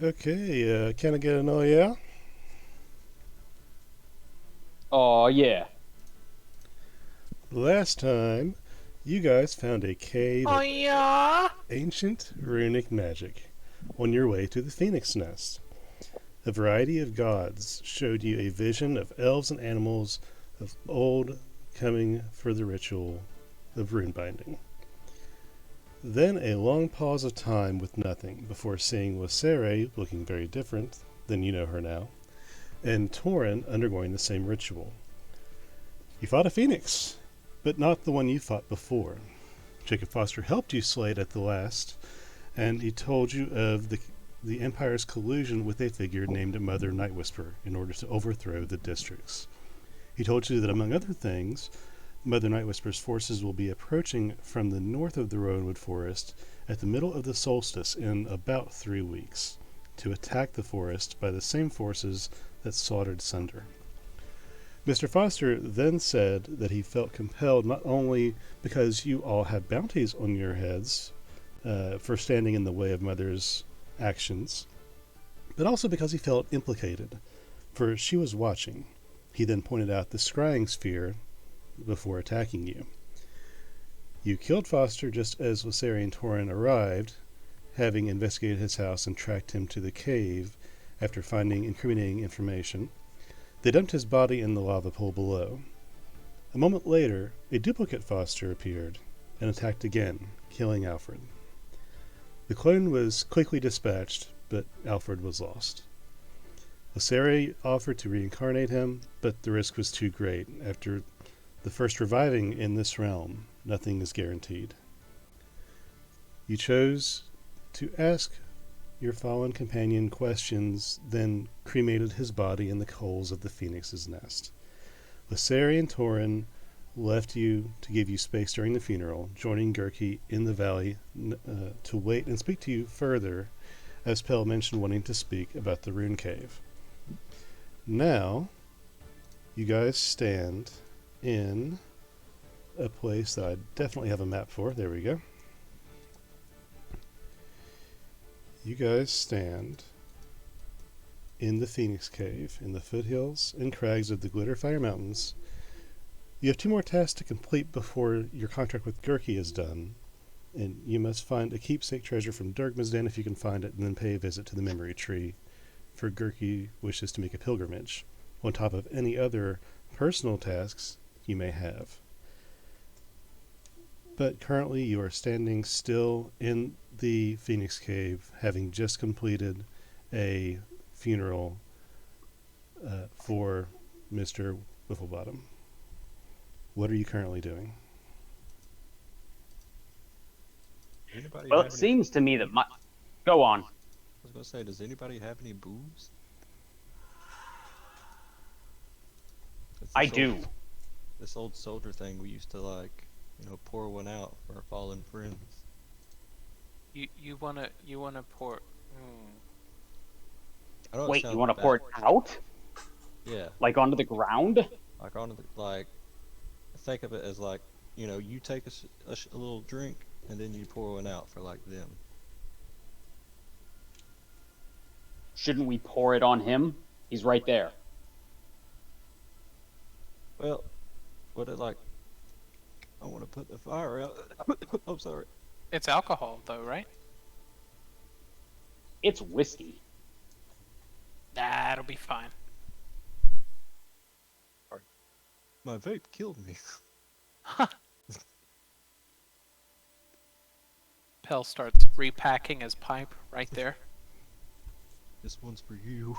Okay, can I get an oh yeah? Oh yeah. Last time, you guys found a cave Oh of yeah. ancient runic magic on your way to the Phoenix Nest. A variety of gods showed you a vision of elves and animals of old coming for the ritual of rune binding. Then a long pause of time with nothing before seeing Wasere looking very different than you know her now, and Torin undergoing the same ritual. You fought a phoenix, but not the one you fought before. Jacob Foster helped you slay it at the last, and he told you of the Empire's collusion with a figure named Mother Night Whisperer in order to overthrow the districts. He told you that, among other things, Mother Night Whisperer's forces will be approaching from the north of the Rowanwood Forest at the middle of the solstice in about 3 weeks to attack the forest by the same forces that slaughtered Sunder. Mr. Foster then said that he felt compelled not only because you all have bounties on your heads for standing in the way of Mother's actions, but also because he felt implicated, for she was watching. He then pointed out the scrying sphere before attacking you. You killed Foster just as Lasarian Torin arrived, having investigated his house and tracked him to the cave after finding incriminating information. They dumped his body in the lava pool below. A moment later, a duplicate Foster appeared and attacked again, killing Alfred. The clone was quickly dispatched, but Alfred was lost. Lasari offered to reincarnate him, but the risk was too great. After the first reviving in this realm, nothing is guaranteed. You chose to ask your fallen companion questions, then cremated his body in the coals of the Phoenix's nest. Lasari and Torin left you to give you space during the funeral, joining Gurki in the valley to wait and speak to you further, as Pell mentioned wanting to speak about the rune cave. Now, you guys stand in a place that I definitely have a map for. There we go. You guys stand in the Phoenix Cave in the foothills and crags of the Glitterfire Mountains. You have 2 more tasks to complete before your contract with Gurki is done, and you must find a keepsake treasure from Durgma's Den if you can find it, and then pay a visit to the Memory Tree, for Gurki wishes to make a pilgrimage, on top of any other personal tasks you may have. But currently you are standing still in the Phoenix Cave, having just completed a funeral for Mr. Whifflebottom. What are you currently doing? Anybody Well, have it any? seems to me that my. Go on. I was gonna say, does anybody have any booze? It's I this old, do. this old soldier thing we used to like, pour one out for our fallen friends. You wanna pour? I know it Wait, you sounds want to bad. pour it out? Yeah, Like onto the ground? like on the like, think of it as like, you take a little drink and then you pour one out for like them. Shouldn't we pour it on him? He's right there. Well, what it like? I want to put the fire out. I'm sorry. It's alcohol, though, right? It's whiskey. That'll be fine. My vape killed me. Pell starts repacking his pipe right there. This one's for you.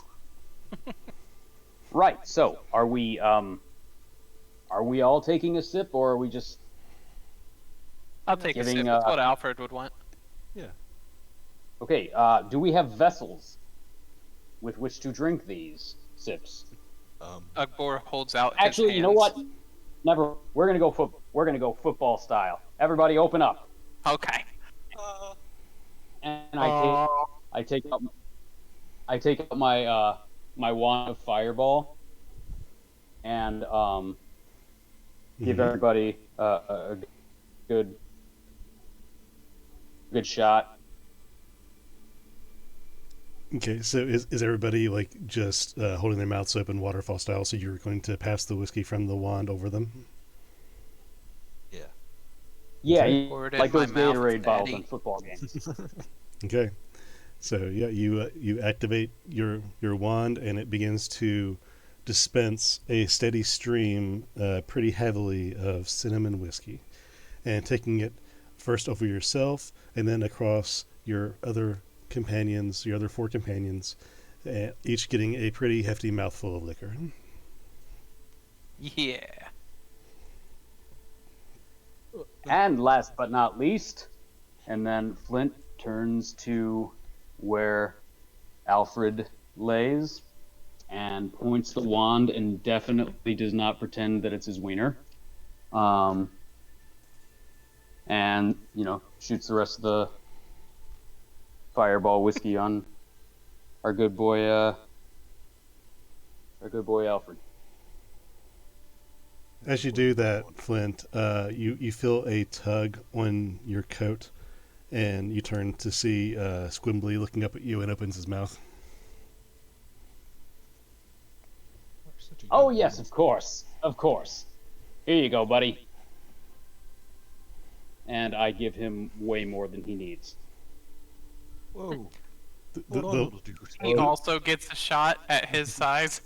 Right. So, are we all taking a sip, or are we just I'll take a Giving, sip. That's what Alfred would want. Yeah. okay? Do we have vessels with which to drink these sips? Ugbor holds out his Actually, you know hands. what? Never. We're gonna go We're gonna go football style. Everybody, open up. Okay. And I take out my my wand of fireball, and give everybody a good shot. Okay, so is everybody like just holding their mouths open, waterfall style? So you're going to pass the whiskey from the wand over them? Yeah. Yeah, Okay. Pour it in like my those mouth, Gatorade bottles Daddy. in football games. Okay. So yeah, you activate your wand, and it begins to dispense a steady stream, pretty heavily, of cinnamon whiskey, and taking it first over yourself, and then across your other companions, your other four companions, each getting a pretty hefty mouthful of liquor. Yeah. And last but not least, and then Flint turns to where Alfred lays and points the wand and definitely does not pretend that it's his wiener. Um, and, shoots the rest of the fireball whiskey on our good boy, Alfred. As you do that, Flint, you feel a tug on your coat, and you turn to see Squimbly looking up at you and opens his mouth. Such a Oh, good yes, boy. of course. Of course. Here you go, buddy. And I give him way more than he needs. Whoa. The, Hold on, the, little dude. He also gets a shot at his size.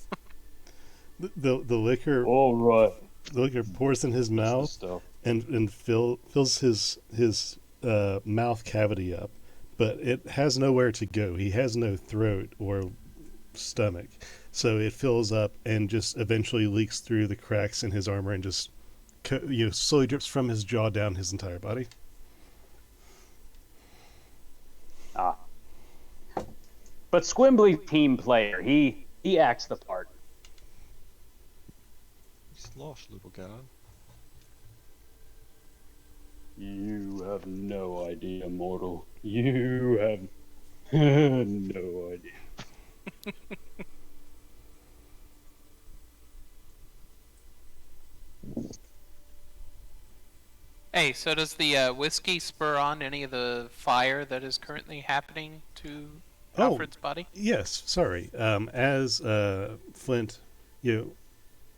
the liquor All right. the liquor pours in his That's the mouth stuff. and fills his mouth cavity up, but it has nowhere to go. He has no throat or stomach, so it fills up and just eventually leaks through the cracks in his armor and just slowly drips from his jaw down his entire body. Ah. But Squimbly's team player. He acts the part. You slosh, little guy. You have no idea, mortal. You have no idea. Hey, so does the whiskey spur on any of the fire that is currently happening to Oh, Alfred's body? yes, sorry. As Flint,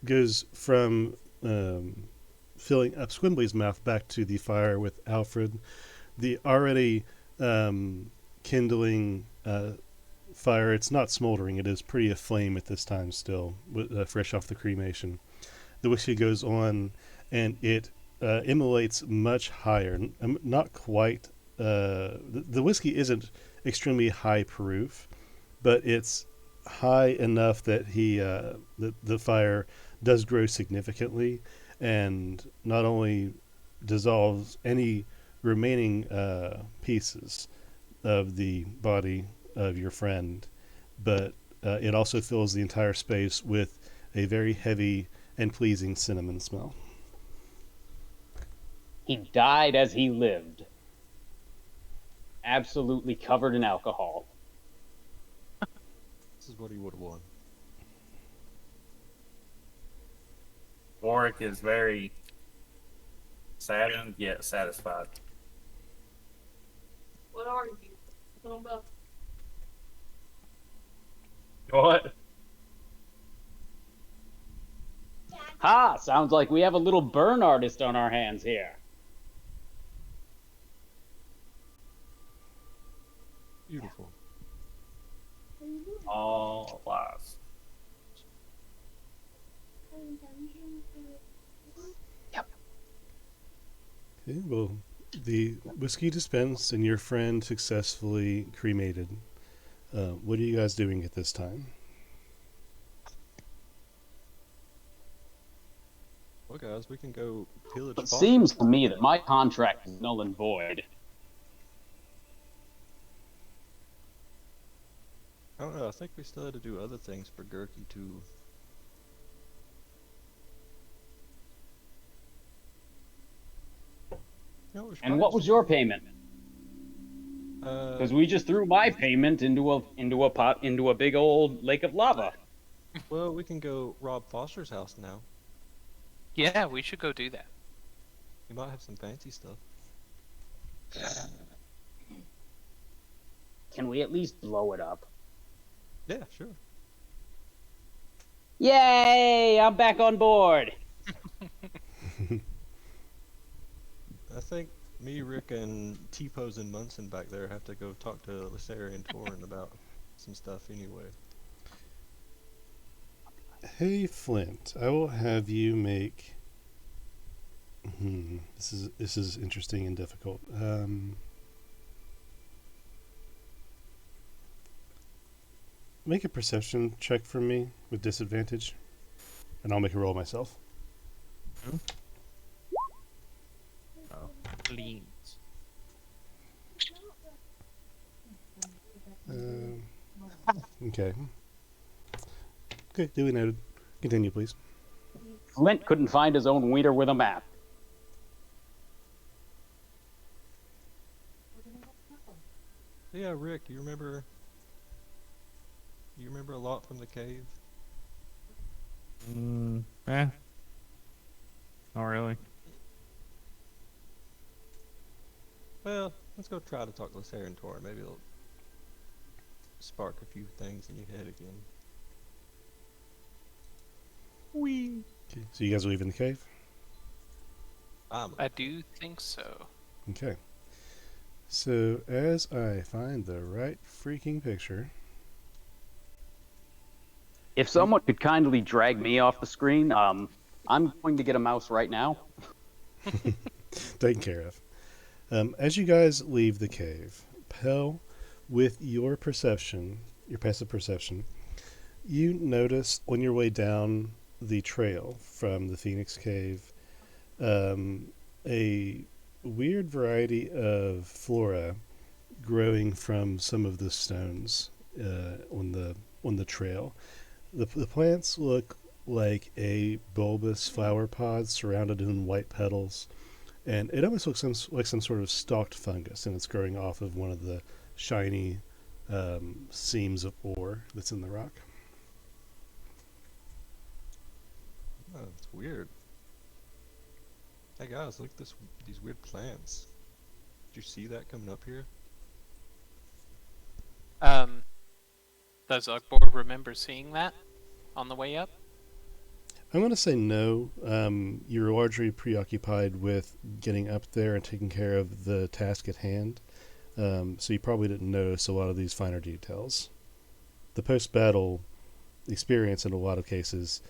goes from filling up Squimbly's mouth back to the fire with Alfred, the already kindling fire, it's not smoldering, it is pretty aflame at this time still, fresh off the cremation. The whiskey goes on, and it immolates much higher. Not quite. The whiskey isn't extremely high proof, but it's high enough that the fire does grow significantly, and not only dissolves any remaining pieces of the body of your friend, but it also fills the entire space with a very heavy and pleasing cinnamon smell. He died as he lived. Absolutely covered in alcohol. This is what he would have won. Warwick is very saddened yet satisfied. What are you? Little buff. What? Ha! Sounds like we have a little burn artist on our hands here. Beautiful. All lies. Okay, well, the whiskey dispensed and your friend successfully cremated. What are you guys doing at this time? Well, guys, we can go pillage. It Foster's seems to house. me that my contract is null and void. I don't know. I think we still had to do other things for Gurky too. You know, we should And probably what was just- your payment? Uh, Because we just threw my payment into a big old lake of lava. well, we can go rob Foster's house now. Yeah, we should go do that. He might have some fancy stuff. Can we at least blow it up? Yeah, sure. Yay! I'm back on board. I think me, Rick, and T-Pose and Munson back there have to go talk to Lysari and Torin about some stuff anyway. Hey, Flint, I will have you make. This is interesting and difficult. Make a perception check for me with disadvantage, and I'll make a roll myself. Leans. Okay. Okay, duly noted. Continue, please. Flint couldn't find his own wiener with a map. Yeah, Rick, you remember? You remember a lot from the cave? Eh. Not really. Well, let's go try to talk to Lysari and Torin. Maybe it'll spark a few things in your head again. Wee. Okay, so you guys are leaving the cave? I do think so. Okay. So as I find the right freaking picture. If someone could kindly drag me off the screen, I'm going to get a mouse right now. Taken care of. As you guys leave the cave, Pell, with your perception, your passive perception, you notice on your way down the trail from the Phoenix Cave a weird variety of flora growing from some of the stones on the trail. The plants look like a bulbous flower pod surrounded in white petals, and it almost looks like some sort of stalked fungus, and it's growing off of one of the shiny seams of ore that's in the rock. Oh, it's weird. Hey guys, look at these weird plants. Did you see that coming up here? Does Ugbor remember seeing that on the way up? I'm going to say no. You're largely preoccupied with getting up there and taking care of the task at hand, so you probably didn't notice a lot of these finer details. The post-battle experience, in a lot of cases,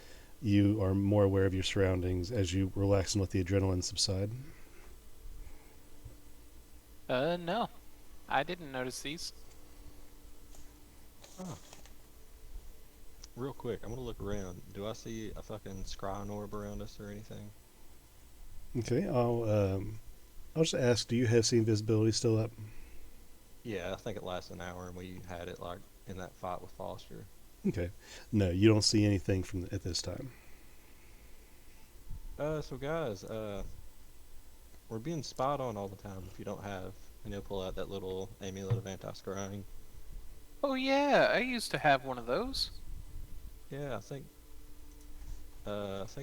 you are more aware of your surroundings as you relax and let the adrenaline subside. No. I didn't notice these. Oh. Real quick, I'm gonna look around. Do I see a fucking scrying orb around us or anything? Okay, I'll just ask, do you have scene visibility still up? Yeah, I think it lasts an hour and we had it like in that fight with Foster. Okay. No, you don't see anything at this time. So guys, we're being spied on all the time if you don't have, and you'll pull out that little amulet of anti-scrying. Oh yeah, I used to have one of those. Yeah, I think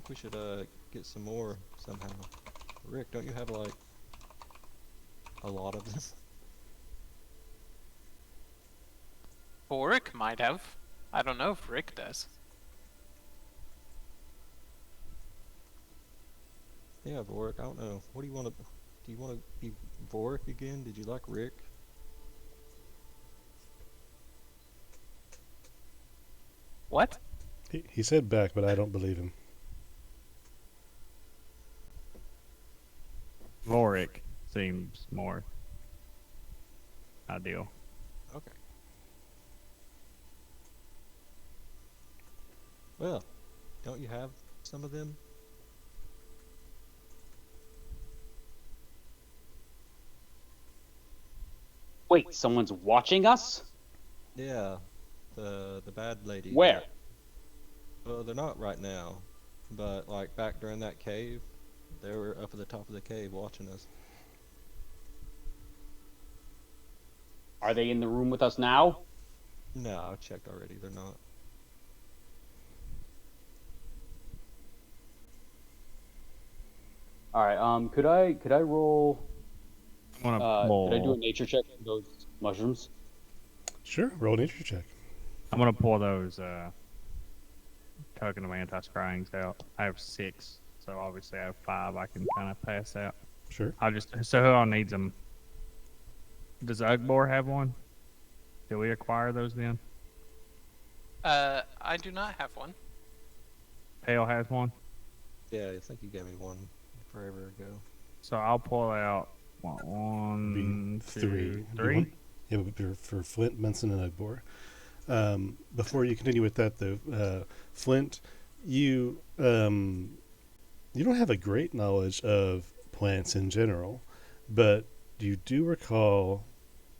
we should get some more somehow. Rick, don't you have like a lot of this? Boric might have. I don't know if Rick does. Yeah, Vorik, I don't know. What do you want to... Do you want to be Vorik again? Did you like Rick? What? He said back, but I don't believe him. Vorik seems more ideal. Okay. Well, don't you have some of them? Wait, someone's watching us? Yeah, the bad lady. Where? Well, they're not right now, but like back during that cave, they were up at the top of the cave watching us. Are they in the room with us now? No, I checked already. They're not. All right. Could I roll? I want to Could I do a pull. nature check on those mushrooms? Sure, roll a nature check. I'm gonna pull those token of anti-scryings out. I have 6, so obviously I have 5 I can kind of pass out. Sure. So who all needs them? Does Ugbor have one? Do we acquire those then? I do not have one. Pale has one. Yeah, I think you gave me one forever ago. So I'll pull out one, Be two, three. three. Yeah, for Flint, Benson, and Ugbor. Before you continue with that, though, Flint, you don't have a great knowledge of plants in general, but you do recall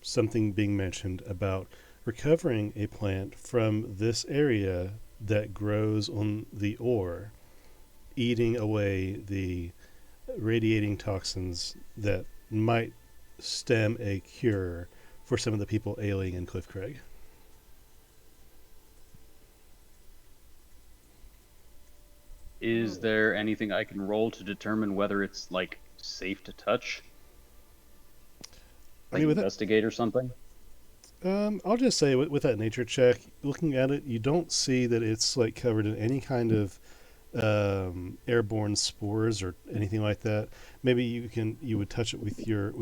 something being mentioned about recovering a plant from this area that grows on the ore, eating away the radiating toxins that might stem a cure for some of the people ailing in Cliff Craig. Is there anything I can roll to determine whether it's like safe to touch? I Like mean, with that, investigate or something? I'll just say with that nature check, looking at it, you don't see that it's like covered in any kind of airborne spores or anything like that. Maybe you would touch it with your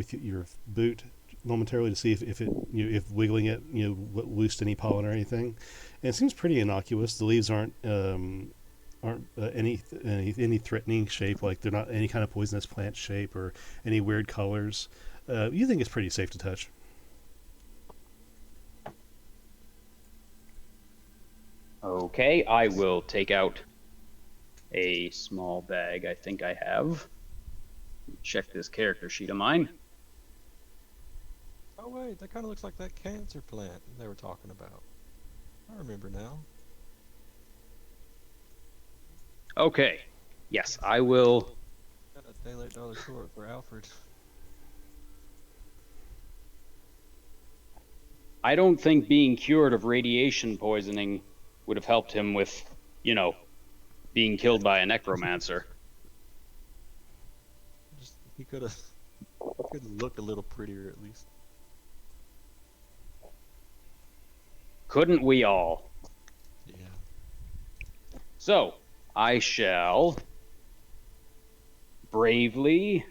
boot momentarily to see if it if wiggling it loosed any pollen or anything. And it seems pretty innocuous. The leaves aren't any threatening shape, like they're not any kind of poisonous plant shape or any weird colors. You think it's pretty safe to touch. Okay, I will take out a small bag I think I have. Check this character sheet of mine. Oh wait, that kind of looks like that cancer plant they were talking about. I remember now. Okay, yes, I will. Got a daylight dollar short for Alfred. I don't think being cured of radiation poisoning would have helped him with, being killed by a necromancer. Just he could have looked a little prettier at least. Couldn't we all? Yeah. So, I shall bravely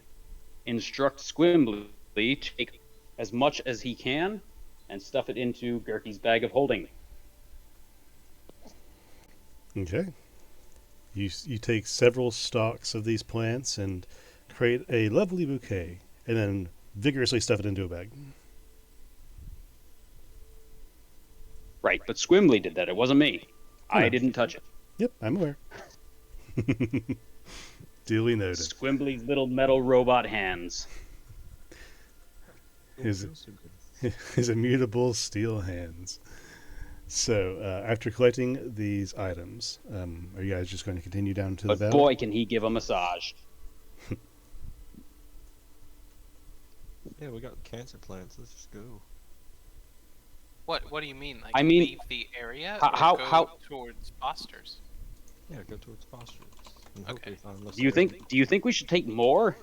instruct Squimbly to take as much as he can and stuff it into Gertie's bag of holding. Okay. You take several stalks of these plants and create a lovely bouquet, and then vigorously stuff it into a bag. Right, but Squimbly did that. It wasn't me. Oh, no. I didn't touch it. Yep, I'm aware. Duly noted. Squimbly's little metal robot hands. His, Feels so good. his immutable steel hands. So, after collecting these items, are you guys just going to continue down to the But valley? boy, can he give a massage. Yeah, we got cancer plants. Let's just go. What do you mean? Like I mean, leave the area how- or go how- towards Foster's? Yeah, go towards Foster's. And Okay. hopefully find less Do you think we should take more?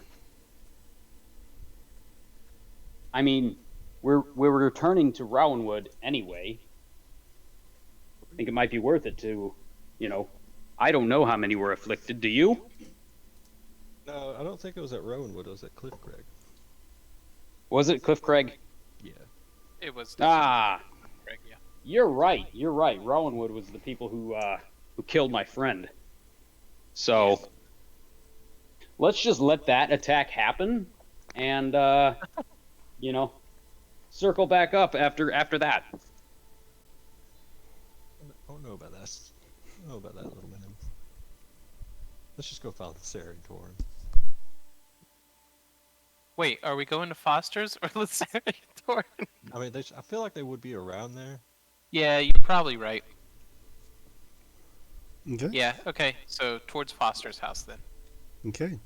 I mean, we're returning to Rowanwood anyway. I think it might be worth it to, I don't know how many were afflicted. Do you? No, I don't think it was at Rowanwood. It was at Cliff Craig. Was it Cliff Craig? Yeah. It was Ah, Craig, yeah. you're right. Rowanwood was the people who killed my friend. So let's just let that attack happen, and circle back up after that. I don't know about that. I don't know about that, little man. Let's just go find the Sarator. Wait, are we going to Foster's or Laceratory? I mean, I feel like they would be around there. Yeah, you're probably right. Okay. Yeah, okay. So towards Foster's house then. Okay.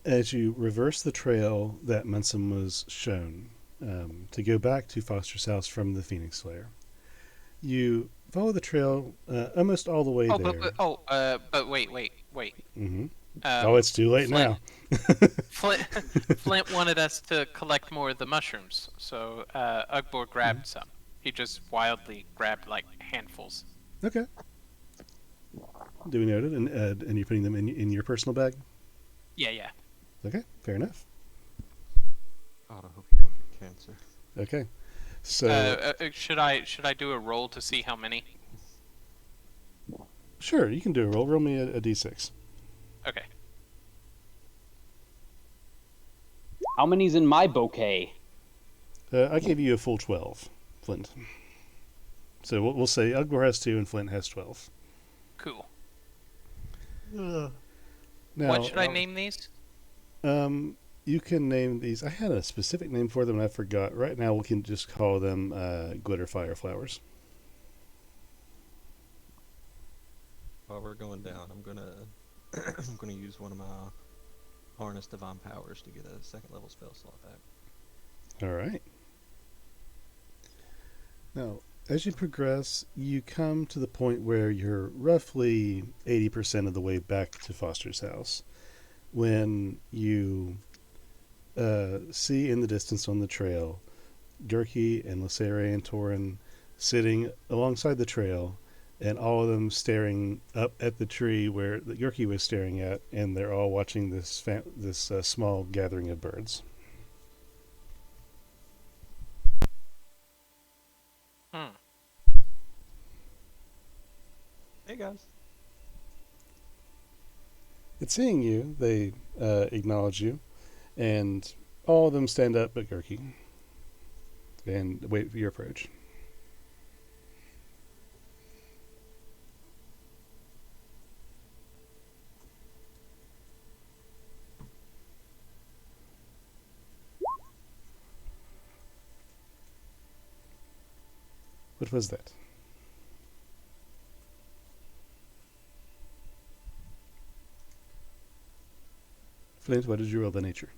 As you reverse the trail that Munson was shown to go back to Foster's house from the Phoenix Slayer, you follow the trail almost all the way Oh, there. but wait. Mm-hmm. Um, Oh, it's too late Flint. now. Flint wanted us to collect more of the mushrooms, so Ugbor grabbed some. He just wildly grabbed like handfuls. Okay. Duly noted. And you're putting them in your personal bag? Yeah. Okay, fair enough. God, I hope you don't get cancer. Okay. So, Should I do a roll to see how many? sure, you can do a roll. Roll me a d6. Okay. How many's in my bouquet? I gave you a full 12, Flint. So we'll say Ugbar has 2 and Flint has 12. Cool. Now, What should I name these? You can name these. I had a specific name for them and I forgot. Right now we can just call them glitter fire flowers. While we're going down, I'm gonna I'm gonna use one of my harness divine powers to get a 2nd level spell slot back. All right. Now, as you progress, you come to the point where you're roughly 80% of the way back to Foster's house when you see in the distance on the trail Gurki and Lacere and Torin sitting alongside the trail, and all of them staring up at the tree where Gurki was staring at, and they're all watching this small gathering of birds. Hey guys. At seeing you, they acknowledge you, and all of them stand up but Gurki and wait for your approach. What was that? Flint, what did you roll the nature?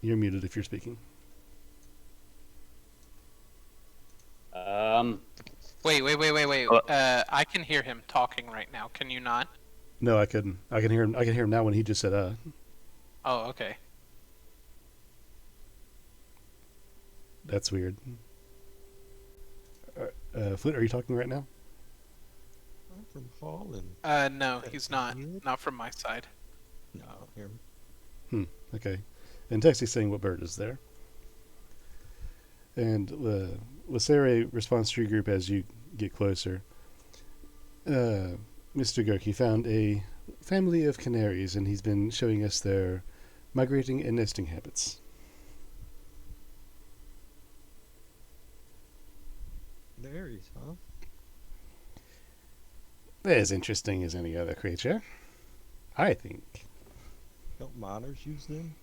You're muted if you're speaking. Wait. I can hear him talking right now. Can you not? No, I couldn't. I can hear him. I can hear him now when he just said Oh, okay. That's weird. Flint, are you talking right now? I'm from Holland. No, he's not. Weird. Not from my side. No, I don't hear him. Okay. And Texie's saying what bird is there. And Lacere responds to your group as you get closer. Mr. Gurki found a family of canaries, and he's been showing us their migrating and nesting habits. Canaries, huh? They're as interesting as any other creature, I think. Don't miners use them?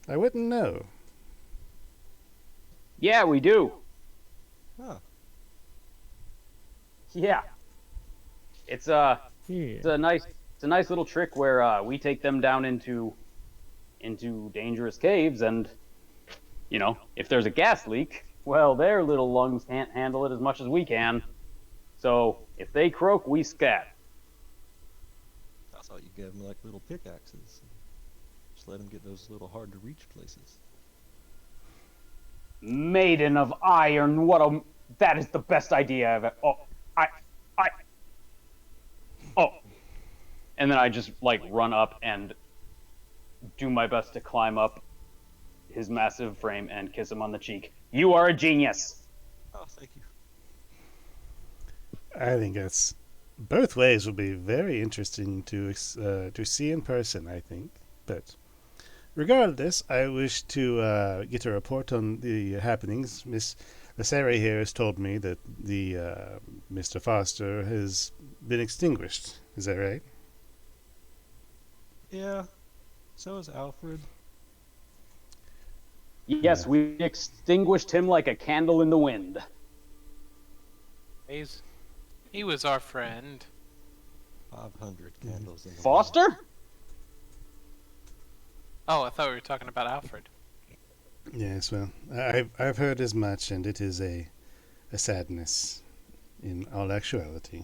I wouldn't know. Yeah, we do. Huh. Yeah. It's a nice little trick where we take them down into dangerous caves, and if there's a gas leak, well, their little lungs can't handle it as much as we can. So if they croak, we scat. I thought you gave them like little pickaxes. Just let them get those little hard to reach places. Maiden of Iron, that is the best idea I've ever. And then I just run up and do my best to climb up his massive frame and kiss him on the cheek. You are a genius. Oh, thank you. I think that's both ways will be very interesting to see in person, I think. But regardless, I wish to get a report on the happenings. Miss Lacere here has told me that the Mr. Foster has been extinguished. Is that right? Yeah. So is Alfred. Yes, we extinguished him like a candle in the wind. He was our friend. 500 candles in the Foster? Oh, I thought we were talking about Alfred. Yes, well, I've heard as much, and it is a sadness in all actuality.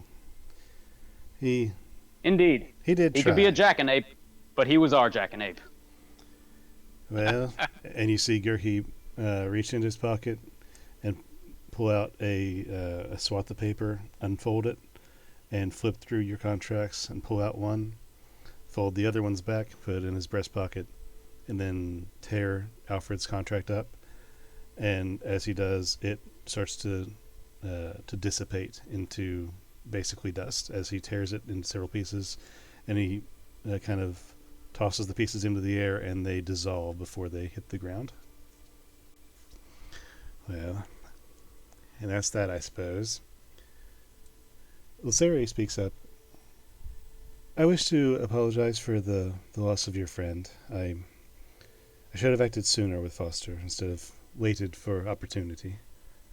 Indeed. He did He try. could be a jackanape, but he was our jackanape. Well, and you see Gurhi reach into his pocket and pull out a swat the paper, unfold it, and flip through your contracts and pull out one, fold the other ones back, put it in his breast pocket, and then tear Alfred's contract up. And as he does, it starts to dissipate into basically dust as he tears it into several pieces, and he kind of tosses the pieces into the air, and they dissolve before they hit the ground. Well, and that's that, I suppose. Lucere speaks up. I wish to apologize for the loss of your friend. I should have acted sooner with Foster instead of waited for opportunity.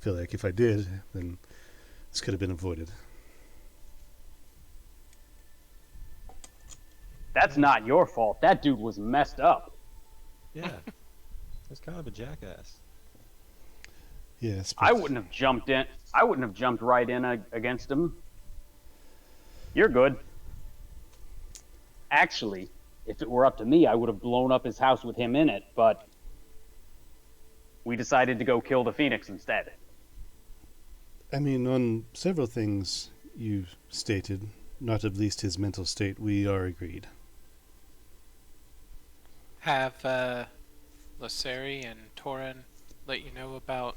I feel like if I did, then this could have been avoided. That's not your fault. That dude was messed up. Yeah. That's kind of a jackass. Yes, I wouldn't have jumped in. I wouldn't have jumped right in against him. You're good. Actually, if it were up to me, I would have blown up his house with him in it, but we decided to go kill the Phoenix instead. I mean, on several things you stated, not at least his mental state, we are agreed. Have Laceri and Torin let you know about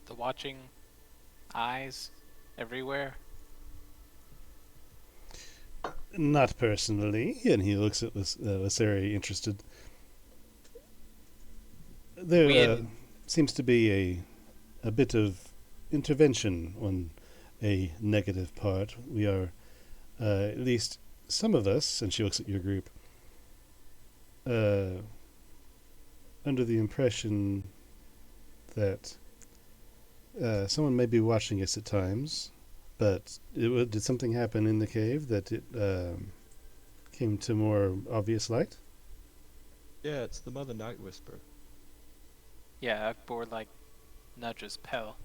the watching eyes everywhere? Not personally, and he looks at Laceri interested. There seems to be a bit of intervention on a negative part. We are, at least some of us, and she looks at your group, under the impression that someone may be watching us at times, but did something happen in the cave that it came to more obvious light? Yeah, it's the Mother Night Whisper. Yeah, Akbor nudges Pell.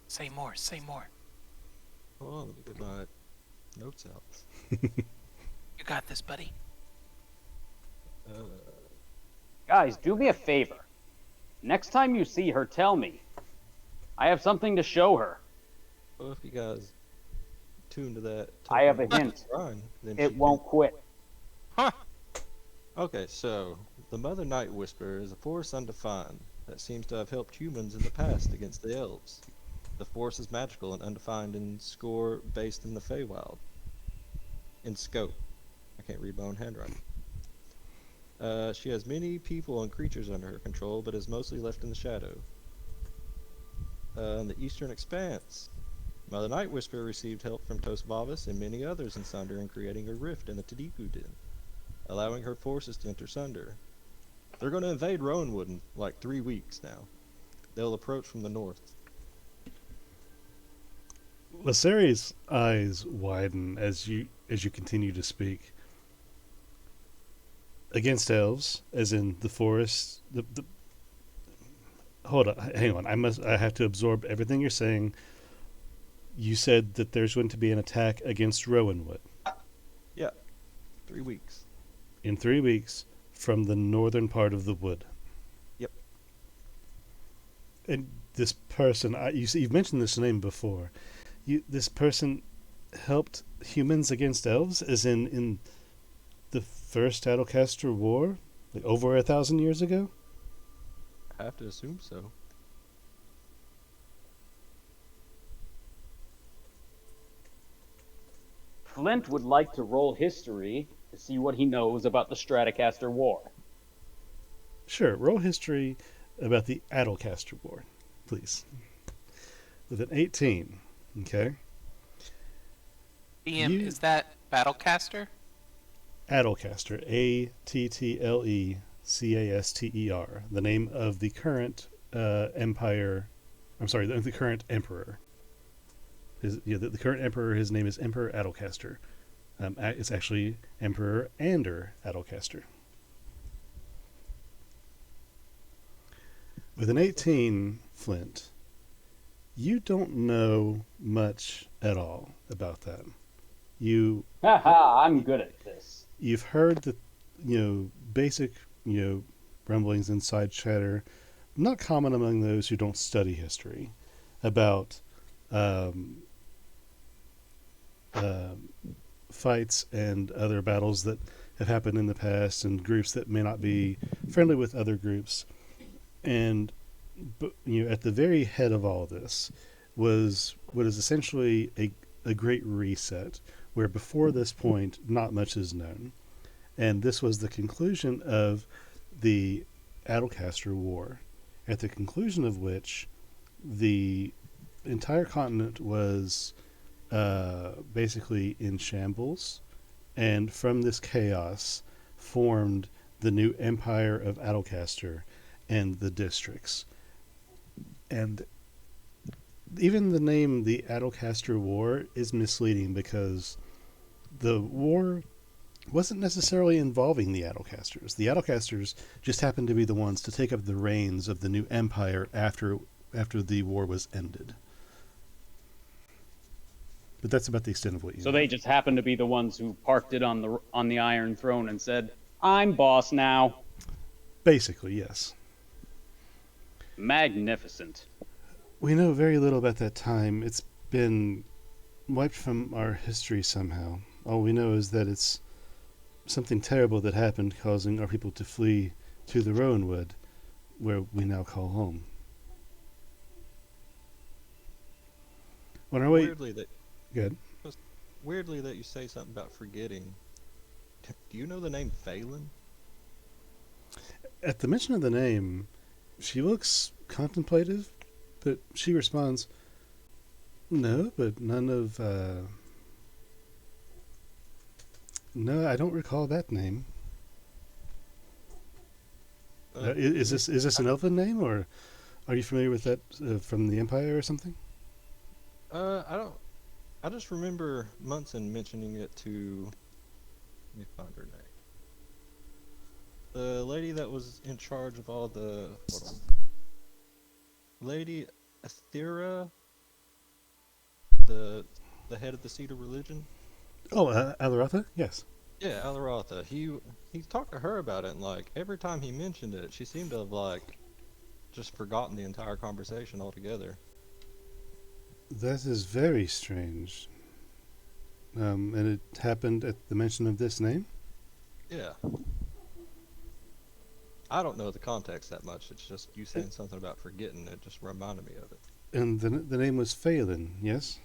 Say more, say more. Hold on, let me get my notes out. You got this, buddy. Guys, do me a favor. Next time you see her, tell me. I have something to show her. Well, if you guys tune to that... I have a hint. Run, then It she won't quit. Huh. Okay, so the Mother Night Whisper is a force undefined that seems to have helped humans in the past against the elves. The force is magical and undefined in score based in the Feywild. In scope. I can't read my own handwriting. She has many people and creatures under her control, but is mostly left in the shadow. In the Eastern Expanse, Mother Night Whisper received help from Tosvavis and many others in Sunder in creating a rift in the Tadiku Den, allowing her forces to enter Sunder. They're going to invade Rowanwood in 3 weeks now. They'll approach from the north. Laceri's eyes widen as you continue to speak. Against elves, as in the forest. Hold on, hang on. I have to absorb everything you're saying. You said that there's going to be an attack against Rowanwood. Yeah, 3 weeks. In 3 weeks from the northern part of the wood. Yep. And this person, you've mentioned this name before. This person helped humans against elves, as in the first Adelcaster War, over 1,000 years ago? I have to assume so. Flint would like to roll history to see what he knows about the Stratocaster War. Sure, roll history about the Adelcaster War, please. With an 18, okay? Ian, is that Battlecaster? Adelcaster, Attlecaster, the name of the current empire. I'm sorry, the current emperor. The current emperor. His name is Emperor Adelcaster. It's actually Emperor Ander Adelcaster. With an 18, Flint, you don't know much at all about that. Haha, I'm good at this. You've heard the, basic, rumblings, inside chatter, not common among those who don't study history, about um, um fights and other battles that have happened in the past, and groups that may not be friendly with other groups. And at the very head of all this was what is essentially a great reset, where before this point, not much is known. And this was the conclusion of the Adelcaster War, at the conclusion of which the entire continent was basically in shambles, and from this chaos formed the new empire of Adelcaster and the districts. And even the name the Adelcaster War is misleading, because the war wasn't necessarily involving the Adelcasters. The Adelcasters just happened to be the ones to take up the reins of the new empire after the war was ended. But that's about the extent of what you So know. they just happened to be the ones who parked it on the Iron Throne and said, "I'm boss now." Basically, yes. Magnificent. We know very little about that time. It's been wiped from our history somehow. All we know is that it's something terrible that happened, causing our people to flee to the Rowanwood, where we now call home. On our way... Weirdly that Good. weirdly that you say something about forgetting. Do you know the name Phelan? At the mention of the name, she looks contemplative, but she responds, "No, but none of, no, I don't recall that name. Is this an elfin name, or are you familiar with that from the Empire or something?" I don't. I just remember Munson mentioning it to. Let me find her name. The lady that was in charge of all the. Hold on. Lady Athera, the head of the Cedar religion. Oh, Alaratha? Yes. Yeah, Alaratha. He talked to her about it, and like every time he mentioned it, she seemed to have like just forgotten the entire conversation altogether. That is very strange. And it happened at the mention of this name? Yeah. I don't know the context that much. It's just you saying something about forgetting. It just reminded me of it. And the name was Phelan, yes?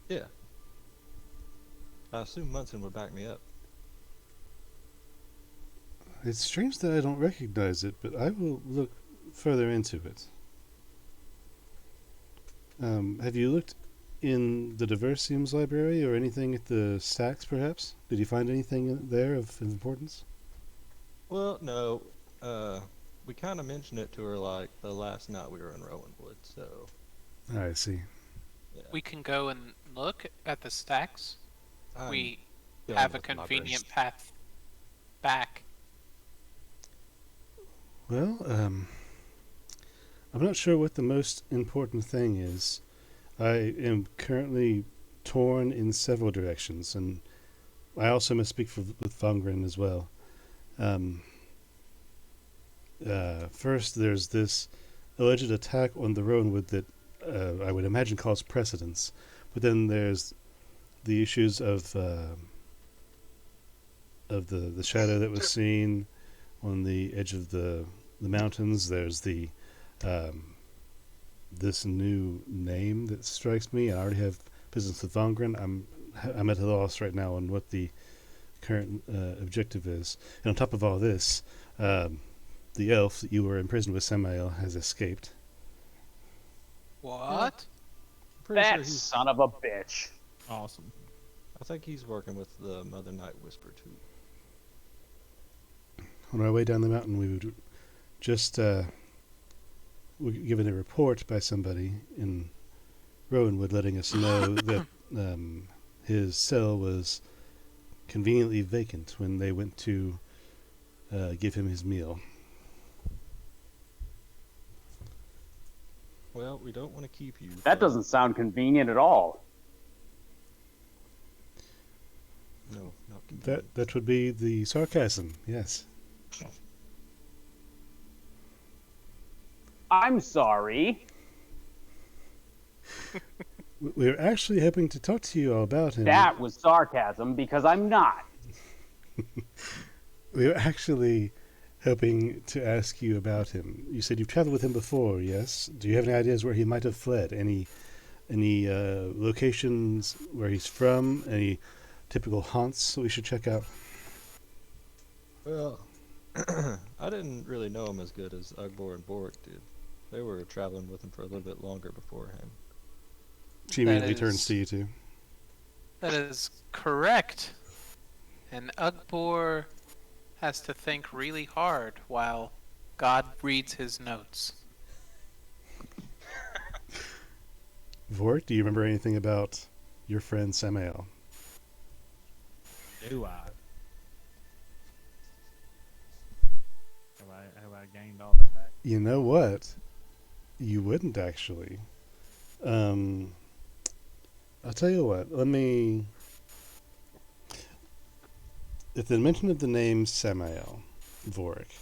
Yeah. I assume Munson would back me up. It's strange that I don't recognize it, but I will look further into it. Have you looked in the Diversiums library or anything at the stacks, perhaps? Did you find anything there of importance? Well, no. We kind of mentioned it to her like the last night we were in Rowanwood, so. I see. Yeah. We can go and look at the stacks. I'm We done have a with my convenient brain. path back. Well, I'm not sure what the most important thing is. I am currently torn in several directions, and I also must speak with Fongren as well. First, there's this alleged attack on the Rowanwood that I would imagine caused precedence. But then there's the issues of the shadow that was seen on the edge of the mountains. There's the this new name that strikes me. I already have business with Vongren. I'm at a loss right now on what the current objective is. And on top of all this, the elf that you were imprisoned with, Samael, has escaped. What? Pretty sure That he's. son of a bitch. Awesome. I think he's working with the Mother Night Whisper too. On our way down the mountain, we would just were given a report by somebody in Rowanwood letting us know that his cell was conveniently vacant when they went to give him his meal. Well, we don't want to keep you. That so- doesn't sound convenient at all. No, not convenient. That would be the sarcasm, yes. I'm sorry. We were actually hoping to talk to you all about him. That was sarcasm because I'm not. We were actually hoping to ask you about him. You said you've traveled with him before, yes? Do you have any ideas where he might have fled? Any locations where he's from? Any typical haunts we should check out? Well, I didn't really know him as good as Ugbor and Boric did. They were traveling with him for a little bit longer beforehand. She immediately turns to you two. That is correct. And Ugbor has to think really hard while God reads his notes. Vork, do you remember anything about your friend Samael? Do I? Have I gained all that back? You know what? You wouldn't actually. I'll tell you what. If the mention of the name Samael, Vorik,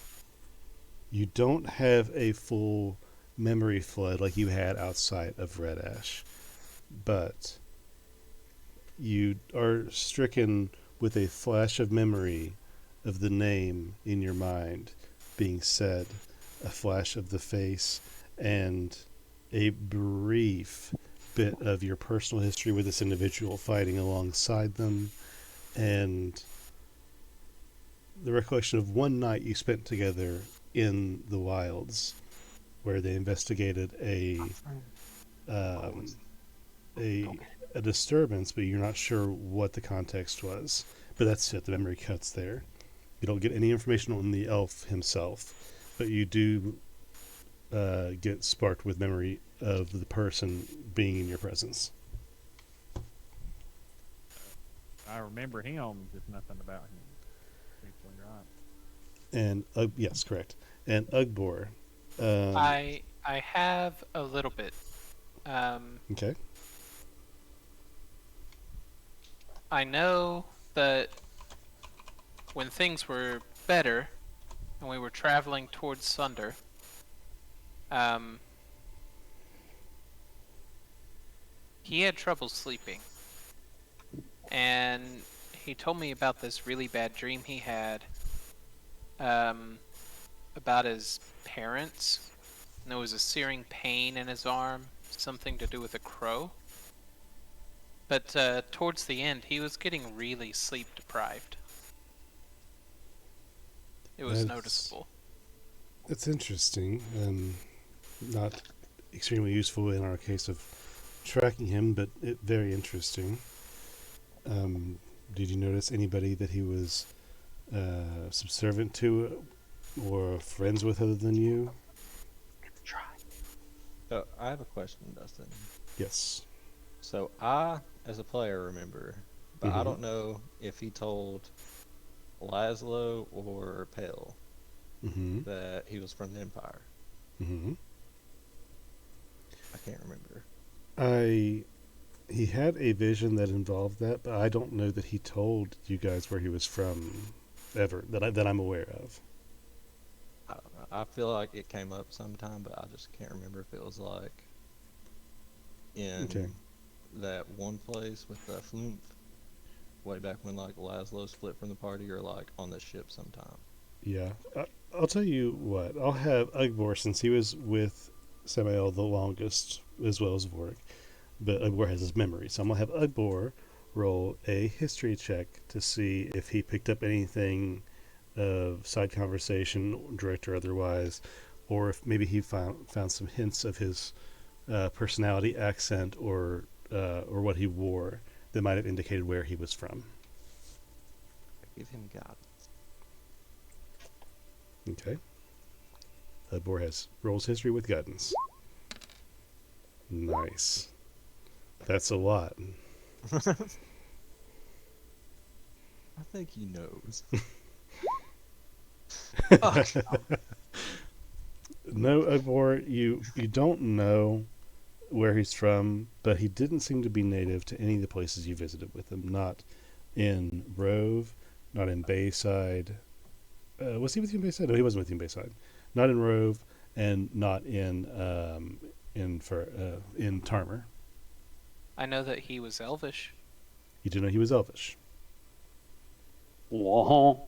you don't have a full memory flood like you had outside of Red Ash, but you are stricken with a flash of memory of the name in your mind being said, a flash of the face, and a brief bit of your personal history with this individual fighting alongside them, and the recollection of one night you spent together in the wilds where they investigated a disturbance, but you're not sure what the context was. But that's it, the memory cuts there. You don't get any information on the elf himself, but you do get sparked with memory of the person being in your presence. I remember him, just nothing about him. Actually, right. And yes, correct. And Ugbor. I have a little bit. Okay. I know that when things were better and we were traveling towards Sunder, he had trouble sleeping. And he told me about this really bad dream he had about his parents. And there was a searing pain in his arm, something to do with a crow. But towards the end, he was getting really sleep deprived. It was noticeable. It's interesting and not extremely useful in our case of tracking him, but very interesting. Did you notice anybody that he was subservient to or friends with other than you? I have a question, Dustin. Yes. So I, as a player, remember, but I don't know if he told Laszlo or Pale that he was from the Empire. I can't remember. He had a vision that involved that, but I don't know that he told you guys where he was from ever that I'm aware of. I don't know. I feel like it came up sometime, but I just can't remember if it was like in that one place with the Flumph way back when like Laszlo split from the party, or like on the ship sometime. Yeah. I'll tell you what. I'll have Ugbor, since he was with Samael the longest, as well as Vorik, but Ugbor has his memory. So I'm going to have Ugbor roll a history check to see if he picked up anything of side conversation, direct or otherwise, or if maybe he found some hints of his personality, accent, or what he wore that might have indicated where he was from. Give him guidance. Okay. Ugbor rolls history with guidance. Nice. That's a lot. I think he knows. No, Ugbor, you don't know where he's from, but he didn't seem to be native to any of the places you visited with him. Not in Rove, not in Bayside. Was he with you in Bayside? No, he wasn't with you in Bayside. Not in Rove, and not in Tarmer. I know that he was elvish. You do know he was elvish. Whoa.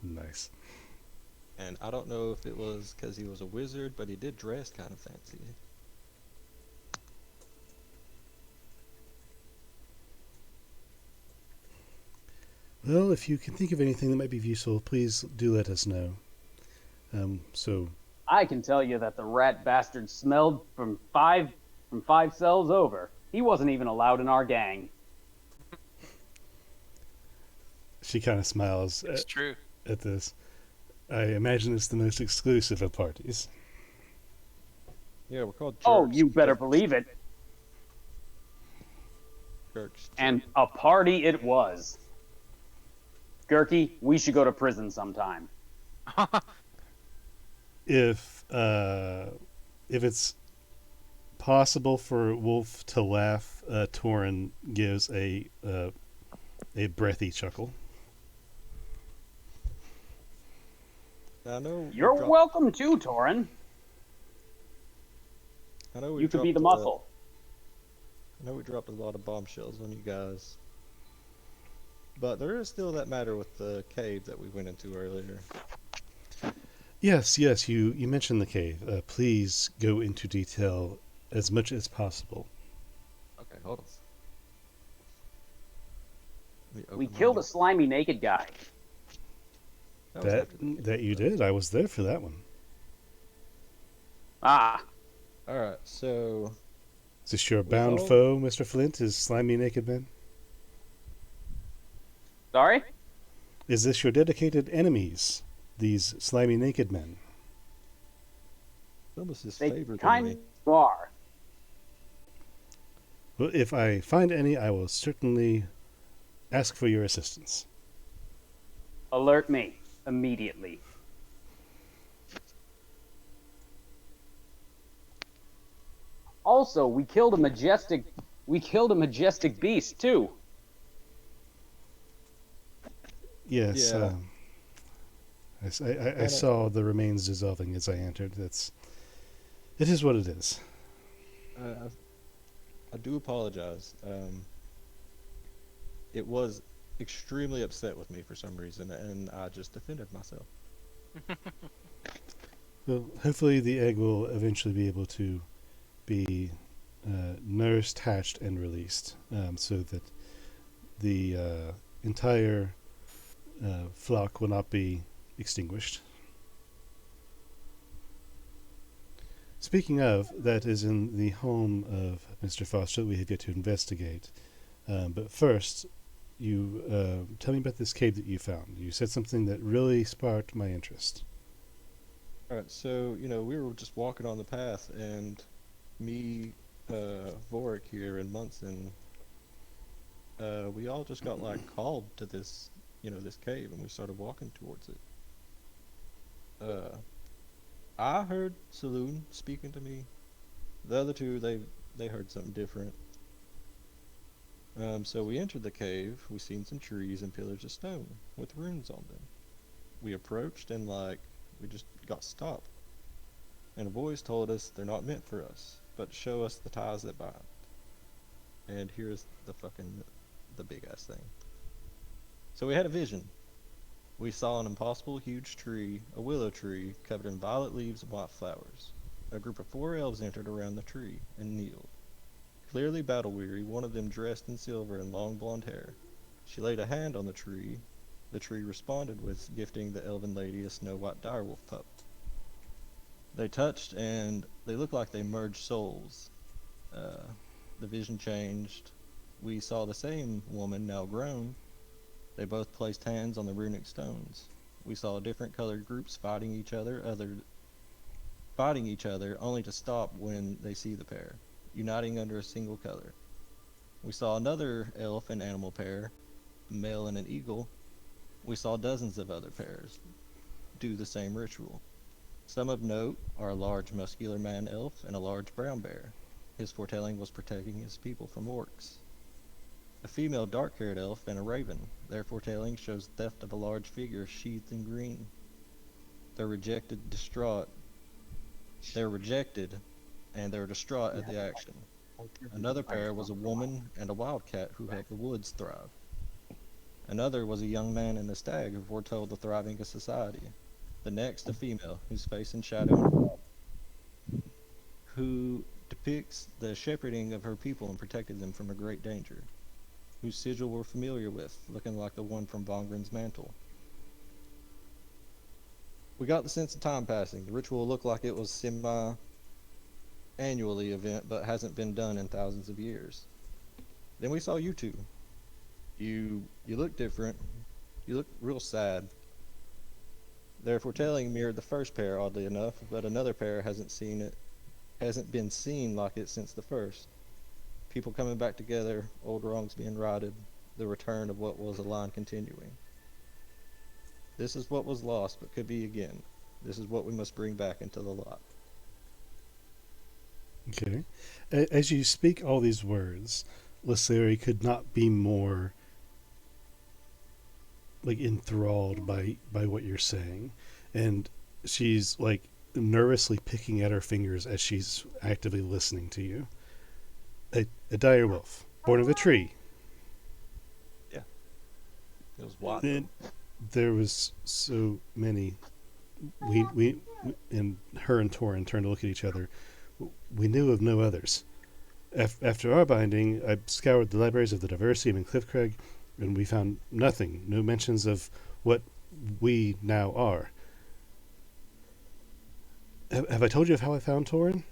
Nice. And I don't know if it was because he was a wizard, but he did dress kind of fancy. Well, if you can think of anything that might be useful, please do let us know. So, I can tell you that the rat bastard smelled from five cells over. He wasn't even allowed in our gang. she kind of smiles It's true. at this. I imagine it's the most exclusive of parties. Yeah, we're called jerks. Oh, you better because believe it. Jerks. And a party it was. Gurky, we should go to prison sometime. If it's possible for Wolf to laugh, Torin gives a breathy chuckle. I know You're welcome too, Torin. I know we You could be the dropped, muscle. I know we dropped a lot of bombshells on you guys. But there is still that matter with the cave that we went into earlier. Yes, you mentioned the cave. Please go into detail as much as possible. Okay, hold on. Let me We open killed my- a slimy naked guy. That was after the cave, That you though. did. I was there for that one. Ah, Alright, so Is this your We bound all- foe, Mr. Flint? Is slimy naked men? sorry? Is this your dedicated enemies? These slimy naked men. it's almost his They favorite kind enemy. of are. Well, if I find any, I will certainly ask for your assistance. Alert me immediately. Also, we killed a majestic beast too. Yes. Yeah. I saw the remains dissolving as I entered. It is what it is. I do apologize. It was extremely upset with me for some reason, and I just defended myself. Well, hopefully the egg will eventually be able to be nursed, hatched, and released, so that the entire flock will not be extinguished. Speaking of, that is in the home of Mr. Foster that we have yet to investigate. But first, you tell me about this cave that you found. You said something that really sparked my interest. Alright, so, we were just walking on the path, and me, Vorik here, and Munson, we all just got, called to this, this cave, and we started walking towards it. I heard Saloon speaking to me. The other two, they heard something different. So we entered the cave, we seen some trees and pillars of stone with runes on them. We approached and we just got stopped. And a voice told us they're not meant for us, but show us the ties that bind. And here's the big ass thing. So we had a vision. We saw an impossible huge tree, a willow tree, covered in violet leaves and white flowers. A group of 4 elves entered around the tree and kneeled. Clearly battle-weary, one of them dressed in silver and long blonde hair. She laid a hand on the tree. The tree responded with gifting the elven lady a snow-white direwolf pup. They touched, and they looked like they merged souls. The vision changed. We saw the same woman, now grown. They both placed hands on the runic stones. We saw different colored groups fighting each other, only to stop when they see the pair, uniting under a single color. We saw another elf and animal pair, a male and an eagle. We saw dozens of other pairs do the same ritual. Some of note are a large muscular man elf and a large brown bear. His foretelling was protecting his people from orcs. A female dark-haired elf and a raven. Their foretelling shows theft of a large figure sheathed in green. They're rejected, distraught. They're rejected, and they're distraught at the action. Another pair was a woman and a wildcat who helped the woods thrive. Another was a young man and a stag who foretold the thriving of society. The next, a female, whose face in shadow who depicts the shepherding of her people and protected them from a great danger, whose sigil we're familiar with, looking like the one from Vongren's mantle. We got the sense of time passing. The ritual looked like it was semi-annually event, but hasn't been done in thousands of years. Then we saw you two. You look different. You look real sad. Their foretelling mirrored the first pair, oddly enough, but another pair hasn't been seen like it since the first. People coming back together, old wrongs being righted, the return of what was a line continuing. This is what was lost, but could be again. This is what we must bring back into the light. Okay. As you speak all these words, Lyseri could not be more like enthralled by what you're saying, and she's like nervously picking at her fingers as she's actively listening to you. A dire wolf, born of a tree. It was wild. Then there was so many. We and her and Torin turned to look at each other. We knew of no others. After our binding, I scoured the libraries of the Diversium and Cliffcraig, and we found nothing, no mentions of what we now are. Have I told you of how I found Torin?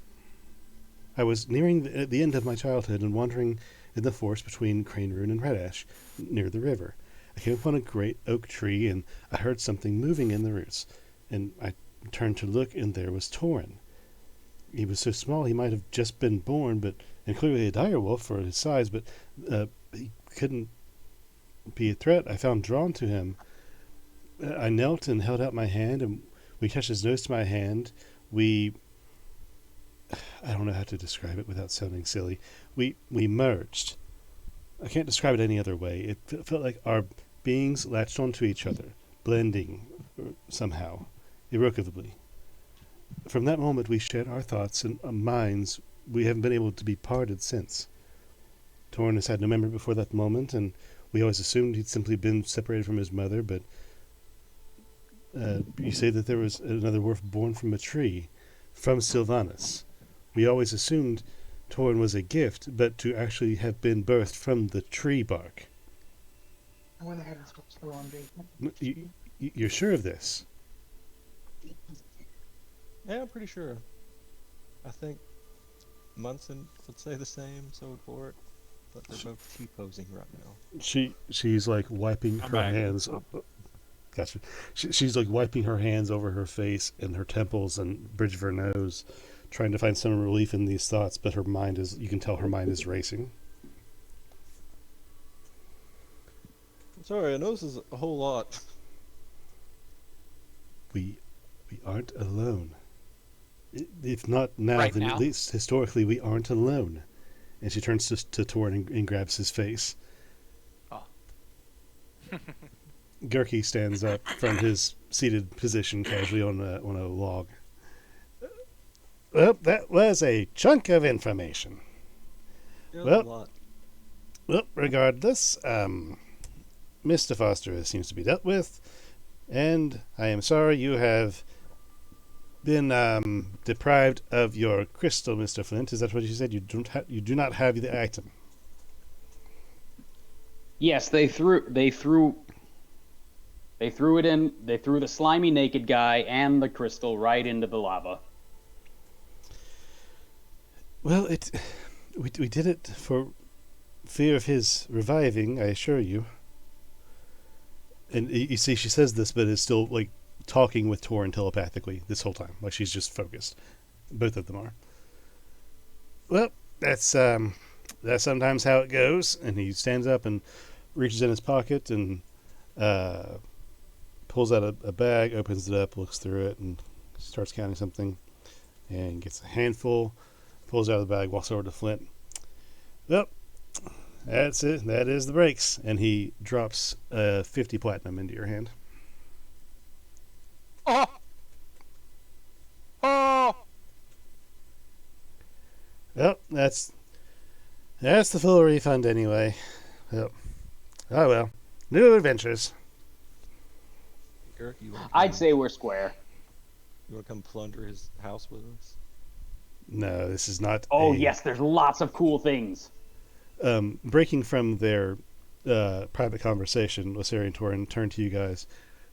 I was nearing the end of my childhood and wandering in the forest between Crane Rune and Red Ash, near the river. I came upon a great oak tree, and I heard something moving in the roots, and I turned to look, and there was Torin. He was so small he might have just been born, and clearly a dire wolf for his size, but he couldn't be a threat. I found drawn to him. I knelt and held out my hand, and we touched his nose to my hand. I don't know how to describe it without sounding silly. We merged. I can't describe it any other way. It felt like our beings latched onto each other, blending somehow, irrevocably. From that moment, we shared our thoughts and minds. We haven't been able to be parted since. Torn has had no memory before that moment, and we always assumed he'd simply been separated from his mother, but you say that there was another wolf born from a tree, from Sylvanas. We always assumed Torn was a gift, but to actually have been birthed from the tree bark. I went ahead and switched the laundry. You're sure of this? Yeah, I'm pretty sure. I think Munson would say the same, so would Bort, but they're both T-posing right now. She's like wiping I'm her back. hands. Gotcha. She's like wiping her hands over her face and her temples and bridge of her nose, trying to find some relief in these thoughts, but her mind is, you can tell her mind is racing. Sorry, I know this is a whole lot. We aren't alone. If not now, Right then now? at least historically we aren't alone. And she turns to Torin and grabs his face. Oh. Gurky stands up from his seated position casually on a log. Well, that was a chunk of information. Yeah, Well- a lot. Well, regardless, Mr. Foster seems to be dealt with, and I am sorry you have been deprived of your crystal, Mr. Flint. Is that what you said? You do not have the item. Yes, they threw it in. They threw the slimy naked guy and the crystal right into the lava. Well, we did it for fear of his reviving, I assure you. And you see, she says this, but is still like talking with Torin telepathically this whole time, like she's just focused. Both of them are. Well, that's sometimes how it goes. And he stands up and reaches in his pocket and pulls out a bag, opens it up, looks through it, and starts counting something, and gets a handful, pulls it out of the bag, walks over to Flint. Well, that's it. That is the breaks. And he drops 50 platinum into your hand. Oh, Well, that's the full refund anyway. Well, oh well. New adventures. Kirk, you want to I'd say we're square. you want to come plunder his house with us? No, this is not Oh, a yes, there's lots of cool things. breaking from their private conversation. Lysari and Torin turn to you guys.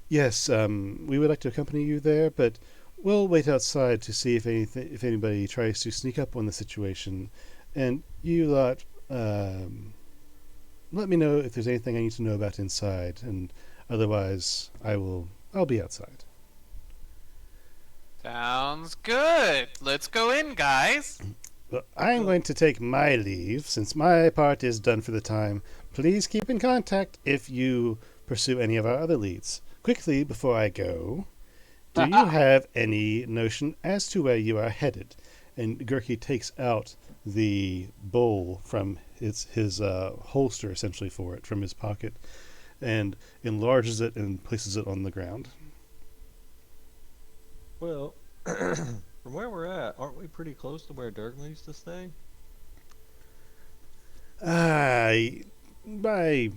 Yes, we would like to accompany you there, but we'll wait outside to see if anybody tries to sneak up on the situation. And you lot, let me know if there's anything I need to know about inside, and otherwise I'll be outside. Sounds good. Let's go in, guys. Well, I'm going to take my leave since my part is done for the time. Please keep in contact if you pursue any of our other leads. Quickly, before I go, do you have any notion as to where you are headed? And Gurki takes out the bowl from his holster, essentially, for it, from his pocket, and enlarges it and places it on the ground. Well, from where we're at, aren't we pretty close to where Durgman used to stay? By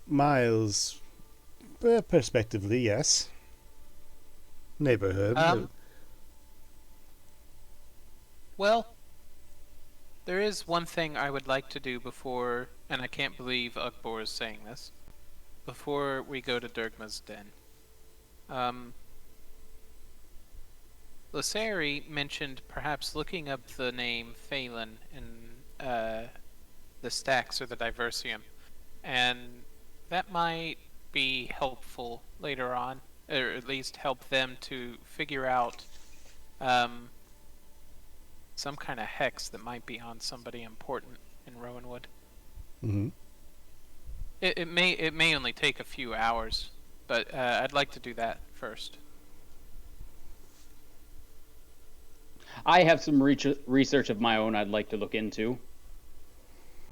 miles, perspectively, yes. Neighborhood. Well, there is one thing I would like to do before, and I can't believe Ugbor is saying this, before we go to Durgma's den. Lysari mentioned perhaps looking up the name Phelan in the stacks or the Diversium, and that might be helpful later on, or at least help them to figure out some kind of hex that might be on somebody important in Rowanwood. Mm-hmm. It may only take a few hours, but I'd like to do that first. I have some research of my own I'd like to look into.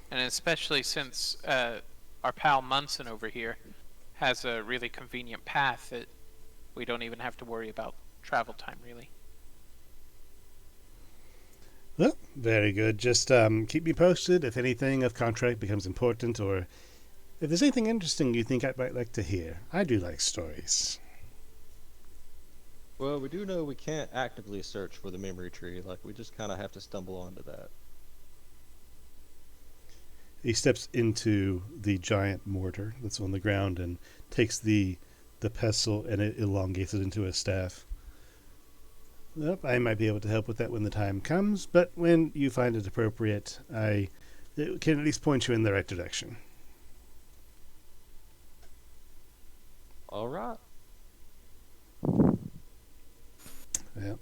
And especially since our pal Munson over here has a really convenient path that we don't even have to worry about travel time, really. Well, very good. Just keep me posted if anything of contract becomes important, or if there's anything interesting you think I might like to hear. I do like stories. Well, we do know we can't actively search for the memory tree. Like, we just kind of have to stumble onto that. He steps into the giant mortar that's on the ground and takes the pestle and it elongates it into a staff. Well, I might be able to help with that when the time comes, but when you find it appropriate, I can at least point you in the right direction. All right. Well,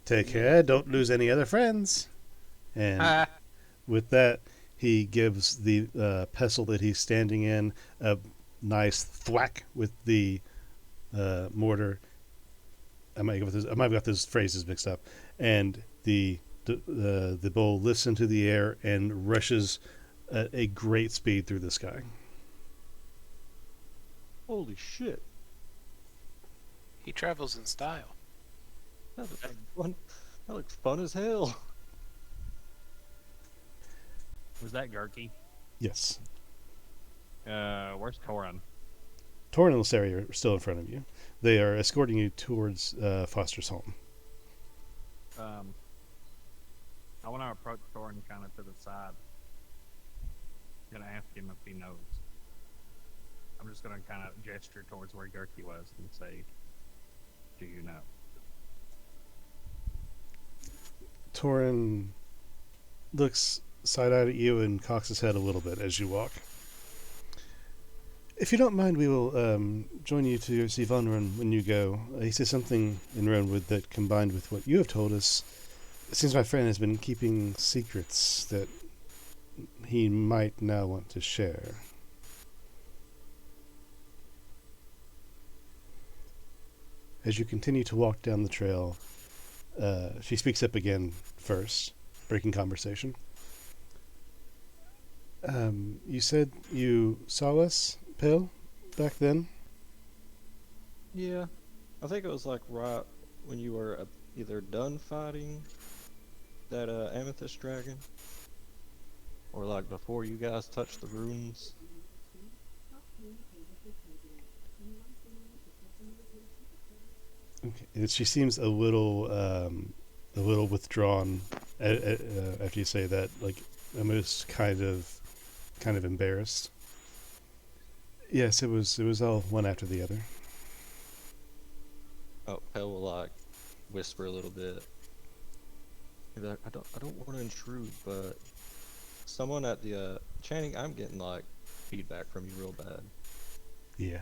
take care. Don't lose any other friends. And with that, he gives the pestle that he's standing in a nice thwack with the mortar. I might have got those phrases mixed up. And the bowl lifts into the air and rushes at a great speed through the sky. Holy shit. He travels in style. That looks fun as hell. Was that Gurky? Yes. Where's Torin? Torin and Lysari are still in front of you. They are escorting you towards Foster's home. I want to approach Torin kind of to the side. I'm gonna ask him if he knows. I'm just gonna kind of gesture towards where Gurky was and say, "Do you know?" Torin looks side-eyed at you and cocks his head a little bit as you walk. If you don't mind, we will join you to see Vonrun when you go. He says something in Rowanwood that, combined with what you have told us, it seems my friend has been keeping secrets that he might now want to share. As you continue to walk down the trail, she speaks up again first, breaking conversation. You said you saw us, Pill, back then? Yeah. I think it was like right when you were either done fighting that amethyst dragon? Or like before you guys touched the runes? Okay. She seems a little withdrawn after you say that, like almost kind of embarrassed. Yes, it was all one after the other. Oh, Pell will like whisper a little bit. He'll be like, I don't want to intrude, but someone at the Channing, I'm getting like feedback from you real bad. Yeah.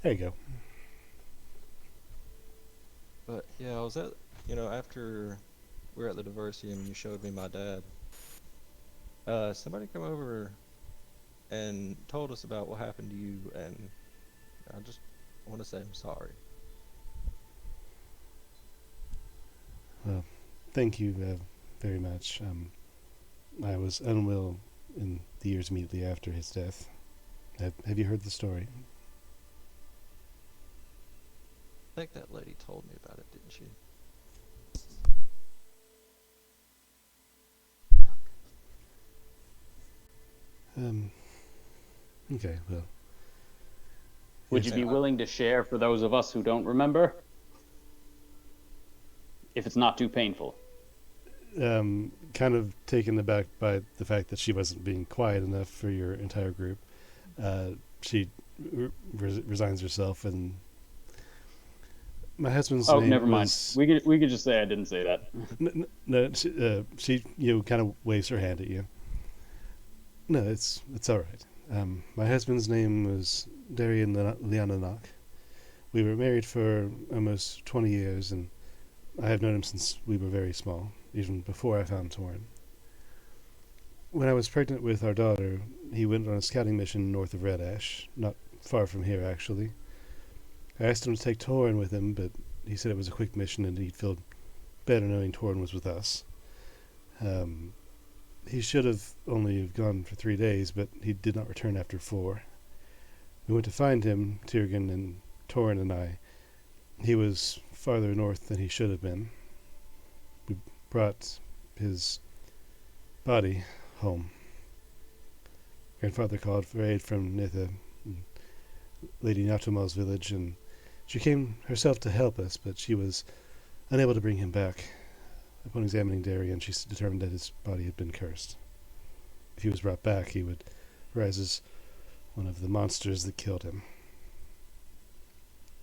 There you go. But yeah, I was at, after we were at the Diversium and you showed me my dad, somebody come over and told us about what happened to you, and I just want to say I'm sorry. Well, thank you very much. I was unwell in the years immediately after his death. Have you heard the story? I think that lady told me about it, didn't she? Okay, well. Would yes, you be willing to share for those of us who don't remember? If it's not too painful. Kind of taken aback by the fact that she wasn't being quiet enough for your entire group. She resigns herself, and my husband's Oh, name never mind. was. We could just say I didn't say that. No, she kind of waves her hand at you. No, it's all right. My husband's name was Darian Liananak. We were married for almost 20 years, and I have known him since we were very small, even before I found Torrin. When I was pregnant with our daughter, he went on a scouting mission north of Red Ash, not far from here, actually. I asked him to take Torrin with him, but he said it was a quick mission and he'd feel better knowing Torrin was with us. He should have only gone for 3 days, but he did not return after 4. We went to find him, Tyrgan and Torrin and I. He was farther north than he should have been. We brought his body home. Grandfather called for aid from Nitha, Lady Natumal's village, and she came herself to help us, but she was unable to bring him back. Upon examining Darian, she determined that his body had been cursed. If he was brought back, he would rise as one of the monsters that killed him.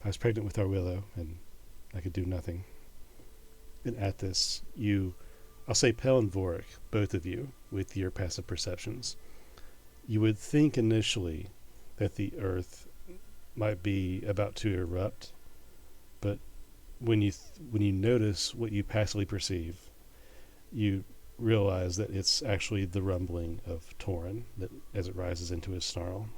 I was pregnant with our Willow, and I could do nothing. And at this, I'll say Pell and Vorik, both of you, with your passive perceptions, you would think initially that the Earth might be about to erupt, but when you notice what you passively perceive, you realize that it's actually the rumbling of Torrin that as it rises into his snarl.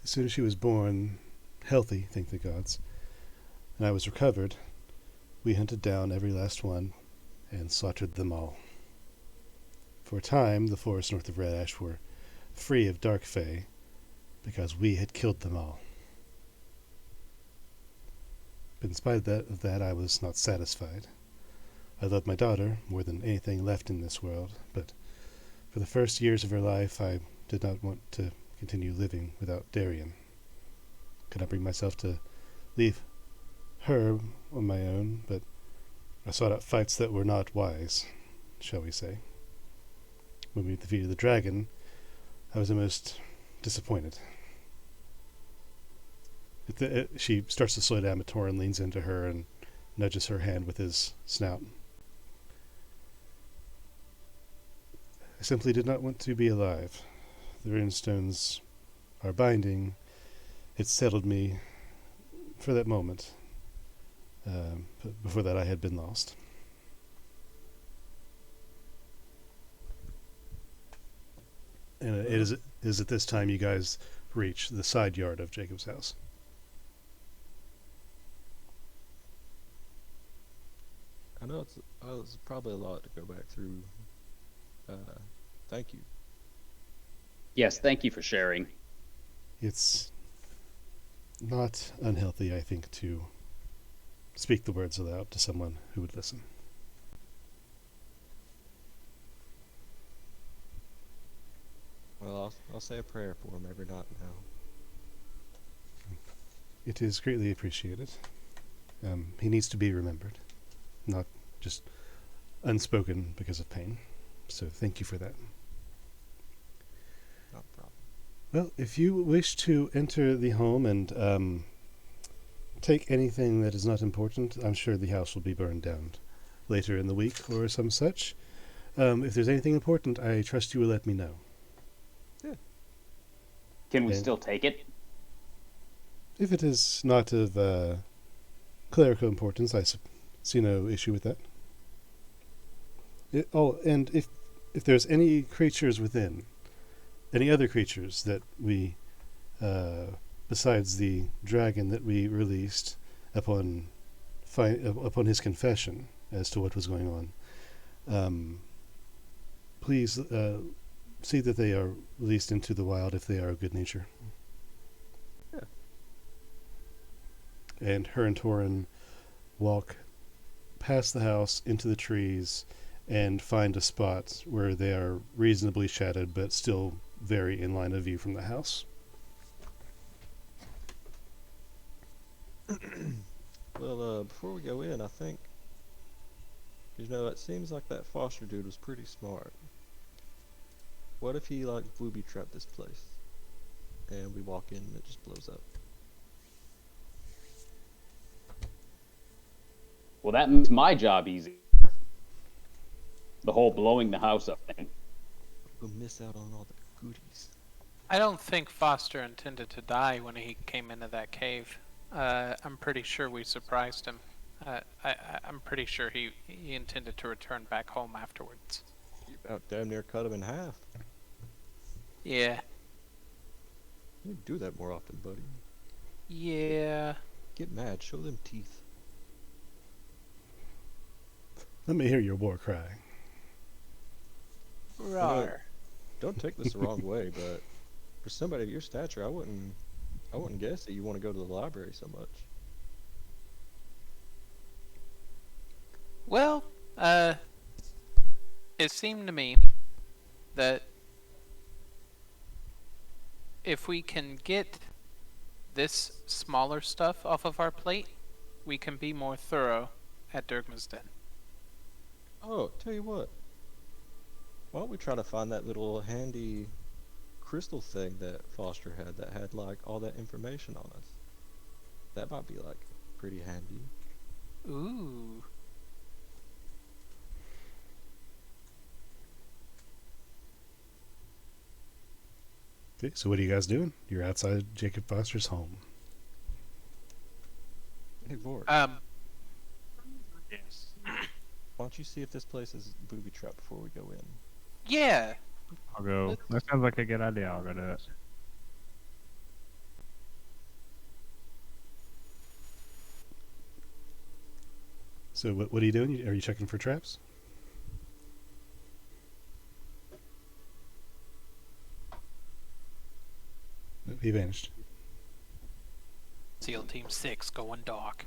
As soon as she was born, healthy, thank the gods, and I was recovered, we hunted down every last one and slaughtered them all. For a time, the forests north of Red Ash were free of dark fae because we had killed them all. But in spite of that, I was not satisfied. I loved my daughter more than anything left in this world, but for the first years of her life, I did not want to continue living without Darian. Could not bring myself to leave her on my own, but I sought out fights that were not wise, shall we say. When we defeated the dragon, I was the most disappointed. She starts to slow down, but Torrin leans into her and nudges her hand with his snout. I simply did not want to be alive. The runestones are binding. It settled me for that moment. But before that, I had been lost. And it is at this time you guys reach the side yard of Jacob's house. I know it's probably a lot to go back through. Thank you. Yes, thank you for sharing. It's not unhealthy, I think, to speak the words aloud to someone who would listen. Well, I'll say a prayer for him every night now. It is greatly appreciated. He needs to be remembered, not just unspoken because of pain. So thank you for that. No problem. Well, if you wish to enter the home and take anything that is not important, I'm sure the house will be burned down later in the week or some such. If there's anything important, I trust you will let me know. Can we And- still take it? If it is not of clerical importance, I see no issue with that. And if there's any creatures within, any other creatures that we, besides the dragon that we released upon his confession as to what was going on, please see that they are released into the wild if they are of good nature. Yeah. And her and Torin walk past the house into the trees and find a spot where they are reasonably shadowed but still very in line of view from the house. Well, before we go in, I think, it seems like that Foster dude was pretty smart. What if he, like, booby-trapped this place? And we walk in and it just blows up. Well, that makes my job easy. The whole blowing the house up thing. We'll miss out on all the goodies. I don't think Foster intended to die when he came into that cave. I'm pretty sure we surprised him. I'm pretty sure he intended to return back home afterwards. You about damn near cut him in half. Yeah. You do that more often, buddy. Yeah. Get mad, show them teeth. Let me hear your war cry. Rawr. Don't take this the wrong way, but for somebody of your stature, I wouldn't guess that you want to go to the library so much. Well, it seemed to me that if we can get this smaller stuff off of our plate, we can be more thorough at Dirkma's Den. Oh, tell you what. Why don't we try to find that little handy crystal thing that Foster had that had, like, all that information on us? That might be, like, pretty handy. Ooh. Okay, so what are you guys doing? You're outside Jacob Foster's home. Hey, Vork, Yes. why don't you see if this place is booby-trapped before we go in? Yeah. I'll go. That sounds like a good idea. I'll go do it. So what are you doing? Are you checking for traps? Oh, he vanished. SEAL Team 6 going dark.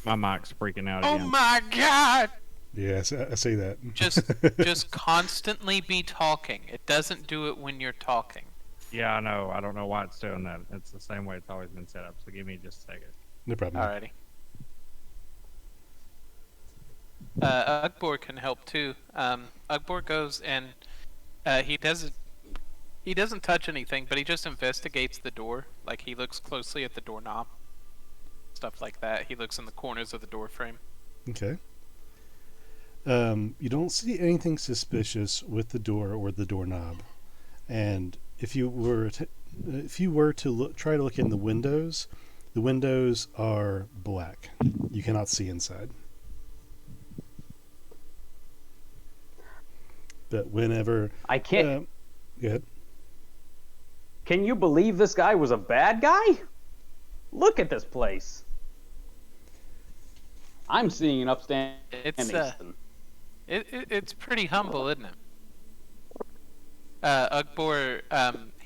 My mic's freaking out Oh again. my god! Yeah, I say that. Just constantly be talking. It doesn't do it when you're talking. Yeah, I know. I don't know why it's doing that. It's the same way it's always been set up. So give me just a second. No problem. Alrighty. Ugbor can help too. Ugbor goes and he doesn't touch anything, but he just investigates the door. Like he looks closely at the doorknob, stuff like that. He looks in the corners of the door frame. Okay. You don't see anything suspicious with the door or the doorknob, and if you were to try to look in the windows are black. You cannot see inside. But whenever I can't. go ahead. Can you believe this guy was a bad guy? Look at this place. I'm seeing an upstanding It's citizen. it's pretty humble, isn't it? Ugbor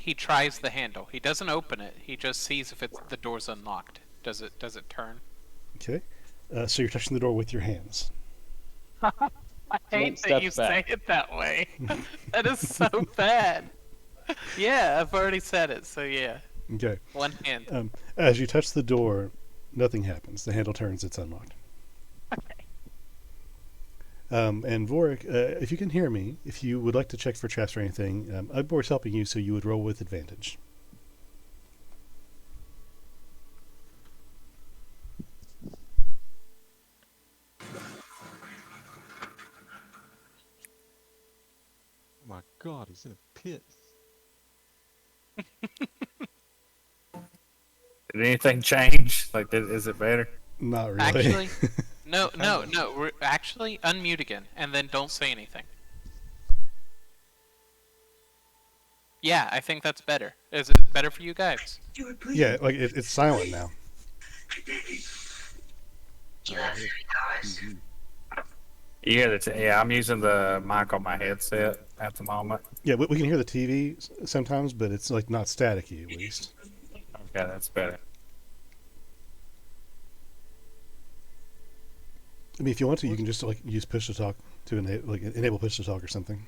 he tries the handle. He doesn't open it. He just sees if the door's unlocked. Does it turn? Okay. So you're touching the door with your hands. I Flint hate that you steps back. say it that way. That is so bad. Yeah, I've already said it, so yeah. Okay. One hand. As you touch the door, nothing happens. The handle turns, it's unlocked. Okay. And Vorik, if you can hear me, if you would like to check for traps or anything, Ugbor's helping you, so you would roll with advantage. Oh my god, he's in a pit. Did anything change? Like, is it better? Not really. Actually, no. Actually, unmute again, and then don't say anything. Yeah, I think that's better. Is it better for you guys? Yeah, like it's silent now. You hear yeah, I'm using the mic on my headset at the moment. Yeah, we can hear the TV sometimes, but it's like not staticky at least. Okay, that's better. I mean, if you want to, you can just like use push to talk to enable push to talk or something.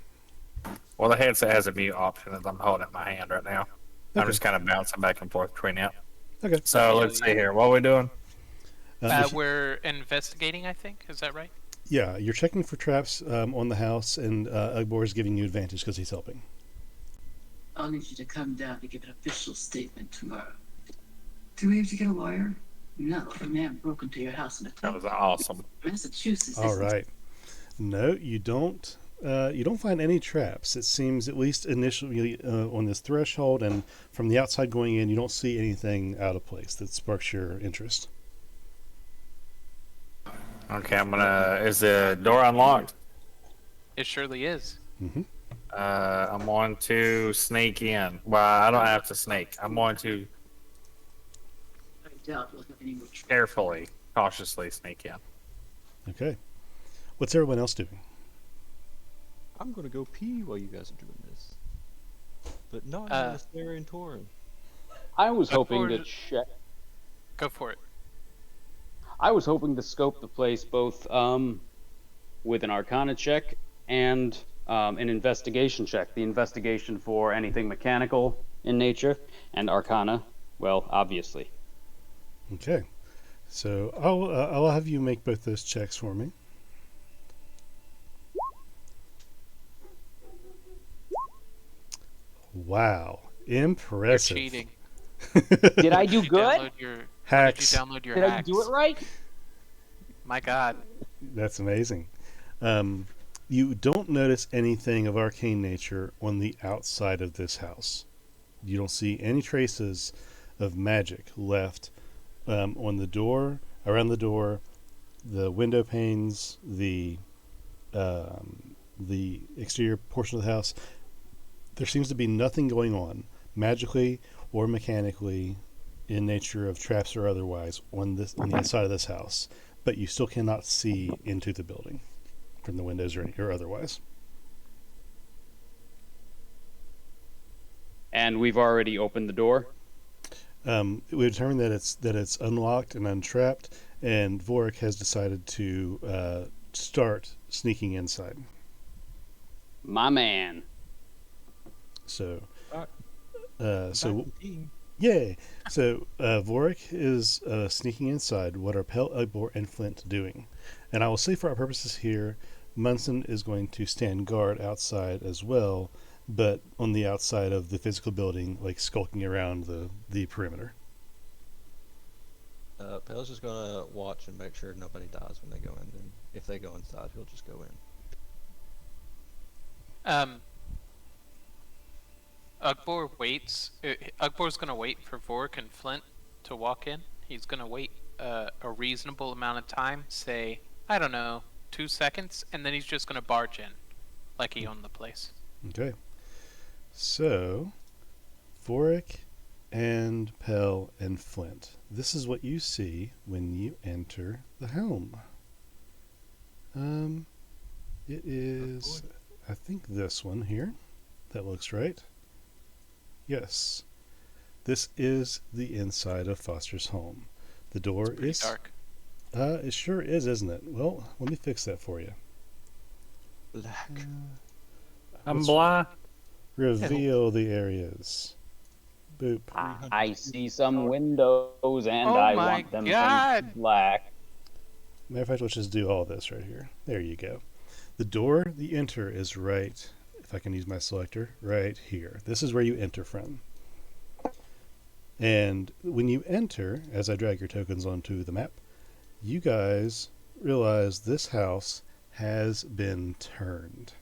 Well, the headset has a mute option as I'm holding it in my hand right now. I'm Okay. just kind of bouncing back and forth between it. Okay. So let's see here. What are we doing? We're investigating, I think. Is that right? Yeah, you're checking for traps on the house, and Ugbor is giving you advantage because he's helping. I'll need you to come down to give an official statement tomorrow. Do we have to get a lawyer? No, a man broke into your house in a That was awesome. Massachusetts. All right. No, you don't. You don't find any traps. It seems, at least initially, on this threshold and from the outside going in, you don't see anything out of place that sparks your interest. Okay, is the door unlocked? It surely is. Mm-hmm. I'm going to sneak in. Well, I don't have to sneak. I'm going to I doubt we'll have any more trouble. carefully, cautiously sneak in. Okay. What's everyone else doing? I'm gonna go pee while you guys are doing this. But not in Sarah and Torin. I was hoping to Before- check. Go for it. I was hoping to scope the place both with an Arcana check and an investigation check. The investigation for anything mechanical in nature, and Arcana, well, obviously. Okay. So I'll have you make both those checks for me. Wow. You're Impressive. cheating. Did I do Did you good? download your, Hacks. Did you download your Did I hacks? do it right? My God. That's amazing. You don't notice anything of arcane nature on the outside of this house. You don't see any traces of magic left on the door, around the door, the window panes, the exterior portion of the house. There seems to be nothing going on magically or mechanically in nature of traps or otherwise on the inside of this house, but you still cannot see into the building from the windows or otherwise. And we've already opened the door. We determined that it's unlocked and untrapped, and Vorik has decided to start sneaking inside. My man. So, Alright. so Back to team. yay! So Vorik is sneaking inside. What are Pel, Ugbor, and Flint doing? And I will say, for our purposes here, Munson is going to stand guard outside as well, but on the outside of the physical building, like skulking around the perimeter. Pel's just gonna watch and make sure nobody dies when they go in. And if they go inside, he'll just go in. Ugbor waits. Ugbor's gonna wait for Vorik and Flint to walk in. He's gonna wait a reasonable amount of time, say, I don't know, 2 seconds, and then he's just gonna barge in, like he owned the place. Okay. So, Vorik and Pel and Flint. This is what you see when you enter the helm. It is, I think, this one here. That looks right. Yes, this is the inside of Foster's home. The door Pretty is. dark. It sure is, isn't it? Well, let me fix that for you. Black. I'm Let's blind. reveal the areas. Boop. I see some windows and Oh I my want them God. painted black. Matter of fact, let's just do all this right here. There you go. The door, the enter is right, if I can use my selector, right here. This is where you enter from. And when you enter, as I drag your tokens onto the map, you guys realize this house has been turned.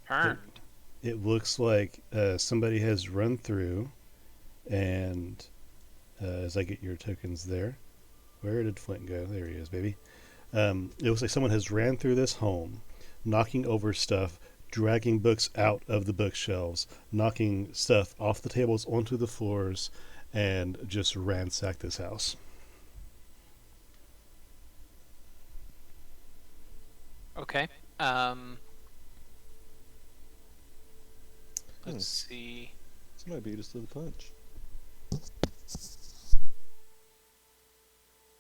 Turned. It looks like somebody has run through, and as I get your tokens there, where did Flint go? There he is, baby. It looks like someone has ran through this home, knocking over stuff, dragging books out of the bookshelves, knocking stuff off the tables onto the floors, and just ransacked this house. Okay. Let's see. Somebody beat us to the punch.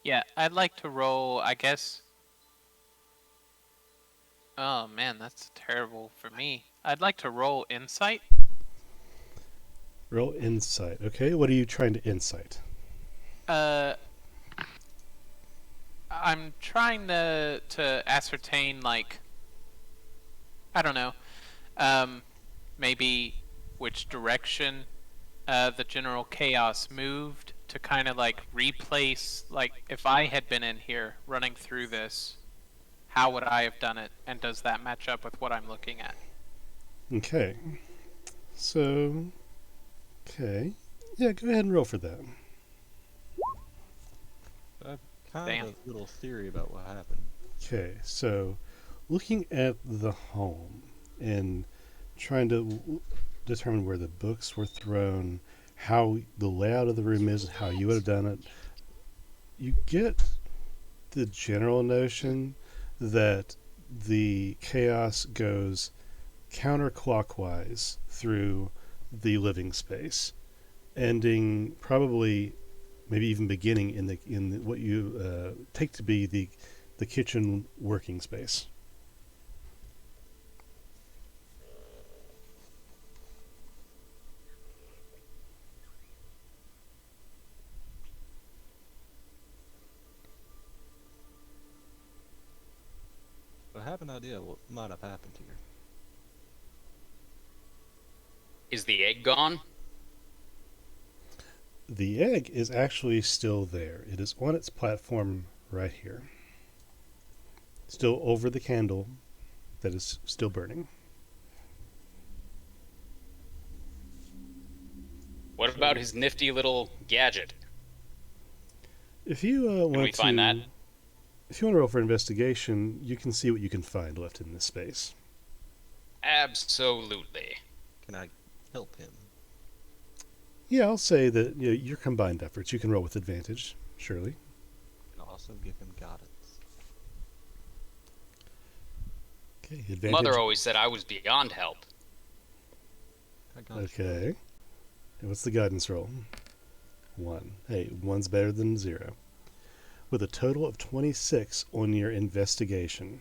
Yeah, I'd like to roll, I guess. Oh man, that's terrible for me. I'd like to roll insight. Roll insight. Okay, what are you trying to insight? I'm trying to ascertain, like, I don't know, maybe which direction the general chaos moved to kind of like replace, like, if I had been in here running through this, how would I have done it, and does that match up with what I'm looking at? Okay. So, okay. Yeah, go ahead and roll for that. I've kind Damn. of a little theory about what happened. Okay, so looking at the home and trying to determine where the books were thrown, how the layout of the room is, how you would have done it, you get the general notion that the chaos goes counterclockwise through the living space, ending probably maybe even beginning in what you take to be the kitchen working space. But I have an idea what might have happened here. Is the egg gone? The egg is actually still there. It is on its platform right here. Still over the candle that is still burning. What about his nifty little gadget? If you want Can we find that? If you want to roll for investigation, you can see what you can find left in this space. Absolutely. Can I help him? Yeah, I'll say that your combined efforts, you can roll with advantage, surely. And also give him guidance. Okay, advantage. Mother always said I was beyond help. I got you. Okay. And what's the guidance roll? 1. Hey, 1's better than 0. With a total of 26 on your investigation,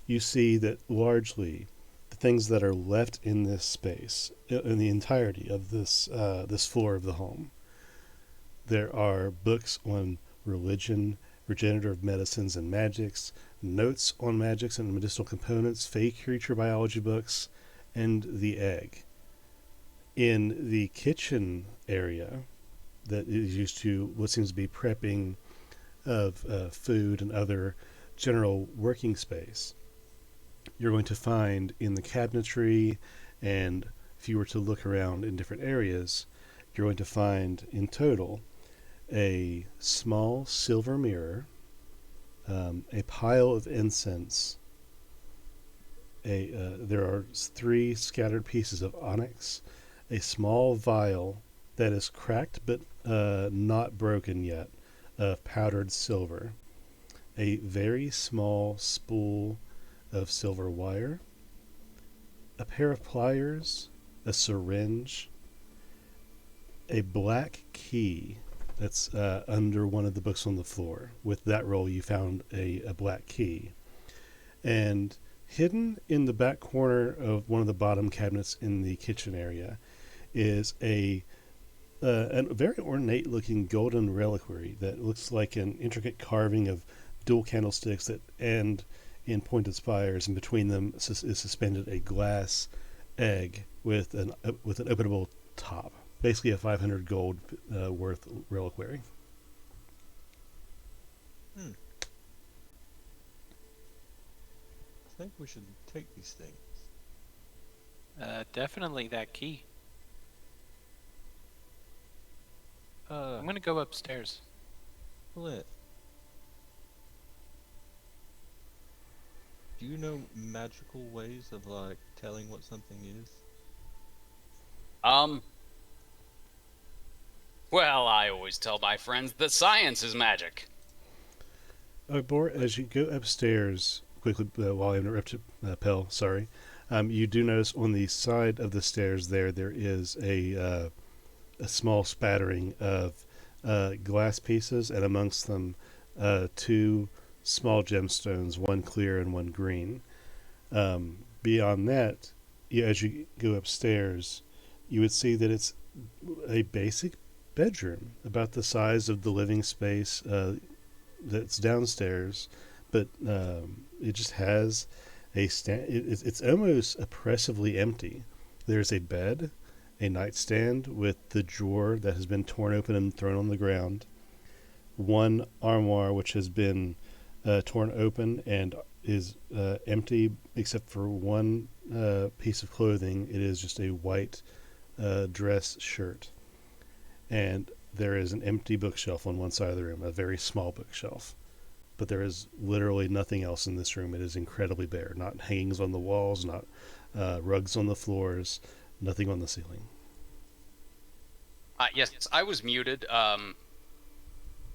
you see that largely the things that are left in this space, in the entirety of this this floor of the home, there are books on religion, regenerative medicines and magics, notes on magics and medicinal components, fake creature biology books, and the egg. In the kitchen area that is used to what seems to be prepping of food and other general working space, you're going to find in the cabinetry, and if you were to look around in different areas, you're going to find in total a small silver mirror, a pile of incense, there are 3 scattered pieces of onyx, a small vial that is cracked but not broken yet of powdered silver, a very small spool of silver wire, a pair of pliers, a syringe, a black key that's under one of the books on the floor. With that roll, you found a black key. And hidden in the back corner of one of the bottom cabinets in the kitchen area is a very ornate looking golden reliquary that looks like an intricate carving of dual candlesticks that end in pointed spires, and between them is suspended a glass egg with an openable top. Basically, a 500 gold worth reliquary. I think we should take these things. Definitely that key. I'm gonna go upstairs. Flint, do you know magical ways of like telling what something is? Well, I always tell my friends that science is magic. Bor, as you go upstairs, quickly, while I interrupted Pell, sorry, you do notice on the side of the stairs there is a small spattering of glass pieces, and amongst them two small gemstones, one clear and one green. Beyond that, as you go upstairs, you would see that it's a basic bedroom, about the size of the living space that's downstairs, but it just has it's almost oppressively empty. There's a bed, a nightstand with the drawer that has been torn open and thrown on the ground, one armoire which has been torn open and is empty except for one piece of clothing. It is just a white dress shirt. And there is an empty bookshelf on one side of the room, a very small bookshelf. But there is literally nothing else in this room. It is incredibly bare. Not hangings on the walls, not rugs on the floors, nothing on the ceiling. Yes, I was muted.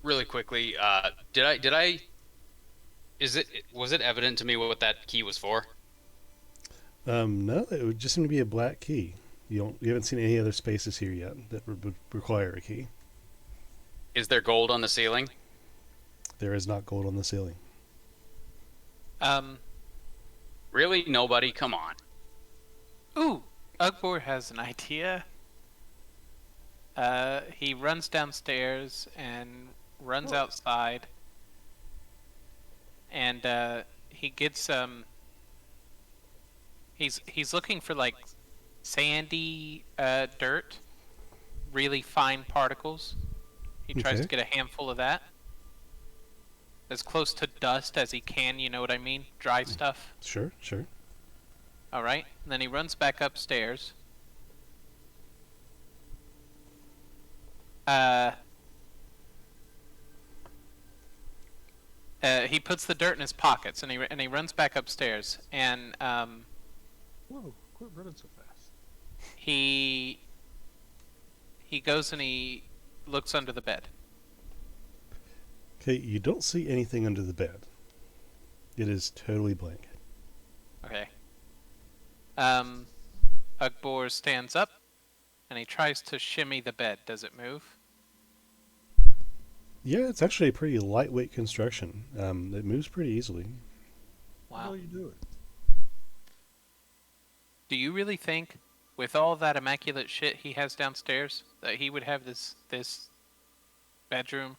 Really quickly, did I? Was it evident to me what that key was for? No, it would just seem to be a black key. You haven't seen any other spaces here yet that would require a key. Is there gold on the ceiling? There is not gold on the ceiling. Really? Nobody? Come on. Ooh, Ugbor has an idea. He runs downstairs and runs outside, and he gets He's looking for like sandy dirt, really fine particles. He tries to get a handful of that, as close to dust as he can. You know what I mean? Dry stuff. Sure. All right. And then he runs back upstairs. He puts the dirt in his pockets, and he runs back upstairs, and Whoa, quit running so fast. he goes and he looks under the bed. Okay, you don't see anything under the bed. It is totally blank. Okay. Ugbor stands up, and he tries to shimmy the bed. Does it move? Yeah, it's actually a pretty lightweight construction. It moves pretty easily. What Wow. are you doing? Do you really think, with all that immaculate shit he has downstairs, that he would have this bedroom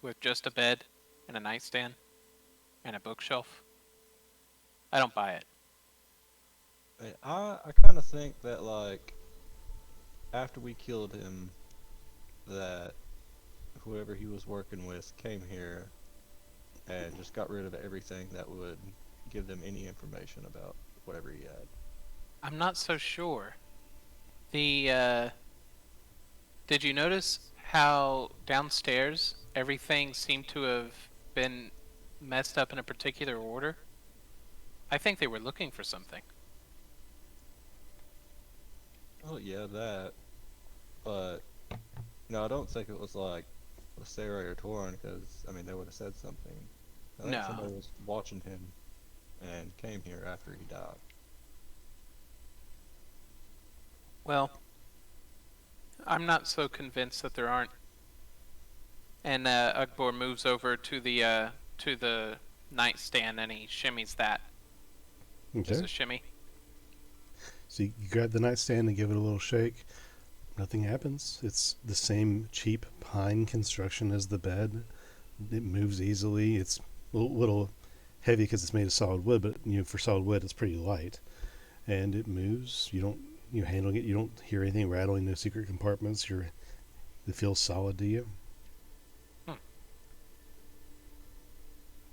with just a bed and a nightstand and a bookshelf? I don't buy it. I kind of think that like after we killed him, that whoever he was working with came here and just got rid of everything that would give them any information about whatever he had. I'm not so sure. Did you notice how downstairs everything seemed to have been messed up in a particular order? I think they were looking for something. Oh yeah, that. But no, I don't think it was like Sarah or Torin, because I mean they would have said something. I think No. somebody was watching him and came here after he died. Well, I'm not so convinced that there aren't. And Ugbor moves over to the nightstand and he shimmies that. There's Okay. a shimmy. So you grab the nightstand and give it a little shake. Nothing happens. It's the same cheap pine construction as the bed. It moves easily. It's a little heavy because it's made of solid wood, but for solid wood, it's pretty light, and it moves. You handling it. You don't hear anything rattling. No secret compartments. It feels solid to you.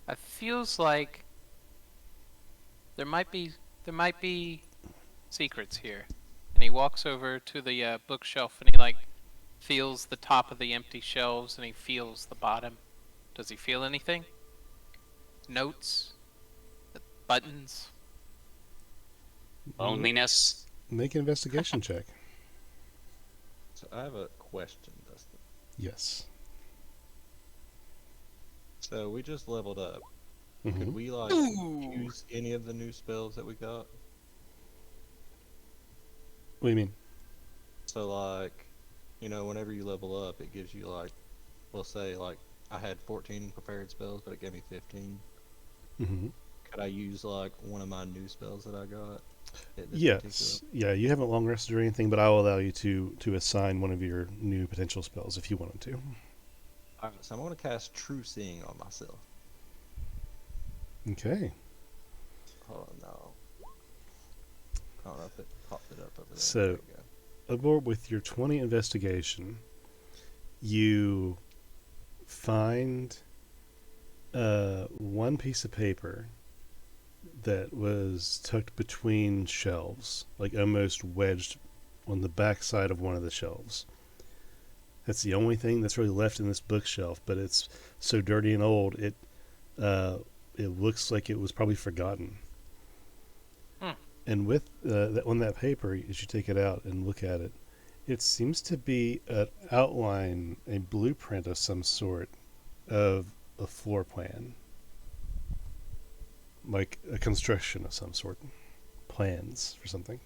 It feels like there might be secrets here. And he walks over to the bookshelf and he feels the top of the empty shelves and he feels the bottom. Does he feel anything? Notes? Buttons? Loneliness. Make an investigation check. So I have a question, Dustin. Yes. So we just leveled up. Mm-hmm. Could we use any of the new spells that we got? What do you mean? So whenever you level up, it gives you we'll say I had 14 prepared spells, but it gave me 15. Mm-hmm. Could I use one of my new spells that I got? Yes. Yeah, you haven't long rested or anything, but I will allow you to assign one of your new potential spells if you wanted to. Alright, so I'm going to cast True Seeing on myself. Okay. Oh no. I don't know if it popped it up over there. So, There we go. aboard with your 20 investigation, you find one piece of paper that was tucked between shelves, almost wedged on the back side of one of the shelves. That's the only thing that's really left in this bookshelf, but it's so dirty and old, it looks like it was probably forgotten. And with on that paper, as you take it out and look at it, it seems to be an outline, a blueprint of some sort of a floor plan. Like a construction of some sort. Plans for something.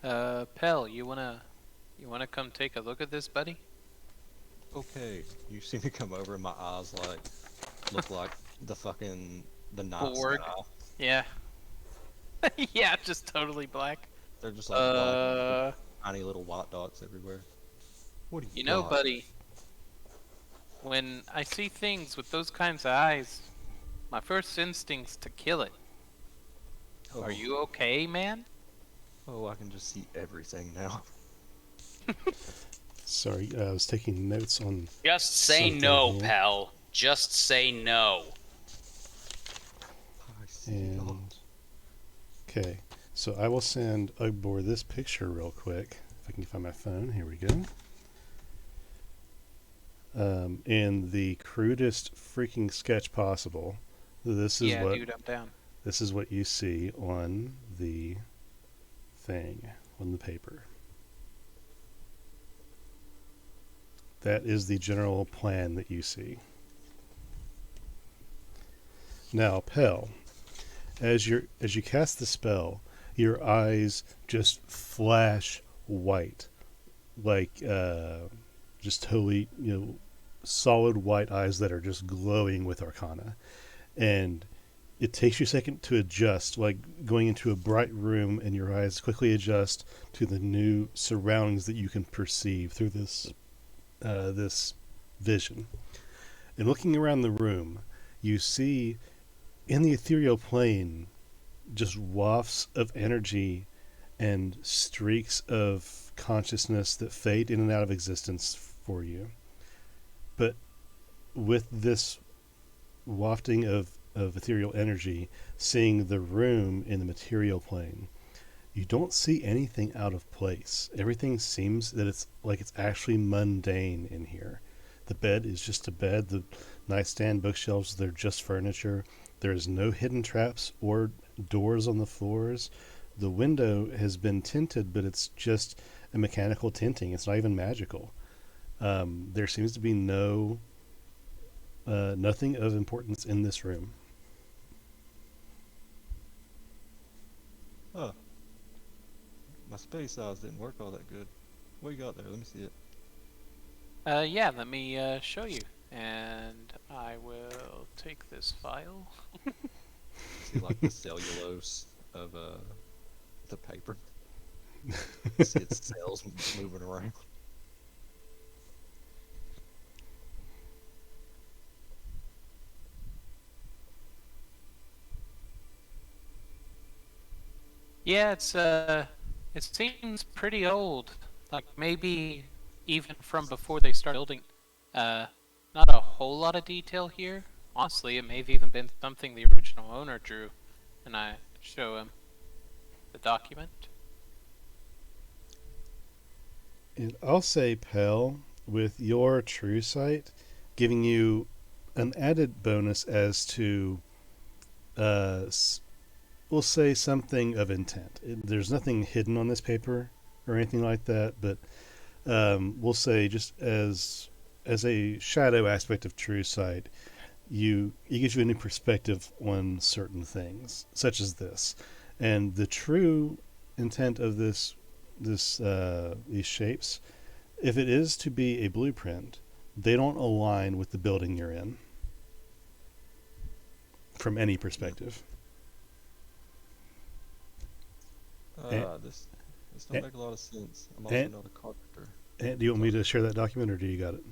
Pell, you wanna come take a look at this, buddy? Okay, you see me come over and my eyes look like the night Borg. sky. Yeah. Yeah, just totally black. They're just black, tiny little white dots everywhere. What do you know, got? buddy, when I see things with those kinds of eyes, my first instinct's to kill it. Oh. Are you okay, man? Oh, I can just see everything now. Sorry, I was taking notes on. Just say something no, here. pal. Just say no. I see And okay, so I will send Ugbor this picture real quick. If I can find my phone, here we go. In the crudest freaking sketch possible, this is dude, I'm down. This is what you see on the thing, on the paper. That is the general plan that you see. Now, Pell, as you cast the spell, your eyes just flash white, just totally, solid white eyes that are just glowing with arcana. And it takes you a second to adjust, like going into a bright room, and your eyes quickly adjust to the new surroundings that you can perceive through this vision. And looking around the room, you see in the ethereal plane just wafts of energy and streaks of consciousness that fade in and out of existence for you. But with this wafting of ethereal energy, seeing the room in the material plane, you don't see anything out of place. Everything seems that it's actually mundane in here. The bed is just a bed. The nightstand, bookshelves, they're just furniture. There is no hidden traps or doors on the floors. The window has been tinted, but it's just a mechanical tinting. It's not even magical. There seems to be nothing of importance in this room. My space size didn't work all that good. What you got there? Let me see it. Yeah, let me show you. And I will take this file. See like the cellulose of the paper. See its cells moving around. Yeah, it seems pretty old. Like maybe even from before they started building. Uh, Not a whole lot of detail here. Honestly, it may have even been something the original owner drew. And I show him the document. And I'll say, Pell, with your true sight, giving you an added bonus as to, uh, we'll say something of intent. There's nothing hidden on this paper or anything like that, but we'll say just as a shadow aspect of true sight, it gives you a new perspective on certain things, such as this, and the true intent of these shapes. If it is to be a blueprint, they don't align with the building you're in from any perspective. This don't make a lot of sense. I'm also and- not a carpenter. And do you want me to share that document, or do you got it?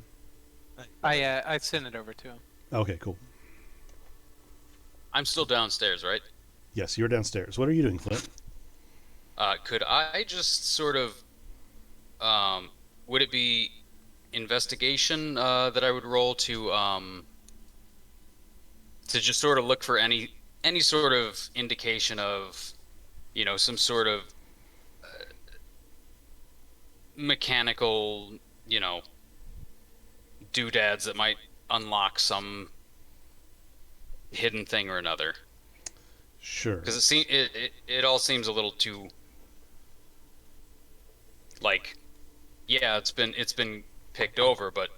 I sent it over to him. Okay, cool. I'm still downstairs, right? Yes, you're downstairs. What are you doing, Flint? Could I just sort of, would it be investigation that I would roll to just sort of look for any sort of indication of, some sort of mechanical, doodads that might unlock some hidden thing or another? Sure. Because it all seems a little too, like, yeah, it's been picked over, but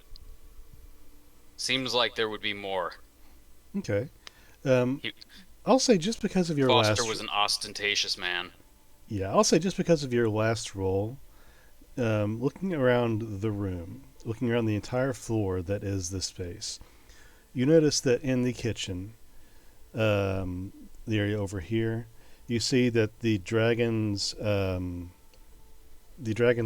seems like there would be more. Okay. I'll say just because of your Foster was an ostentatious man. Yeah, I'll say just because of your last roll, looking around the room, looking around the entire floor that is this space, you notice that in the kitchen, the area over here, you see that the dragon's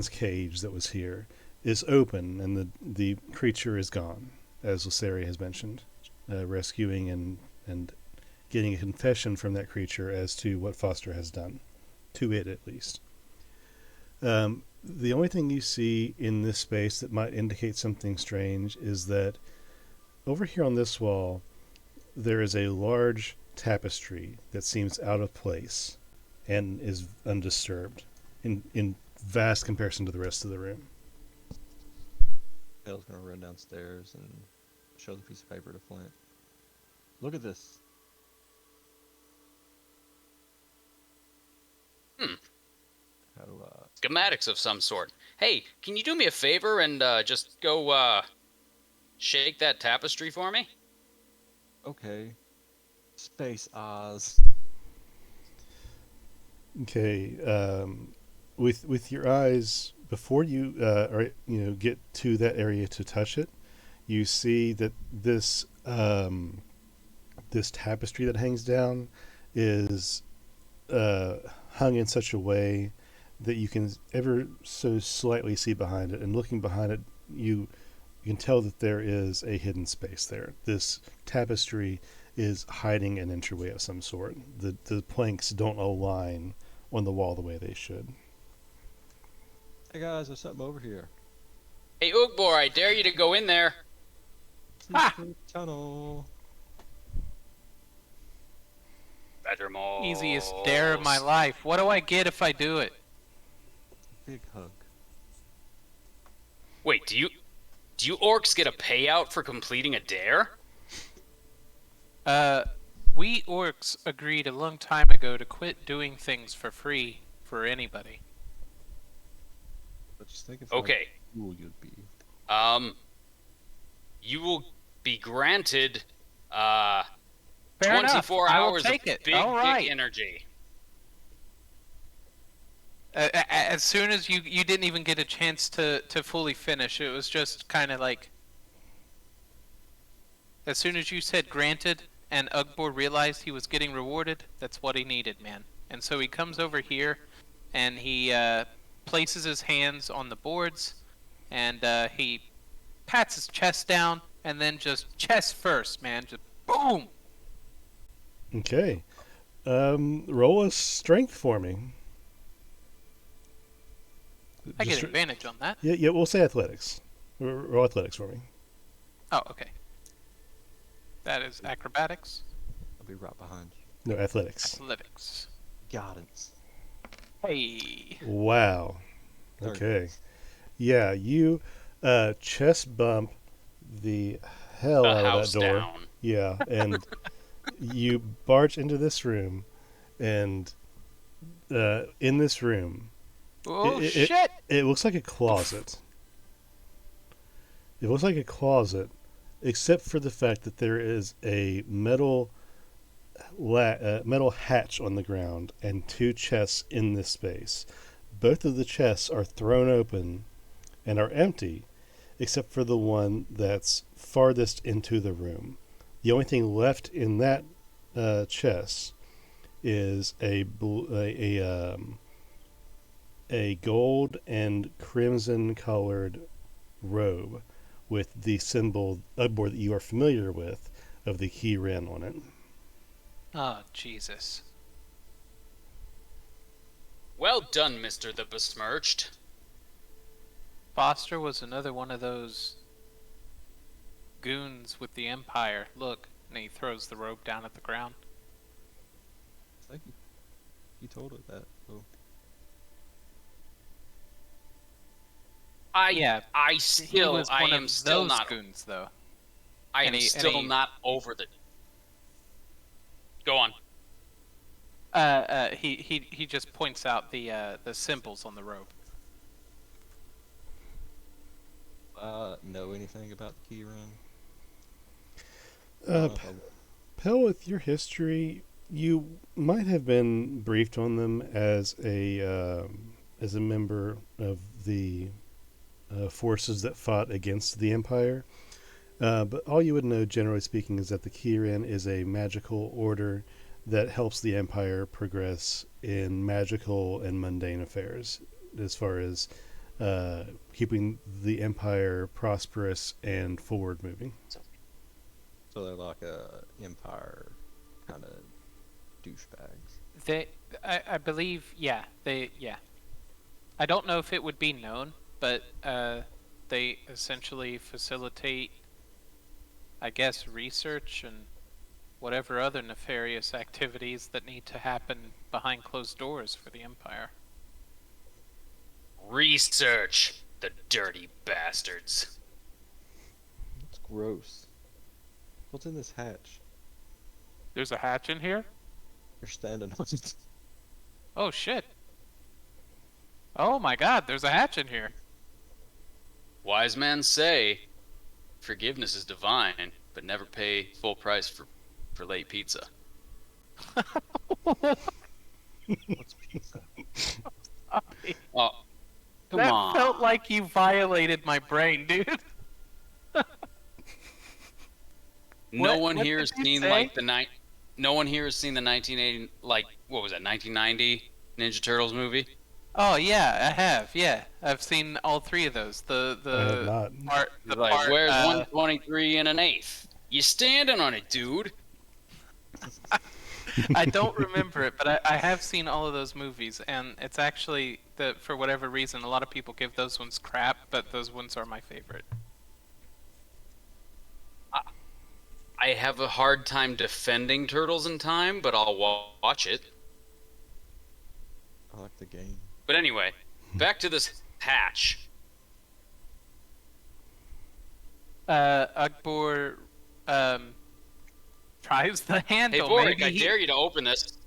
cage that was here is open, and the creature is gone, as Lysari has mentioned, rescuing and getting a confession from that creature as to what Foster has done, to it at least. The only thing you see in this space that might indicate something strange is that over here on this wall, there is a large tapestry that seems out of place and is undisturbed in vast comparison to the rest of the room. Bell's gonna run downstairs and show the piece of paper to Flint. Look at this. How do Schematics of some sort. Hey, can you do me a favor and just go shake that tapestry for me? Okay. Space Oz. Okay, with your eyes, before you get to that area to touch it, you see that this this tapestry that hangs down is hung in such a way that you can ever so slightly see behind it, and looking behind it, you can tell that there is a hidden space there. This tapestry is hiding an entryway of some sort. The planks don't align on the wall the way they should. Hey guys, there's something over here. Hey, Ugbor, I dare you to go in there. Secret tunnel. Bedroom walls. Easiest dare of my life. What do I get if I do it? Big hug. Wait, do you orcs get a payout for completing a dare? We orcs agreed a long time ago to quit doing things for free for anybody. But just think of Okay. how cool you'd be. You will be granted Fair enough. 24 I will hours take of it. big All right. dick energy. As soon as you didn't even get a chance to fully finish, it was just kind of like, as soon as you said granted, and Ugbor realized he was getting rewarded, that's what he needed, man. And so he comes over here, and he places his hands on the boards, and he pats his chest down, and then just chest first, man, just boom. Okay. Roll a strength for me. I get Just- advantage on that. Yeah, we'll say athletics. Roll athletics for me. Oh, okay. That is acrobatics, I'll be right behind you. No, athletics. athletics. Guidance. Hey. Wow. Okay. Yeah, you chest bump the hell A out of house that door. down. Yeah, and you barge into this room, and in this room, Oh, it- shit! it looks like a closet. It looks like a closet, except for the fact that there is a metal hatch on the ground and two chests in this space. Both of the chests are thrown open and are empty, except for the one that's farthest into the room. The only thing left in that chest is a gold and crimson colored robe with the symbol Ugbor that you are familiar with of the key ren on it. Oh, Jesus. Well done, Mr. the Besmirched. Foster was another one of those goons with the Empire. Look, and he throws the robe down at the ground. It's like you told her that. So. I Yeah, I He still was I one am of still those not goons, though. I am and he- still not over the. Go on. He just points out the symbols on the robe. Know anything about the key run? Pell, with your history, you might have been briefed on them as a member of the forces that fought against the Empire. But all you would know, generally speaking, is that the Kirin is a magical order that helps the Empire progress in magical and mundane affairs, as far as keeping the Empire prosperous and forward moving. So they're like a empire kind of douchebags. I believe, yeah. I don't know if it would be known, but they essentially facilitate, I guess, research and whatever other nefarious activities that need to happen behind closed doors for the Empire. Research, the dirty bastards. It's gross. What's in this hatch? There's a hatch in here? You're standing on it. Oh, shit. Oh my god, there's a hatch in here. Wise men say, forgiveness is divine, but never pay full price for late pizza. What's pizza? Oh, come That on. felt like you violated my brain, dude. No one what here did has you seen say? like No one here has seen the 1980 what was that 1990 Ninja Turtles movie. Oh yeah, I have. Yeah, I've seen all three of those. I have The not. part, He's the like, part, where's 123 and an eighth? You standing on it, dude. I don't remember it, but I have seen all of those movies, and it's actually that for whatever reason, a lot of people give those ones crap, but those ones are my favorite. I have a hard time defending Turtles in Time, but I'll watch it. I like the game. But anyway, back to this hatch. Ugbor tries the Hey, handle. Boric, Maybe I dare you to open this.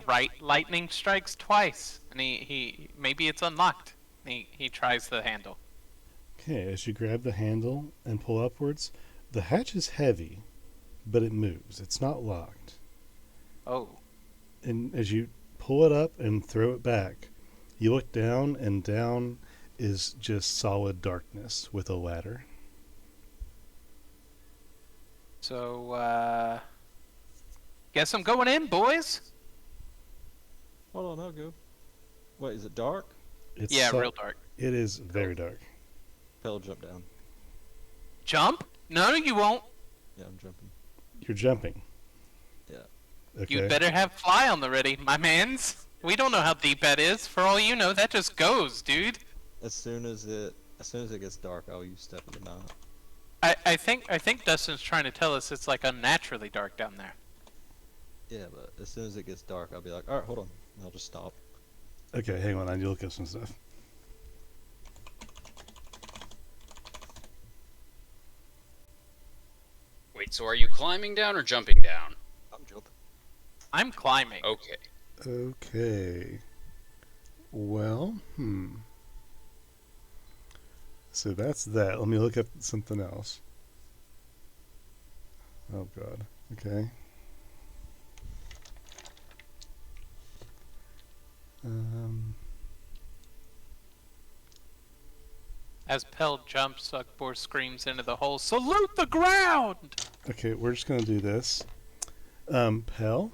right, lightning strikes twice, and he maybe it's unlocked. He tries the handle. Okay, as you grab the handle and pull upwards, the hatch is heavy, but it moves. It's not locked. Oh, And as you pull it up and throw it back, You look down, and down is just solid darkness with a ladder. So, guess I'm going in, boys. Hold on, I'll go. Wait, is it dark? It's Yeah, real dark. It is very dark. Pell, jump down. Jump? No, you won't. Yeah, I'm jumping. You're jumping. Yeah. Okay. You'd better have fly on the ready, my mans. We don't know how deep that is. For all you know, that just goes, dude. As soon as it gets dark, I'll use step of the night. I think Dustin's trying to tell us it's like unnaturally dark down there. Yeah, but as soon as it gets dark, I'll be like, all right, hold on. And I'll just stop. Okay, hang on. I need to look up some stuff. Wait, so are you climbing down or jumping down? I'm jumping. I'm climbing. Okay. Okay. Well, So that's that. Let me look up something else. Oh, God. Okay. As Pell jumps, Ugbor screams into the hole, "Salute the ground!" Okay, we're just going to do this. Pell,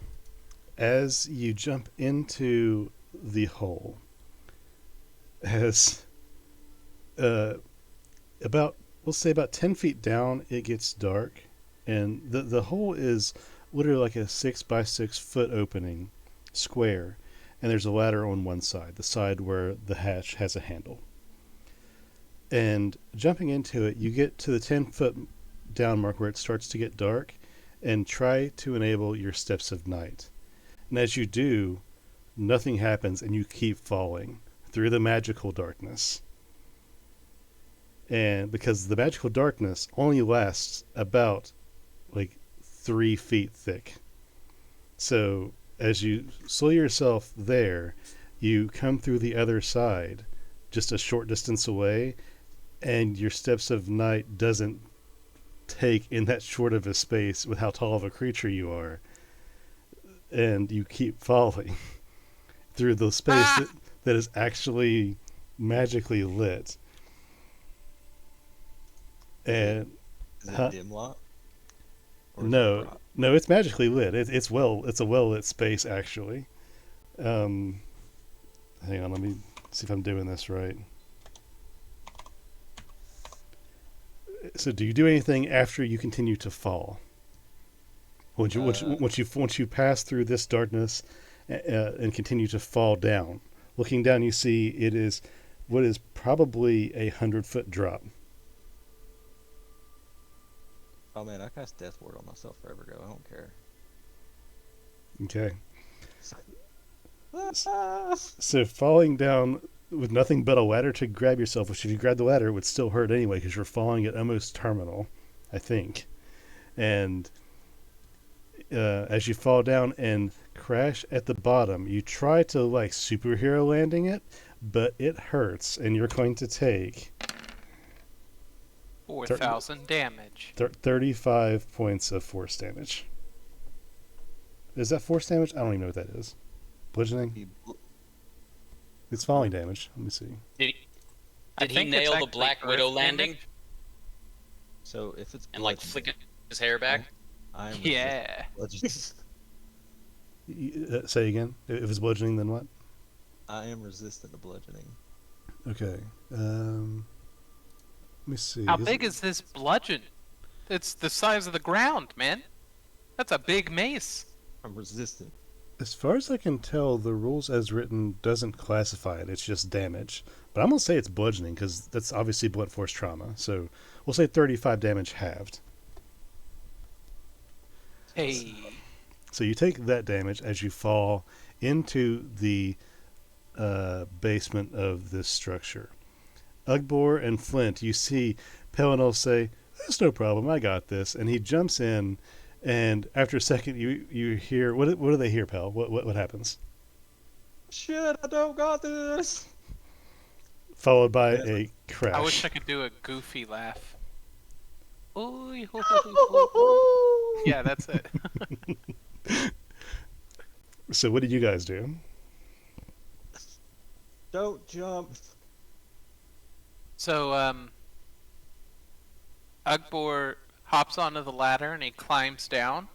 as you jump into the hole, as we'll say about 10 feet down, it gets dark, and the hole is literally like a 6 by 6 foot opening, square, and there's a ladder on one side, the side where the hatch has a handle. And jumping into it, you get to the 10-foot down mark where it starts to get dark, and try to enable your steps of night. And as you do, nothing happens, and you keep falling through the magical darkness. And because the magical darkness only lasts about like 3 feet thick. So as you slow yourself there, you come through the other side just a short distance away, and your steps of night doesn't take in that short of a space with how tall of a creature you are. And you keep falling through the space that is actually magically lit. And Is it dim light? Or is it no, bright? no, it's magically lit. It's a well lit space actually. Hang on, let me see if I'm doing this right. So, do you do anything after you continue to fall? Once you pass through this darkness and continue to fall down, looking down, you see it is what is probably a 100-foot drop. Oh man, I cast Death Ward on myself forever ago. I don't care. Okay. So falling down with nothing but a ladder to grab yourself, which if you grab the ladder it would still hurt anyway because you're falling at almost terminal, I think. And as you fall down and crash at the bottom, you try to like superhero landing it, but it hurts, and you're going to take 4,000 damage. 35 points of force damage. Is that force damage? I don't even know what that is. Bludgeoning? It's falling damage. Let me see. Did he nail the Black Widow landing So if it's and like flick his hair back? I'm Yeah. Say again. If it's bludgeoning, then what? I am resistant to bludgeoning. Okay. Let me see. How big is this bludgeon? It's the size of the ground, man. That's a big mace. I'm resistant. As far as I can tell, the rules as written doesn't classify it. It's just damage. But I'm going to say it's bludgeoning because that's obviously blunt force trauma. So we'll say 35 damage halved. Hey. So you take that damage as you fall into the basement of this structure. Ugbor and Flint, you see Pelinal say, "That's no problem, I got this." And he jumps in, and after a second you hear, what do they hear, Pel? What happens? Shit, I don't got this. Followed by a crash. I wish I could do a goofy laugh. Ooh, yeah, that's it. So what did you guys do? Don't jump. So, Ugbor hops onto the ladder and he climbs down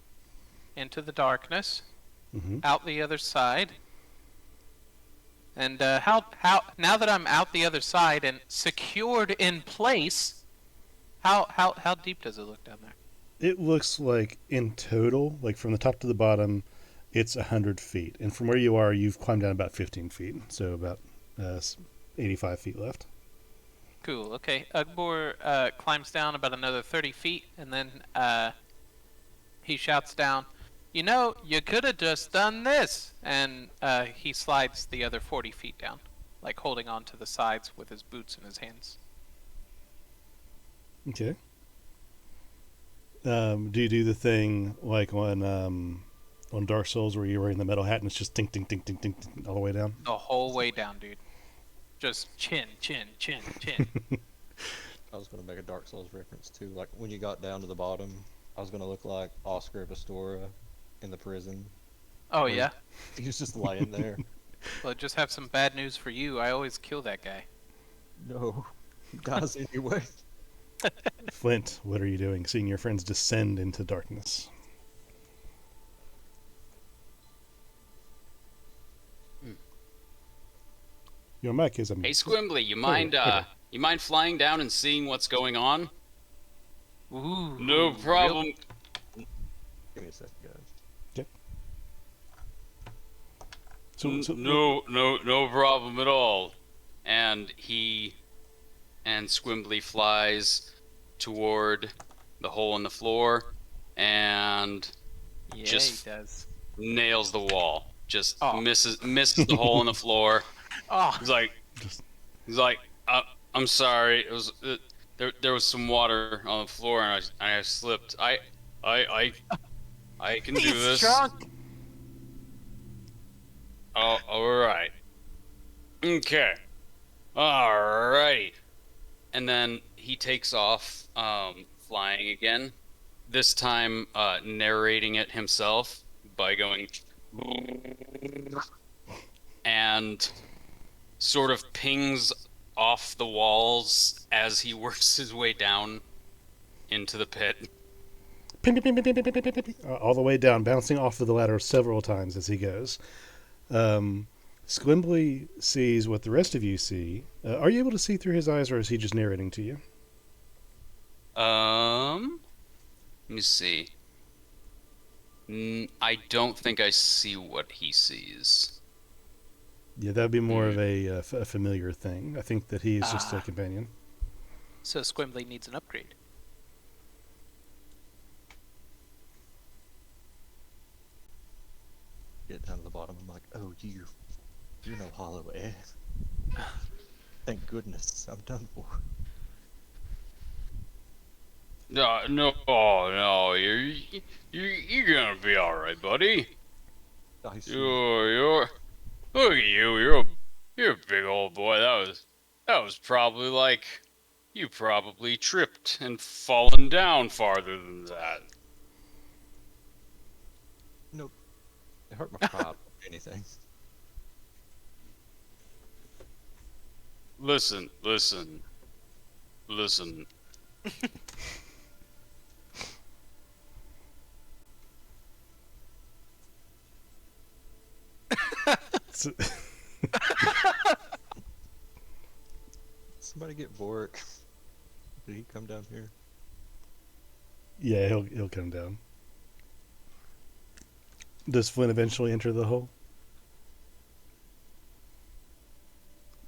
into the darkness, Mm-hmm. out the other side. And how now that I'm out the other side and secured in place, how deep does it look down there? It looks like in total, like from the top to the bottom, it's 100 feet. And from where you are, you've climbed down about 15 feet. So about 85 feet left. Cool. Okay. Ugbor climbs down about another 30 feet, and then he shouts down, "You know, you could have just done this!" And he slides the other 40 feet down, like holding on to the sides with his boots in his hands. Okay. Do you do the thing like on Dark Souls where you're wearing the metal hat and it's just tink, tink, tink, tink, tink, tink all the way down? The whole way down, dude. Just chin, chin, chin, chin. I was going to make a Dark Souls reference too. Like when you got down to the bottom, I was going to look like Oscar of Astoria in the prison. Oh, Where yeah? He was just laying there. Well, just have some bad news for you. I always kill that guy. No, he dies anyway. Flint, what are you doing? Seeing your friends descend into darkness. Your mic is a Hey, Squimbly, you mind flying down and seeing what's going on? Ooh. No problem. Give me a second, guys. No problem at all. And Squimbly flies toward the hole in the floor and Yeah, just he does. nails the wall. Just Oh. misses the hole in the floor. Oh, He's like, I'm sorry. It was there was some water on the floor and I slipped. I can do he's this. drunk. Oh, all right. Okay. Alrighty. And then he takes off, flying again. This time, narrating it himself by going and sort of pings off the walls as he works his way down into the pit. Ping, ping, ping, ping, ping, ping, ping, ping, ping, all the way down, bouncing off of the ladder several times as he goes. Squimbly sees what the rest of you see. Are you able to see through his eyes, or is he just narrating to you? Let me see. I don't think I see what he sees. Yeah, that'd be more of a familiar thing. I think that he is just a companion. So Squimbly needs an upgrade. Get down to the bottom. I'm like, oh, you're no hollow air. Thank goodness, I'm done for. No, you're gonna be all right, buddy. I see. You're look at you. You're a big old boy. That was probably like you probably tripped and fallen down farther than that. Nope. It hurt my pride. Anything. Listen. So- Somebody get Boric. Did he come down here? yeah, he'll come down. Does Flint eventually enter the hole?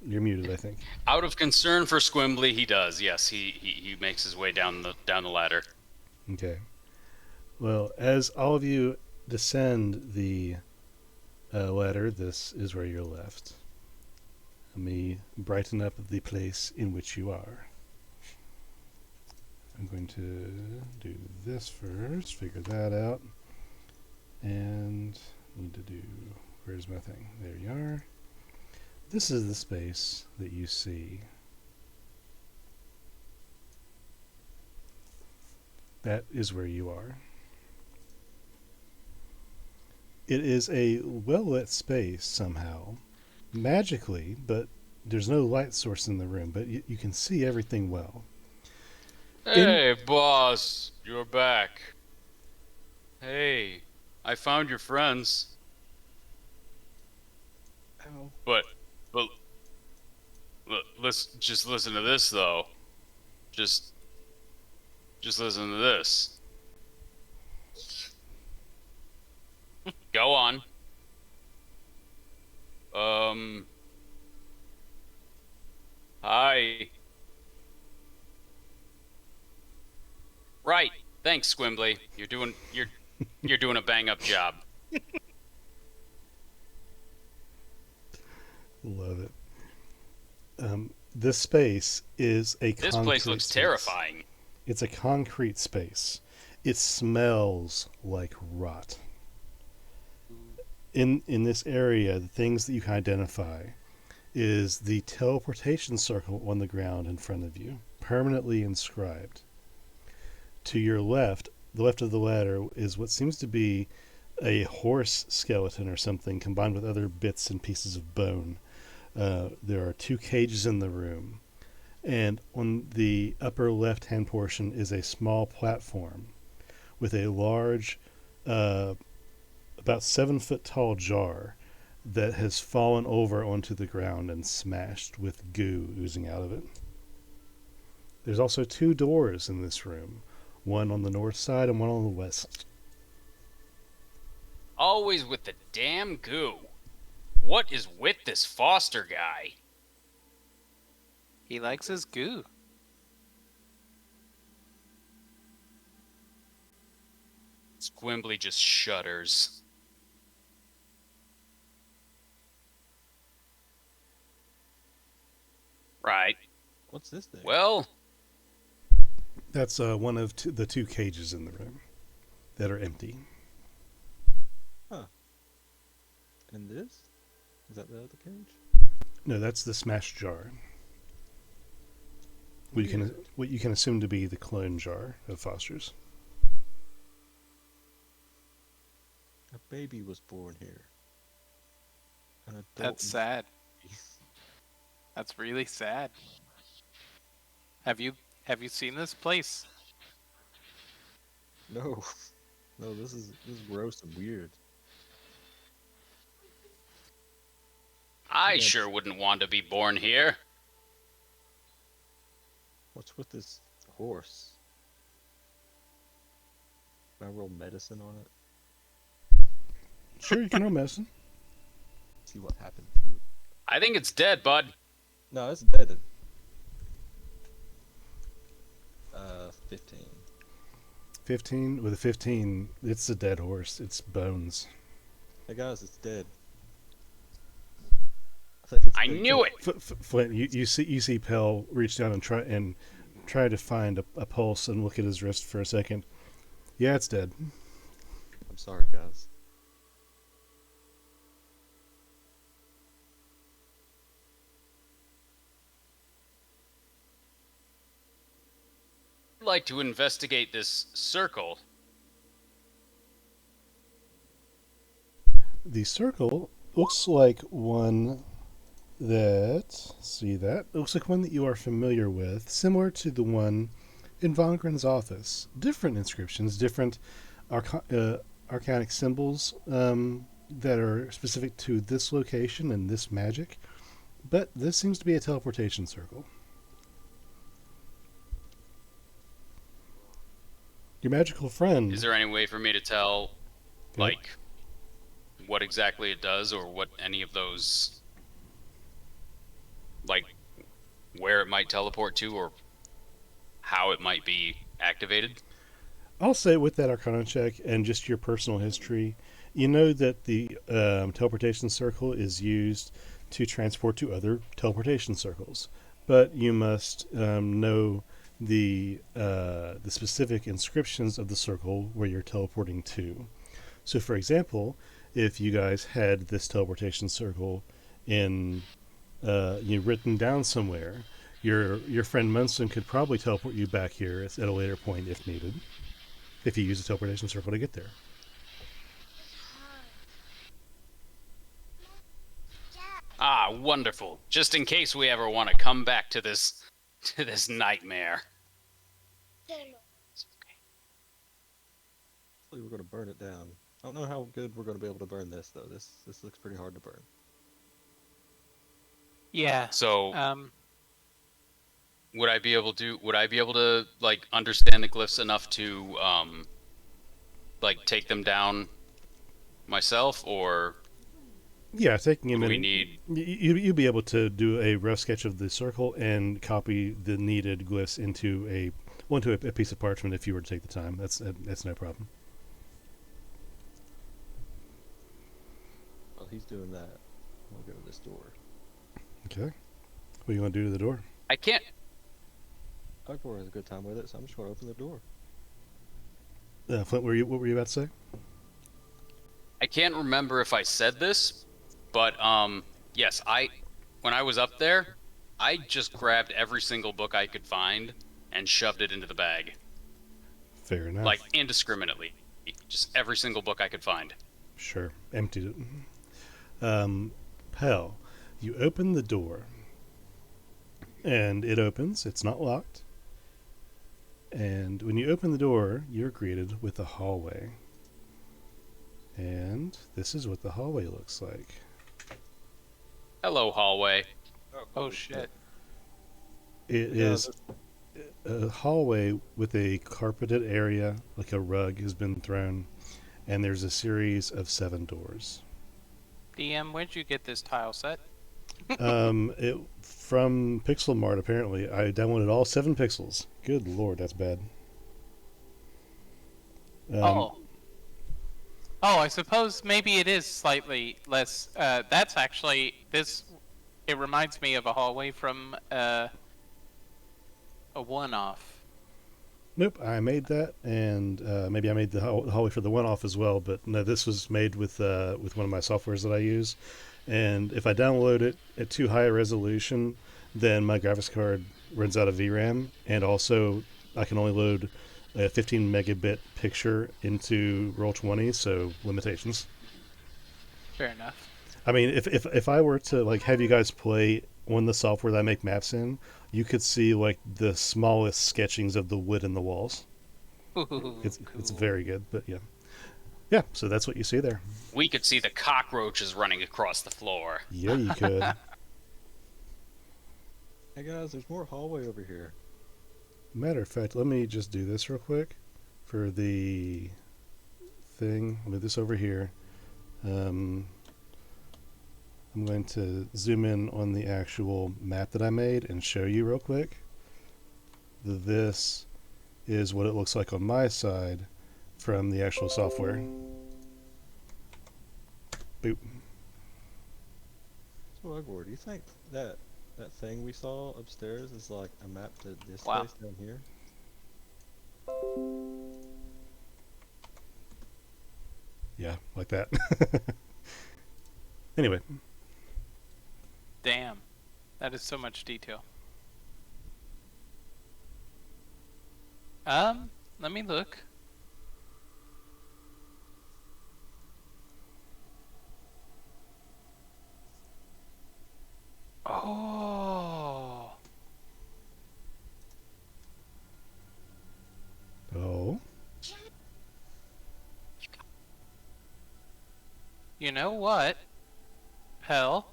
You're muted, I think. Out of concern for Squimbly, he does. Yes, he makes his way down the ladder. Okay. Well, as all of you descend the ladder, this is where you're left. Let me brighten up the place in which you are. I'm going to do this first, figure that out. And need to do, where's my thing? There you are. This is the space that you see. That is where you are. It is a well-lit space somehow, magically, but There's no light source in the room, but you can see everything well. Hey, boss, you're back. Hey, I found your friends. Ow. But, but, let's just listen to this though. Just, just listen to this. Go on. Um, hi. Right. Thanks, Squimbly. You're doing a bang up job. Love it. This space is a This concrete place looks space. terrifying. It's a concrete space. It smells like rot. In this area, the things that you can identify is the teleportation circle on the ground in front of you, permanently inscribed. To your left, the left of the ladder, is what seems to be a horse skeleton or something combined with other bits and pieces of bone. There are 2 cages in the room, and on the upper left-hand portion is a small platform with a large, about 7-foot tall jar that has fallen over onto the ground and smashed with goo oozing out of it. There's also 2 doors in this room, one on the north side and one on the west. Always with the damn goo. What is with this Foster guy? He likes his goo. Squimbly just shudders. Right. What's this thing? Well, That's one of the 2 cages in the room that are empty. And this? Is that the other cage? No, that's the smashed jar. What you can assume to be the clone jar of Foster's. A baby was born here. An adult. That's sad. That's really sad. Have you seen this place? No. No, this is gross and weird. I Yes. sure wouldn't want to be born here. What's with this horse? Can I roll medicine on it? Sure, you can roll medicine. See what happened to it. I think it's dead, bud. No, it's dead. 15. 15. With a 15, it's a dead horse. It's bones. Hey guys, it's dead. think it's I been knew it. Flint, you see Pell reach down and try to find a pulse and look at his wrist for a second. Yeah, it's dead. I'm sorry, guys. I'd like to investigate this circle. The circle looks like one that looks like one that you are familiar with, similar to the one in Von Gren's office. Different inscriptions, different arcanic symbols that are specific to this location and this magic, but this seems to be a teleportation circle. Your magical friend. Is there any way for me to tell, Okay. like, what exactly it does, or what any of those, like, where it might teleport to, or how it might be activated? I'll say with that Arcana check and just your personal history, you know that the teleportation circle is used to transport to other teleportation circles, but you must know the specific inscriptions of the circle where you're teleporting to. So, for example, if you guys had this teleportation circle in written down somewhere, your friend Munson could probably teleport you back here at a later point if needed, if you use a teleportation circle to get there. Ah, wonderful. Just in case we ever want to come back to this nightmare. Hopefully we're going to burn it down. I don't know how good we're going to be able to burn this, though. This looks pretty hard to burn. Yeah. So, Um. would I be able to like understand the glyphs enough to like take them down myself, or Yeah, taking him would we in. need? You'd be able to do a rough sketch of the circle and copy the needed glyphs into a piece of parchment if you were to take the time. That's no problem. While he's doing that, we'll go to this door. Okay. What do you want to do to the door? I can't. Akbar has a good time with it, so I'm just going to open the door. Flint, what were you about to say? I can't remember if I said this, but yes, when I was up there, I just grabbed every single book I could find and shoved it into the bag, Fair enough. like indiscriminately, just every single book I could find. Sure. Emptied it. Pell, you open the door, and it opens. It's not locked. And when you open the door, you're greeted with a hallway. And this is what the hallway looks like. Hello, hallway. Oh shit. It Yeah, is a hallway with a carpeted area, like a rug has been thrown, and there's a series of 7 doors. DM, where'd you get this tile set? From Pixel Mart, apparently. I downloaded all 7 pixels. Good lord, that's bad. Oh, I suppose maybe it is slightly less. That's actually this. It reminds me of a hallway from a one-off. Nope, I made that, and maybe I made the hallway for the one-off as well. But no, this was made with one of my softwares that I use. And if I download it at too high a resolution, then my graphics card runs out of VRAM, and also I can only load a 15 megabit picture into Roll20, so limitations. Fair enough. I mean, if I were to like have you guys play on the software that I make maps in, you could see like the smallest sketchings of the wood in the walls. Ooh, It's cool. very good, but yeah. Yeah, so that's what you see there. We could see the cockroaches running across the floor. Yeah, you could. Hey guys, there's more hallway over here. Matter of fact, let me just do this real quick for the thing. I'll move this over here. I'm going to zoom in on the actual map that I made and show you real quick. This is what it looks like on my side from the actual software. Boop. So Akbar, do you think that thing we saw upstairs is like a map to this Wow. place down here? Yeah, like that. Anyway, Damn, that is so much detail. Let me look. Oh. oh, You know what? Hell.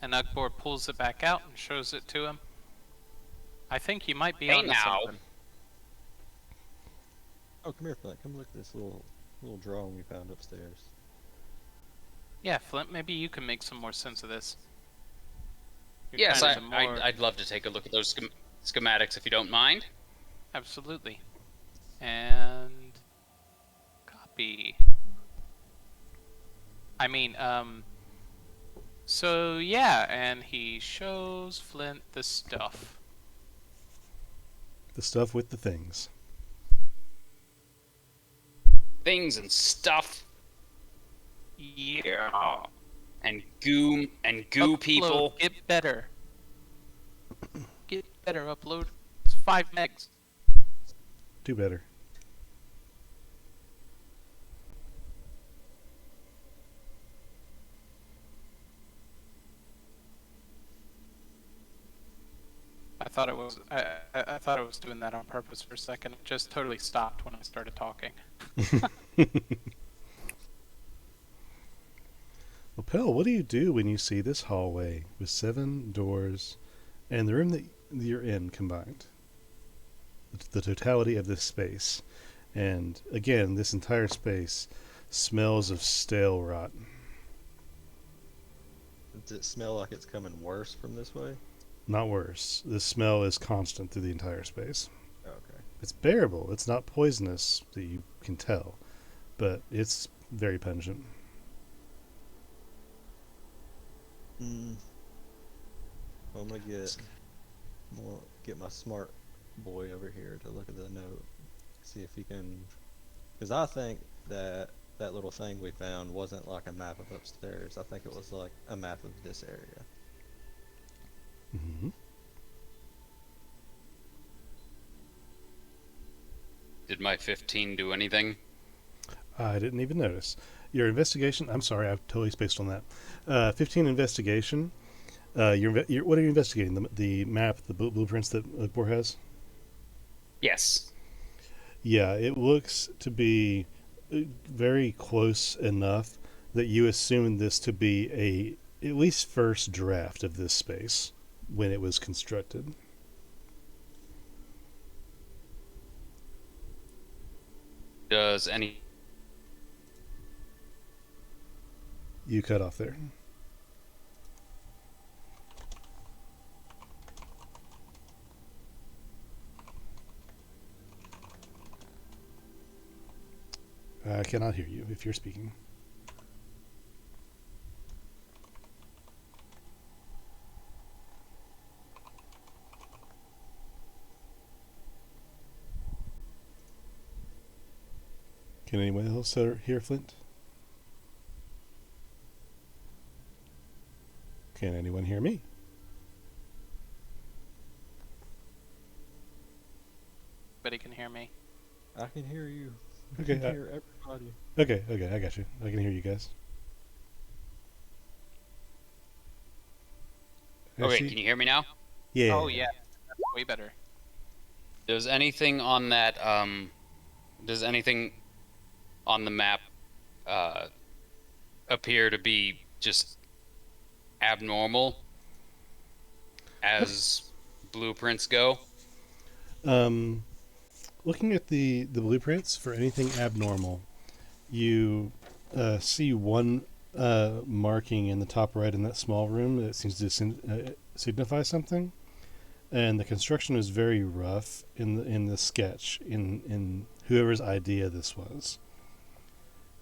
And Akbar pulls it back out and shows it to him. I think you might be Hey onto now. something. Oh, come here, Flint. Come look at this little drawing we found upstairs. Yeah, Flint, maybe you can make some more sense of this. You're Yes, kind of the more... I'd love to take a look at those schematics if you don't mind. Absolutely. And... copy. I mean, so yeah, and he shows Flint the stuff. the stuff with the things. Things and stuff Yeah. and goo Upload. people. Get better. Get better, upload. It's 5 megs. Do better. thought it was. I thought it was doing that on purpose for a second. It just totally stopped when I started talking. Well, Pell, what do you do when you see this hallway with 7 doors and the room that you're in combined? The totality of this space. And again, this entire space smells of stale rot. Does it smell like it's coming worse from this way? Not worse. The smell is constant through the entire space. Okay. It's bearable. It's not poisonous that you can tell, but it's very pungent. Mm. I'm gonna get my smart boy over here to look at the note, see if he can, because I think that that little thing we found wasn't like a map of upstairs. I think it was like a map of this area. Mm-hmm. Did my 15 do anything? I didn't even notice. Your investigation, I'm sorry, I've totally spaced on that. 15 investigation. What are you investigating? The map, the blueprints that Ligbor has? Yes. Yeah, it looks to be very close enough that you assume this to be at least first draft of this space when it was constructed. Does any You cut off there. I cannot hear you if you're speaking. Can anyone else hear Flint? Can anyone hear me? Nobody can hear me. I can hear you. I Okay, can hear everybody. Okay, I got you. I can hear you guys. Okay, Actually, can you hear me now? yeah. Oh yeah, that's way better. Does anything on that does anything on the map appear to be just abnormal as blueprints go? Looking at the blueprints for anything abnormal, you see one marking in the top right in that small room that seems to signify something, and the construction is very rough in the sketch in whoever's idea this was.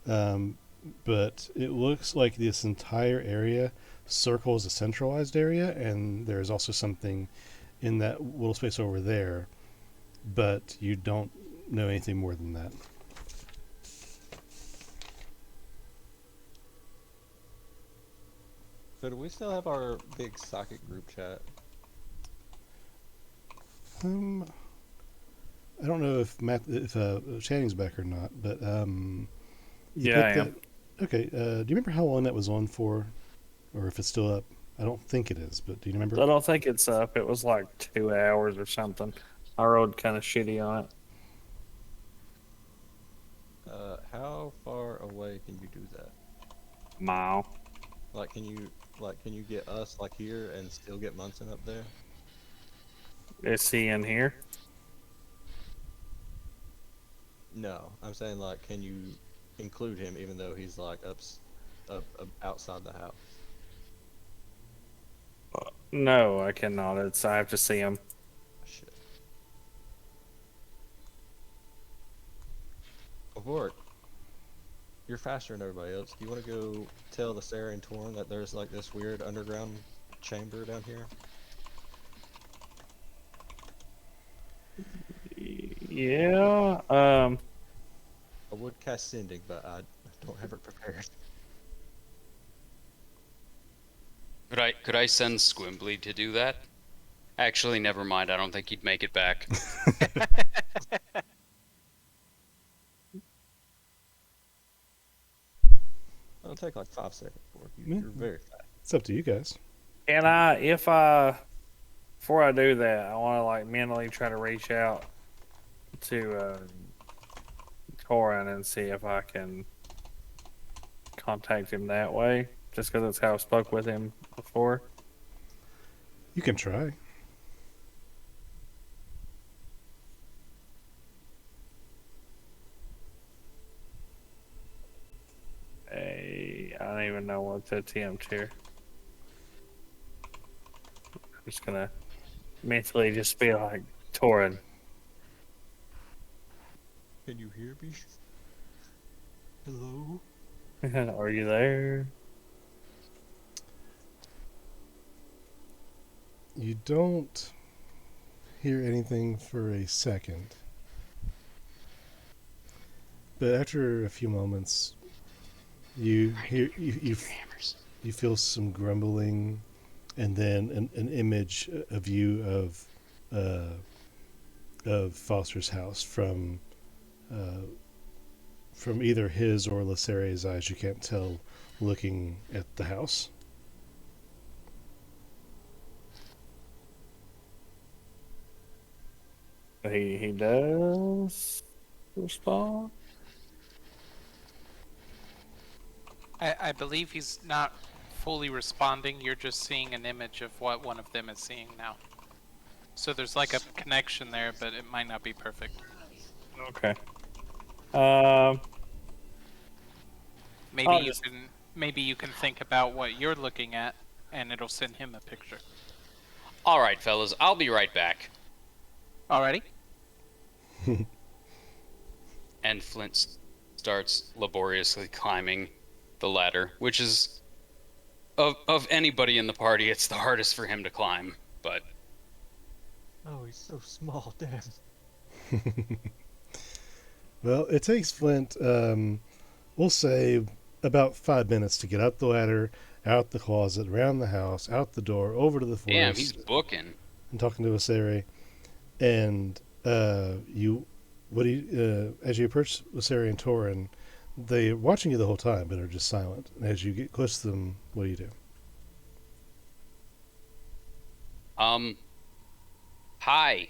But it looks like this entire area circles a centralized area, and there's also something in that little space over there, but you don't know anything more than that. So do we still have our big psychic group chat? I don't know if Channing's back or not, but you Yeah, put I that. am. Okay, do you remember how long that was on for, or if it's still up? I don't think it is, but do you remember? I don't think it's up. It was like 2 hours or something. I rolled kind of shitty on it. How far away can you do that? Mile. Like, can you get us like here and still get Munson up there? Is he in here? No, I'm saying like, can you include him even though he's like up outside the house? No, I cannot. I have to see him. Shit. Avort, you're faster than everybody else. Do you want to go tell the Sarah and Torn that there's like this weird underground chamber down here? Yeah. I would cast sending, but I don't have it prepared. Could I send Squimbly to do that? Actually, never mind. I don't think he'd make it back. It'll take like 5 seconds for you. You're very fast. It's up to you guys. Can I, if I before I do that, I want to like mentally try to reach out to Torin and see if I can contact him that way. Just because that's how I spoke with him before. You can try. I don't even know what to attempt here. I'm just gonna mentally just be like, Torin. Can you hear me? Hello? Are you there? You don't hear anything for a second. But after a few moments, you hear you feel some grumbling, and then an image of you of Foster's house from either his or Laseria's eyes. You can't tell looking at the house. He does respond. I believe he's not fully responding. You're just seeing an image of what one of them is seeing now. So there's like a connection there, but it might not be perfect. Okay. Maybe you can think about what you're looking at, and it'll send him a picture. All right, fellas, I'll be right back. Alrighty. And Flint starts laboriously climbing the ladder, which is, of anybody in the party, it's the hardest for him to climb. But Oh, he's so small, damn. Well, it takes Flint, we'll say, about 5 minutes to get up the ladder, out the closet, around the house, out the door, over to the forest. damn, he's booking. And talking to Aseri. And as you approach Aseri and Torin, they're watching you the whole time, but are just silent. And as you get close to them, what do you do? Hi.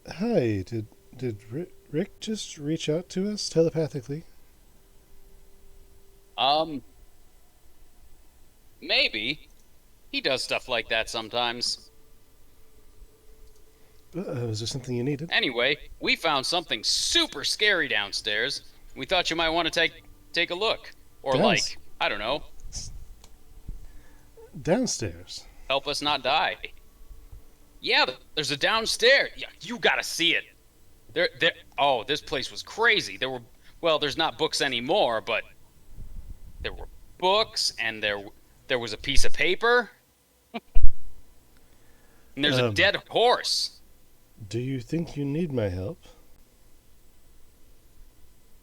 Hi, did Rick just reach out to us telepathically? Maybe. He does stuff like that sometimes. Was there something you needed? Anyway, we found something super scary downstairs. We thought you might want to take a look. Or like, I don't know, Downstairs? help us not die. Yeah, there's a downstairs. Yeah, you gotta see it. Oh, this place was crazy. There's not books anymore, but there were books, and there was a piece of paper. And there's a dead horse. Do you think you need my help?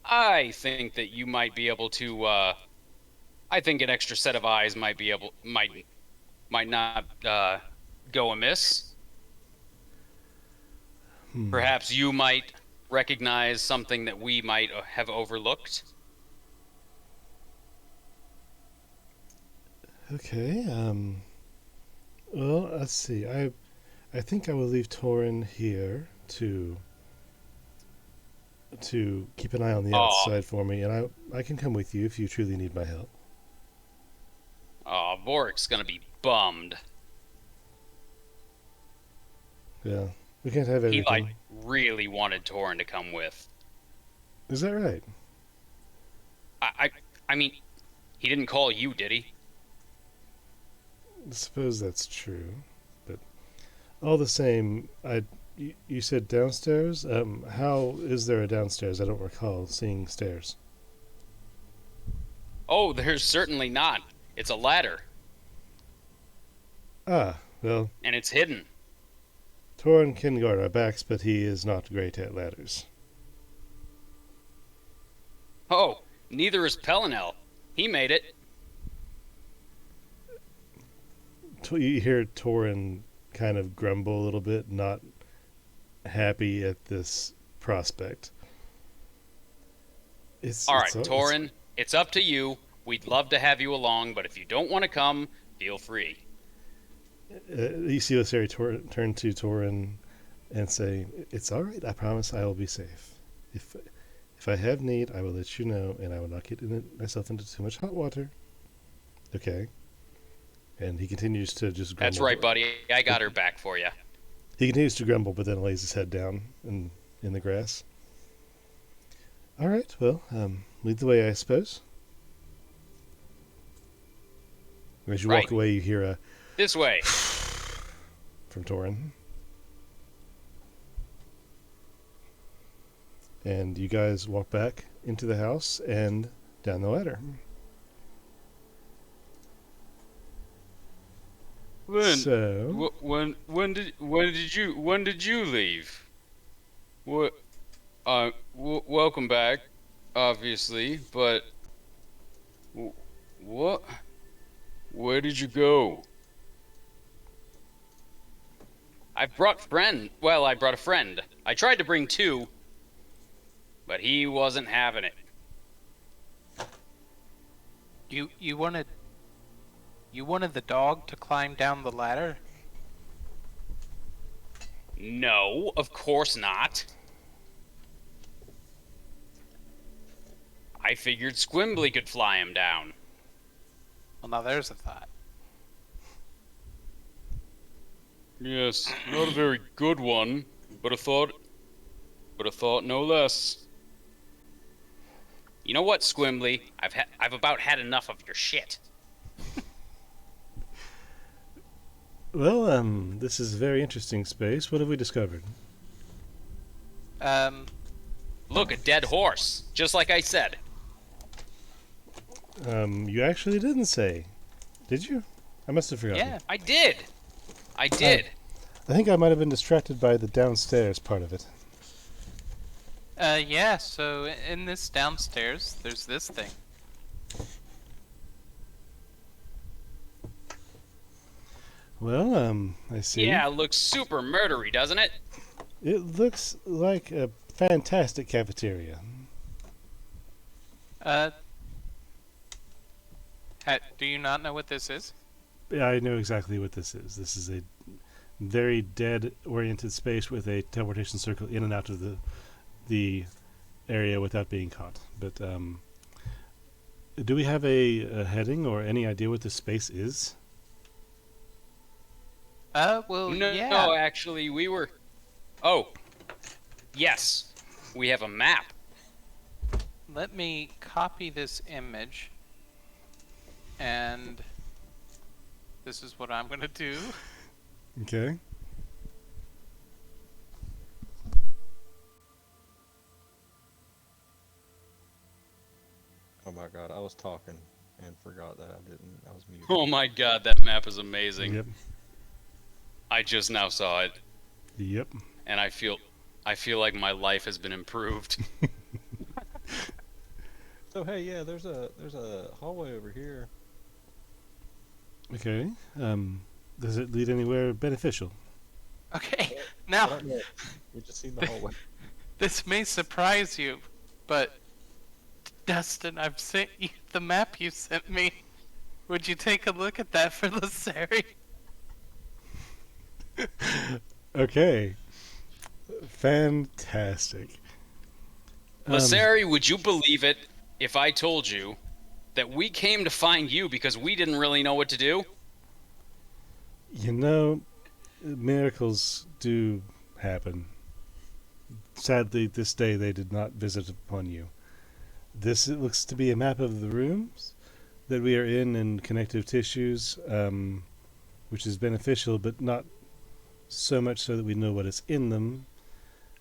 I think that you might be able to, I think an extra set of eyes might not, go amiss. Perhaps you might recognize something that we might have overlooked. Okay, well, let's see. I think I will leave Torin here to keep an eye on the outside for me, and I can come with you if you truly need my help. Oh, Vorik's gonna be bummed. Yeah, we can't have everything. He really wanted Torin to come with. Is that right? I mean, he didn't call you, did he? I suppose that's true, but all the same, you said downstairs? How is there a downstairs? I don't recall seeing stairs. Oh, there's certainly not. It's a ladder. Ah, well, And it's hidden. Torin can guard our backs, but he is not great at ladders. Oh, neither is Pelinel. He made it. You hear Torin kind of grumble a little bit, not happy at this prospect. All right, Torin, it's up to you. We'd love to have you along, but if you don't want to come, feel free. You see Lasari turn to Torin and say, "It's all right. I promise I will be safe. If I have need, I will let you know, and I will not get myself into too much hot water." Okay. And he continues to just grumble. That's right, buddy. I got her back for you. He continues to grumble, but then lays his head down in the grass. All right. Well, lead the way, I suppose. As you walk away, you hear a This way. from Torin. And you guys walk back into the house and down the ladder. Lynn, So, when did you leave? What? Welcome back, obviously, but what? Where did you go? I brought a friend. I tried to bring two, but he wasn't having it. You wanted the dog to climb down the ladder? No, of course not. I figured Squimbly could fly him down. Well, now there's a thought. Yes, not a very good one, but a thought no less. You know what, Squimbly? I've about had enough of your shit. well, this is a very interesting space. What have we discovered? Look, a dead horse, just like I said. You actually didn't say. Did you? I must have forgotten. Yeah, I did. I did. I think I might have been distracted by the downstairs part of it. Yeah, so in this downstairs, there's this thing. Well, I see. Yeah, it looks super murdery, doesn't it? It looks like a fantastic cafeteria. Do you not know what this is? Yeah, I know exactly what this is. This is a very dead-oriented space with a teleportation circle in and out of the area without being caught. But do we have a heading or any idea what this space is? Well, No, yeah. no, actually, we were... Oh, yes. We have a map. Let me copy this image. And this is what I'm going to do. Okay. Oh my god, I was talking and forgot that I was muted. Oh my god, that map is amazing. Yep. I just now saw it, Yep. and I feel like my life has been improved. So hey, yeah, there's a hallway over here. Okay. Does it lead anywhere beneficial? Okay, I now, don't know. We just seen the hallway. this may surprise you, but Dustin, I've sent you the map you sent me. Would you take a look at that for Lasari? Okay. Fantastic. Lasari, would you believe it if I told you that we came to find you because we didn't really know what to do? You know, miracles do happen. Sadly, this day they did not visit upon you. This looks to be a map of the rooms that we are in and connective tissues, which is beneficial, but not so much so that we know what is in them.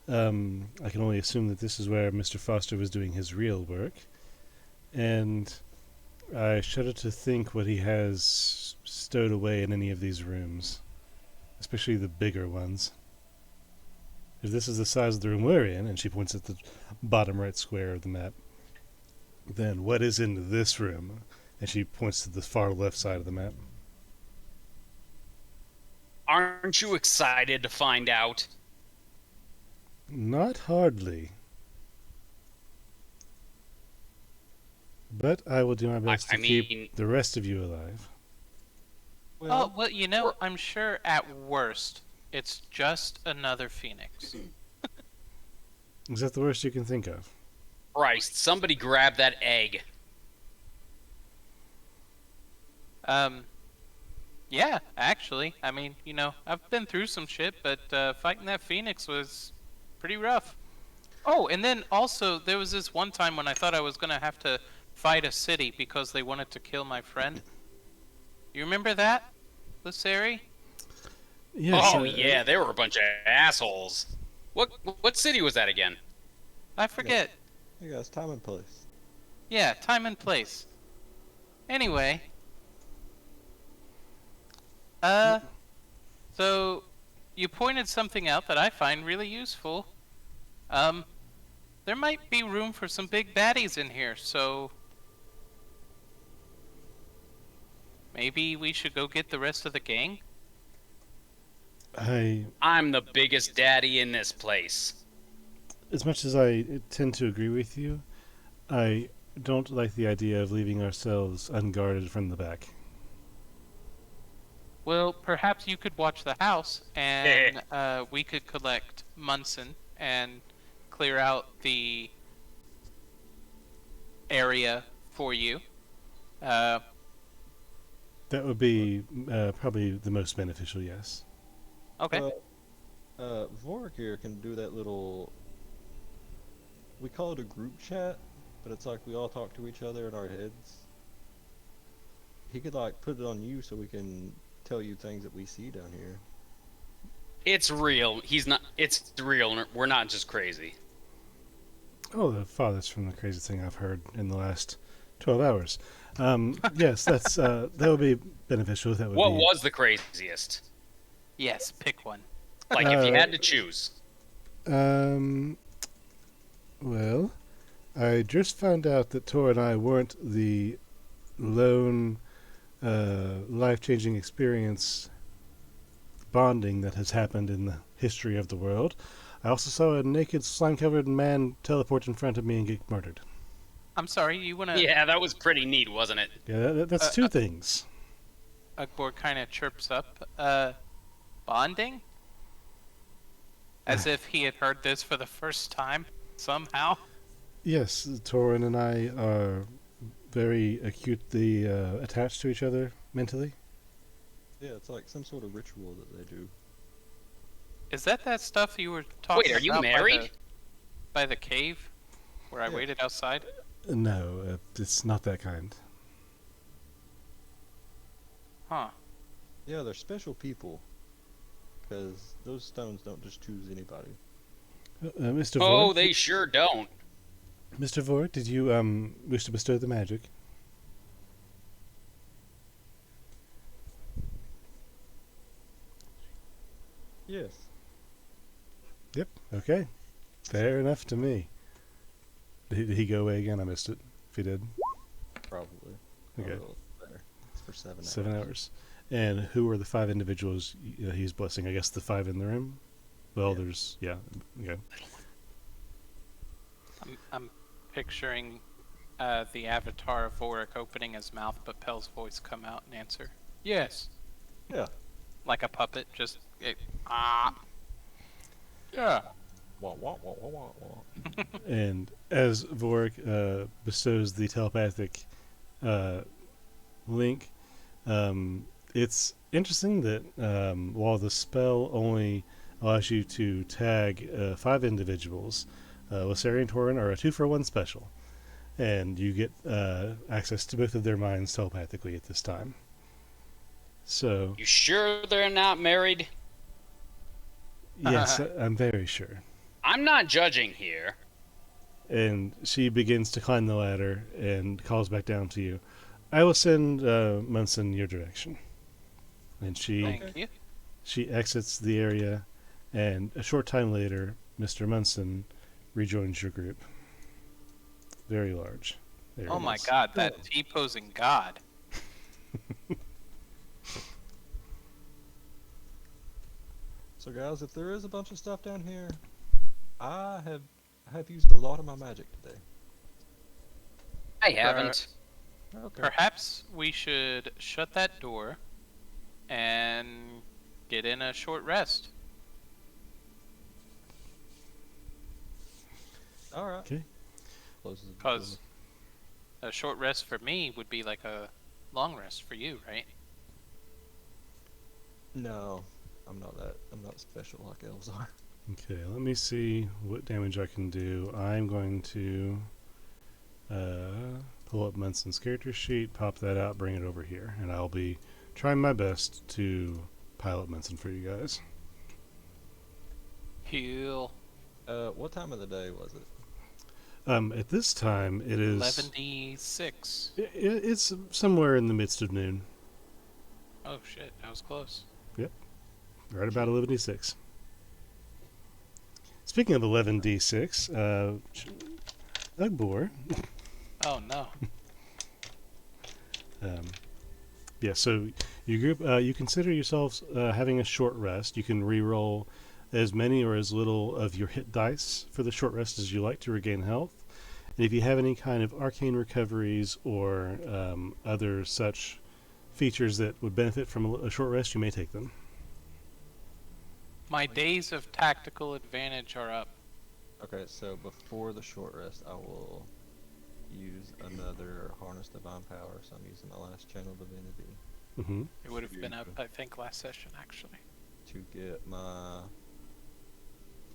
I can only assume that this is where Mr. Foster was doing his real work. And I shudder to think what he has stowed away in any of these rooms, especially the bigger ones. If this is the size of the room we're in, and she points at the bottom right square of the map, then what is in this room? And she points to the far left side of the map. Aren't you excited to find out? Not hardly. But I will do my best I to mean- keep the rest of you alive. Oh, well, you know, I'm sure at worst, it's just another phoenix. Is that the worst you can think of? Christ, somebody grab that egg. Yeah, actually. I mean, you know, I've been through some shit, but fighting that phoenix was pretty rough. Oh, and then also, there was this one time when I thought I was gonna have to fight a city because they wanted to kill my friend. You remember that, Luceri? Yes. Oh yeah, they were a bunch of assholes. What city was that again? I forget. Hey guys, time and place. Yeah, time and place. Anyway. So you pointed something out that I find really useful. There might be room for some big baddies in here, so maybe we should go get the rest of the gang? I'm the biggest daddy in this place. As much as I tend to agree with you, I don't like the idea of leaving ourselves unguarded from the back. Well, perhaps you could watch the house, and we could collect Munson and clear out the area for you. That would be probably the most beneficial, yes. Okay. Vorik here can do that little. We call it a group chat, but it's like we all talk to each other in our heads. He could like put it on you so we can tell you things that we see down here. It's real. It's real. We're not just crazy. Oh, the farthest from the craziest thing I've heard in the last 12 hours. Yes, that's that would be beneficial. That would What be... was the craziest? Yes, pick one. Like if you had to choose. Well, I just found out that Tor and I weren't the lone life-changing experience bonding that has happened in the history of the world. I also saw a naked, slime-covered man teleport in front of me and get murdered. I'm sorry, you wanna... Yeah, that was pretty neat, wasn't it? Yeah, that's two things. Ugbor kind of chirps up. Bonding? As if he had heard this for the first time, somehow. Yes, Torin and I are very acutely attached to each other mentally. Yeah, it's like some sort of ritual that they do. Is that stuff you were talking about? Wait, are you married? By the cave? Where I waited outside? No, it's not that kind. Huh. Yeah, they're special people. Because those stones don't just choose anybody. Mr. Oh, Vort, they sure don't. Mr. Vort, did you wish to bestow the magic? Yes. Yep. Okay. Fair enough to me. Did he go away again? I missed it. If he did. Probably. Okay. There. It's for 7 hours. 7 hours. And who are the 5 individuals he's blessing? I guess the 5 in the room? Well, Yeah. there's... Yeah. Okay. I'm picturing the avatar of Vorik opening his mouth, but Pel's voice come out and answer, yes. Yeah. Like a puppet, just... Yeah. Wah, wah, wah, wah, wah, wah. And as Vorik bestows the telepathic link, it's interesting that while the spell only allows you to tag 5 individuals, Lysari and Torin are a 2-for-1 special, and you get access to both of their minds telepathically at this time. So, You sure they're not married? yes, I'm very sure. I'm not judging here. And she begins to climb the ladder and calls back down to you. I will send Munson your direction. And Thank you. she exits the area, and a short time later, Mr. Munson rejoins your group. Very large. There Oh he my is. god, that T-posing god. So guys, if there is a bunch of stuff down here, I have used a lot of my magic today. I haven't. Okay. Perhaps we should shut that door and get in a short rest. All right. Okay. Closes the door. Because a short rest for me would be like a long rest for you, right? No, I'm not that. I'm not special like elves are. Okay, let me see what damage I can do. I'm going to pull up Munson's character sheet, pop that out, bring it over here, and I'll be trying my best to pilot Munson for you guys. Heal. What time of the day was it? At this time, it is 11d6. it's somewhere in the midst of noon, Oh shit, that was close. right about 11d6. Speaking of 11d6, Ugbor. Oh no. Yeah, so you group, you consider yourselves having a short rest. You can re-roll as many or as little of your hit dice for the short rest as you like to regain health. And if you have any kind of arcane recoveries or other such features that would benefit from a short rest, you may take them. My days of tactical advantage are up. Okay, so before the short rest, I will use another harness divine power. So I'm using my last channel divinity Mm-hmm. It would have been up, I think, last session actually. to get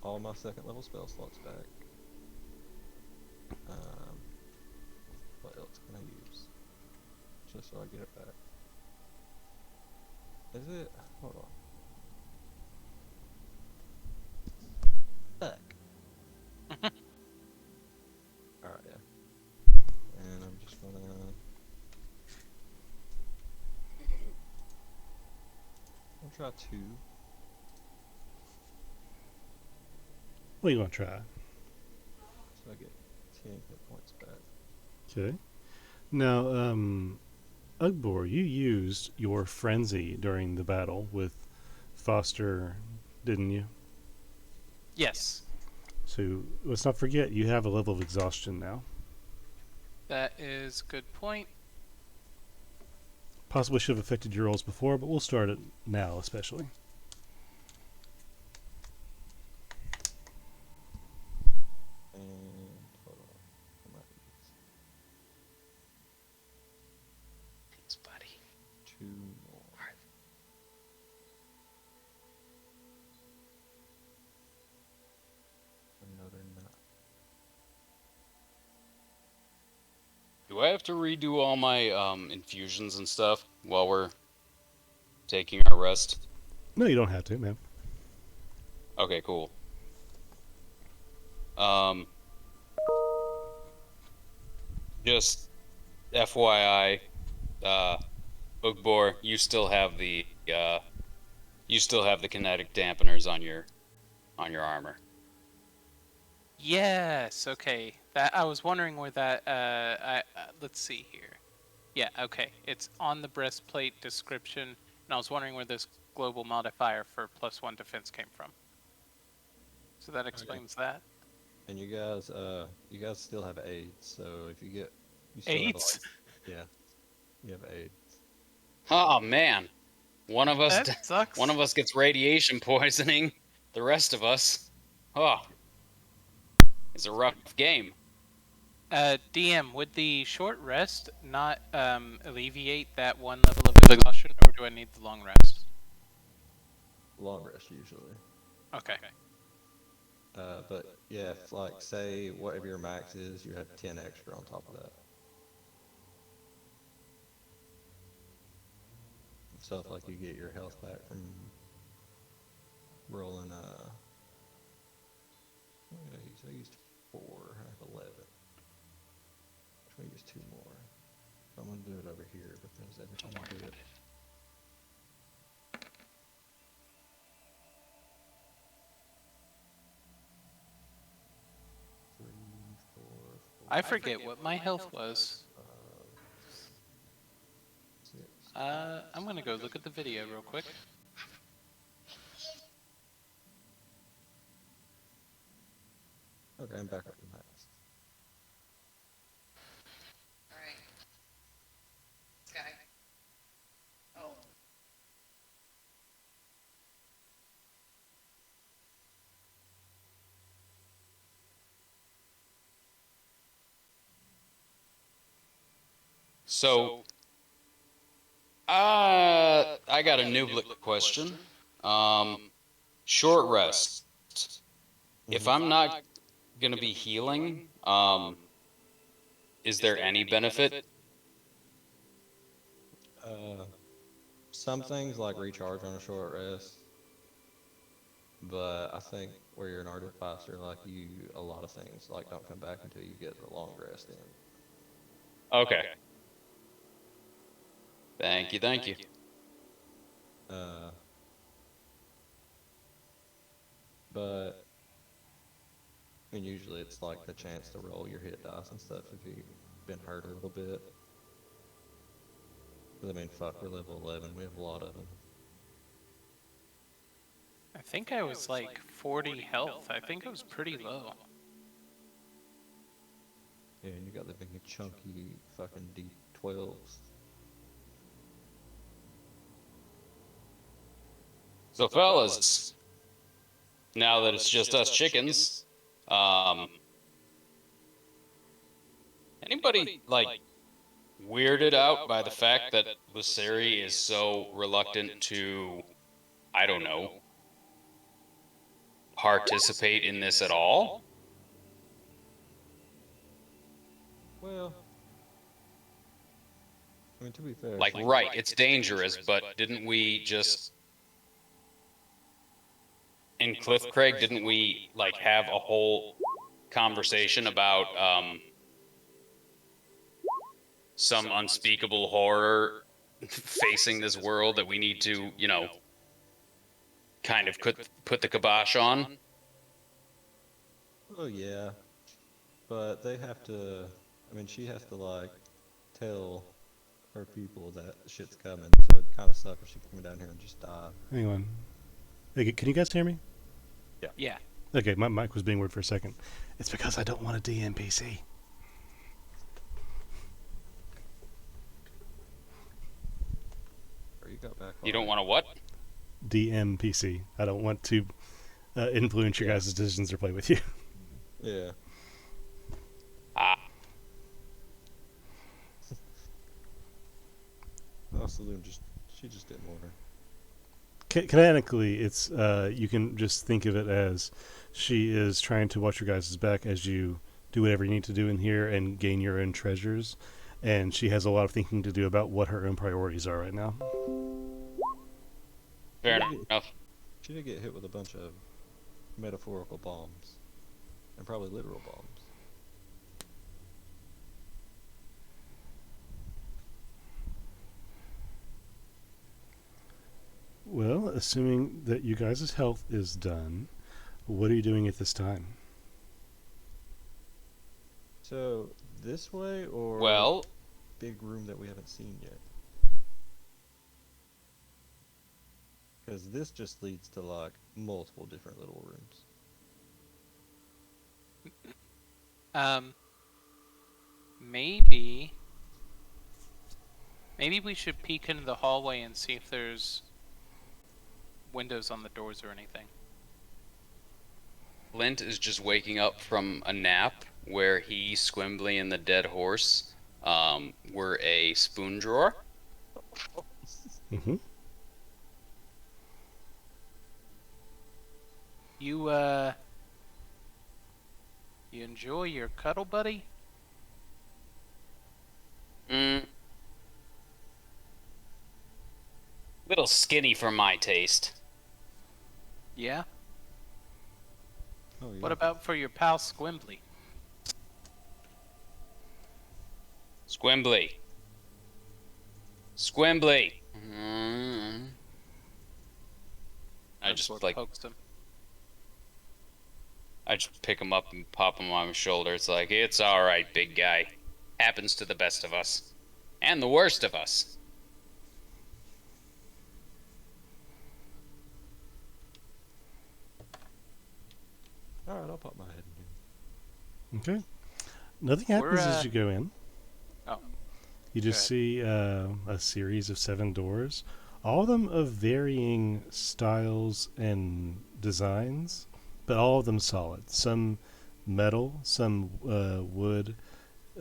all my second level spell slots back. What else can I use? Just so I get it back. Is it? Hold on. Fuck. Alright, yeah. And I'm just gonna. I'll try 2. What are you going to try? So I get 10 hit points back. Okay. Now, Ugbor, you used your frenzy during the battle with Foster, didn't you? Yes. So let's not forget you have a level of exhaustion now. That is a good point. Possibly should have affected your rolls before, but we'll start it now, especially. And hold on. I might use Thanks, buddy. 2 more. No, they're not. Do I have to redo all my infusions and stuff while we're taking our rest? No, you don't have to, man. Okay, cool. Um, just FYI, Ugbor, you still have the kinetic dampeners on your armor. Yes. Okay. That I was wondering where that. Let's see here. Yeah. Okay. It's on the breastplate description, and I was wondering where this global modifier for +1 defense came from. So that explains that. And you guys still have AIDS, so if you get, you still AIDS. yeah, you have AIDS. Oh man, one of us That sucks. one of us gets radiation poisoning. The rest of us, oh, it's a rough game. DM, would the short rest not alleviate that one level of exhaustion, or do I need the long rest? Long rest usually. Okay. But yeah, if like say whatever your max is, you have 10 extra on top of that. Stuff like you get your health back from rolling. I used 4. I have 11. I'm gonna use 2 more. I'm gonna do it over here because every time I do it. I forget what my health was. 6. I'm gonna go look at the video real quick. Okay, I'm back up to max. Alright. Sky. Oh. So, I got a new question. Short rest. If I'm not gonna be healing, is there any benefit? Some things like recharge on a short rest, but I think where you're an artificer, like a lot of things like don't come back until you get the long rest in. Okay. Thank you, thank you. But I mean, usually it's like the chance to roll your hit dice and stuff if you've been hurt a little bit. 'Cause, I mean, fuck, we're level 11. We have a lot of them. I think I was like 40 health. I think I was pretty low. Yeah, and you got the big chunky fucking D12s. So, fellas, now that it's just us chickens, anybody like weirded out by the fact that Lusseri is so reluctant to, I don't know, participate in this at all? Well, I mean, to be fair, Like, right, it's dangerous, but didn't we just... In Cliff Craig, didn't we, like, have a whole conversation about, some unspeakable horror facing this world that we need to, you know, kind of put the kibosh on? oh yeah, but they have to. I mean, she has to like tell her people that shit's coming. So it kind of sucks if she come down here and just die. Hang on. Hey, can you guys hear me? Yeah. Okay, my mic was being weird for a second. It's because I don't want a DMPC. Or you got back. You don't want to what? DMPC. I don't want to influence your guys' decisions or play with you. Yeah. Oh, Saloon she just didn't want her. Canonically, it's you can just think of it as she is trying to watch your guys' back as you do whatever you need to do in here and gain your own treasures, and she has a lot of thinking to do about what her own priorities are right now. Fair enough. She did get hit with a bunch of metaphorical bombs, and probably literal bombs. Well, assuming that you guys' health is done, what are you doing at this time? So this way, or Well, big room that we haven't seen yet? Because this just leads to like multiple different little rooms. Maybe we should peek into the hallway and see if there's windows on the doors or anything. Flint is just waking up from a nap where he, Squimbly, and the dead horse were a spoon drawer. Mm-hmm. You enjoy your cuddle buddy? Little skinny for my taste. Yeah? Oh, yeah. What about for your pal Squimbly? Squimbly. Squimbly. I just like pokes him. I just pick him up and pop him on my shoulder. It's like, it's all right, big guy. Happens to the best of us, and the worst of us. All right, I'll pop my head in here. Okay. Nothing happens as you go in. Oh. You just see a series of 7 doors, all of them of varying styles and designs, but all of them solid. Some metal, some wood,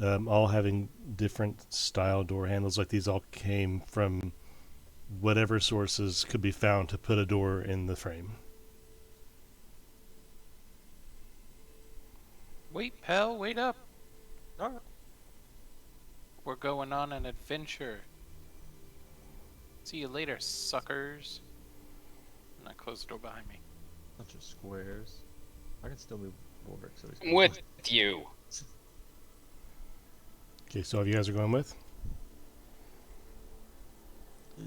all having different style door handles. Like these all came from whatever sources could be found to put a door in the frame. Wait, pal, wait up. Alright. We're going on an adventure. See you later, suckers. And I close the door behind me. Bunch of squares. I can still move forward, so he's I'm with you. Okay, so you guys are going with?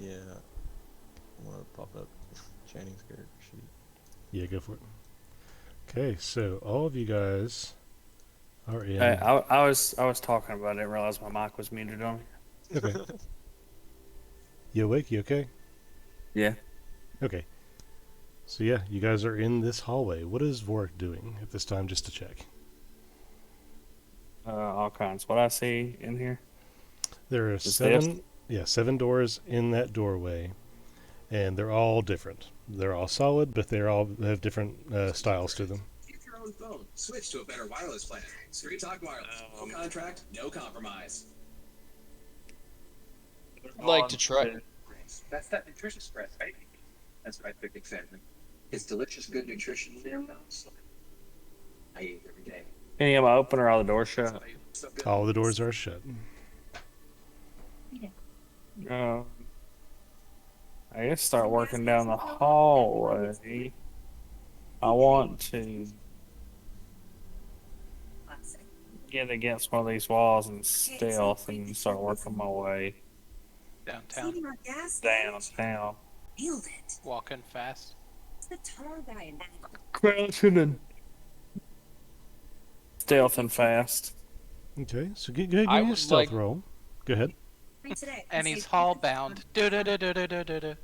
Yeah. I want to pop up Channing's character sheet. Yeah, go for it. Okay, so all of you guys are in. Hey, I was talking about it. I didn't realize my mic was muted on. Okay. You awake? You okay? Yeah. Okay. So yeah, you guys are in this hallway. What is Vorik doing at this time, just to check? All kinds. What I see in here. There are The seven doors in that doorway, and they're all different. They're all solid, but they all have different styles to them. Keep your own phone. Switch to a better wireless plan. Street Talk Wireless. No contract, no compromise. I'd like to try. That's that nutritious bread, right? That's what I think exactly. It's delicious, good nutrition in there. I eat it every day. Any of them open or all the doors shut? So good. All the doors are shut. I guess start working down the hallway. I want to get against one of these walls and stealth and start working my way Downtown. downtown. Nailed it. Walking fast. It's the tall guy in that. Crouching and stealth and fast. Okay, so go ahead, I give me a would stealth like- roll. Go ahead. Today. And he's hall bound. Do-do-do-do-do-do-do.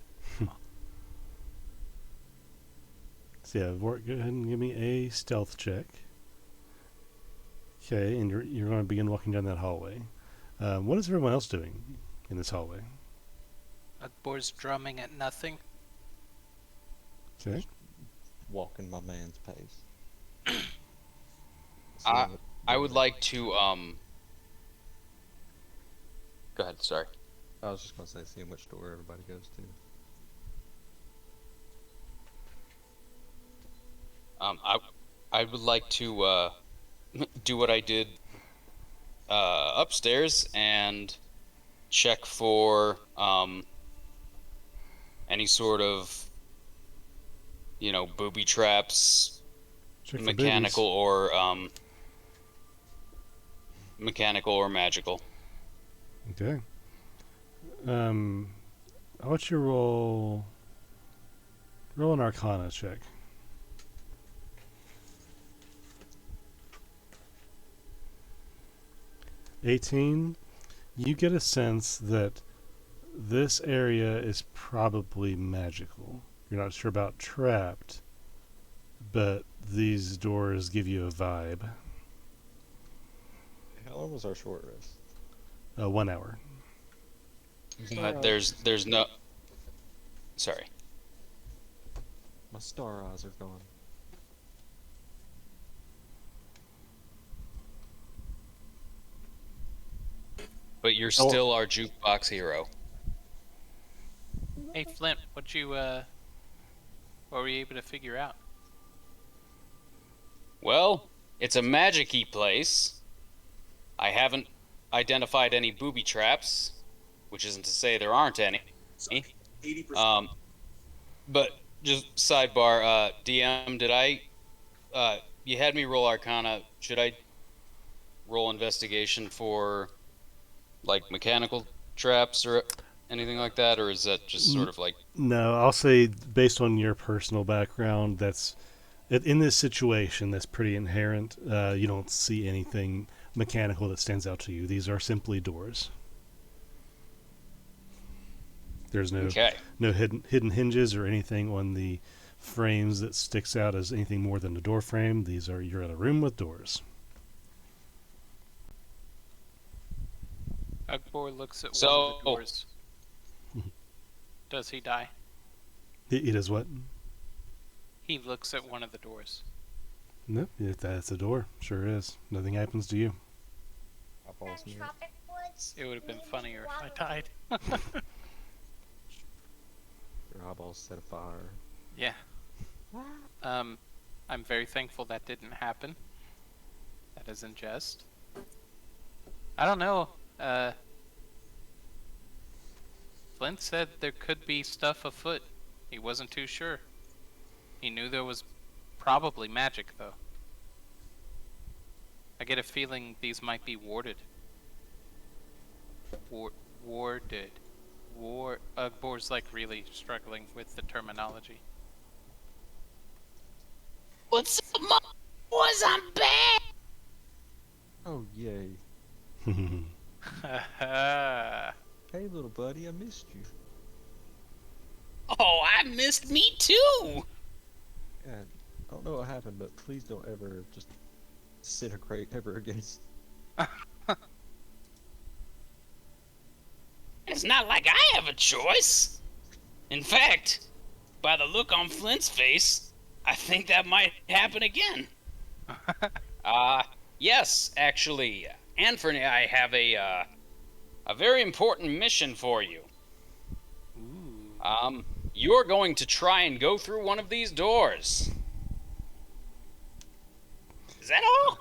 So yeah, Vorik, go ahead and give me a stealth check. Okay, and you're going to begin walking down that hallway. What is everyone else doing in this hallway? Ugbor's drumming at nothing. Okay. Walking my man's pace. I would like to Go ahead. Sorry. I was just gonna say, seeing which door everybody goes to. I would like to do what I did upstairs and check for any sort of, booby traps, Check for mechanical or magical. boobies. Okay. I'll let you roll an Arcana check. 18. You get a sense that this area is probably magical. You're not sure about trapped, but these doors give you a vibe. How long was our short rest? 1 hour. There's no. Sorry. My star eyes are gone. But you're still our jukebox hero. Hey Flint, what were you able to figure out? Well, it's a magic-y place. I haven't identified any booby traps, which isn't to say there aren't any. 80%. But just sidebar, DM, did I? You had me roll Arcana. Should I roll investigation for like mechanical traps or anything like that, or is that just sort of like? No, I'll say based on your personal background, that's in this situation that's pretty inherent. You don't see anything mechanical that stands out to you. These are simply doors. There's no hidden hinges or anything on the frames that sticks out as anything more than a door frame. You're in a room with doors. Ugbor looks at one of the doors. Does he die? He does what? He looks at one of the doors. Nope, that's a door. Sure is. Nothing happens to you. Eyeballs near it. It would have been funnier if I died. Your eyeballs set afire. Yeah. I'm very thankful that didn't happen. That is in jest. I don't know. Flint said there could be stuff afoot. He wasn't too sure. He knew there was probably magic, though. I get a feeling these might be warded. Warded. Ugbor's like really struggling with the terminology. What's up, boys? I'm back. Oh, yay. Hey, little buddy, I missed you. Oh, I missed me too. And I don't know what happened, but please don't ever just disintegrate ever again. It's not like I have a choice. In fact, by the look on Flint's face, I think that might happen again. Yes, actually, Anthony, I have a very important mission for you. You're going to try and go through one of these doors. Is that all?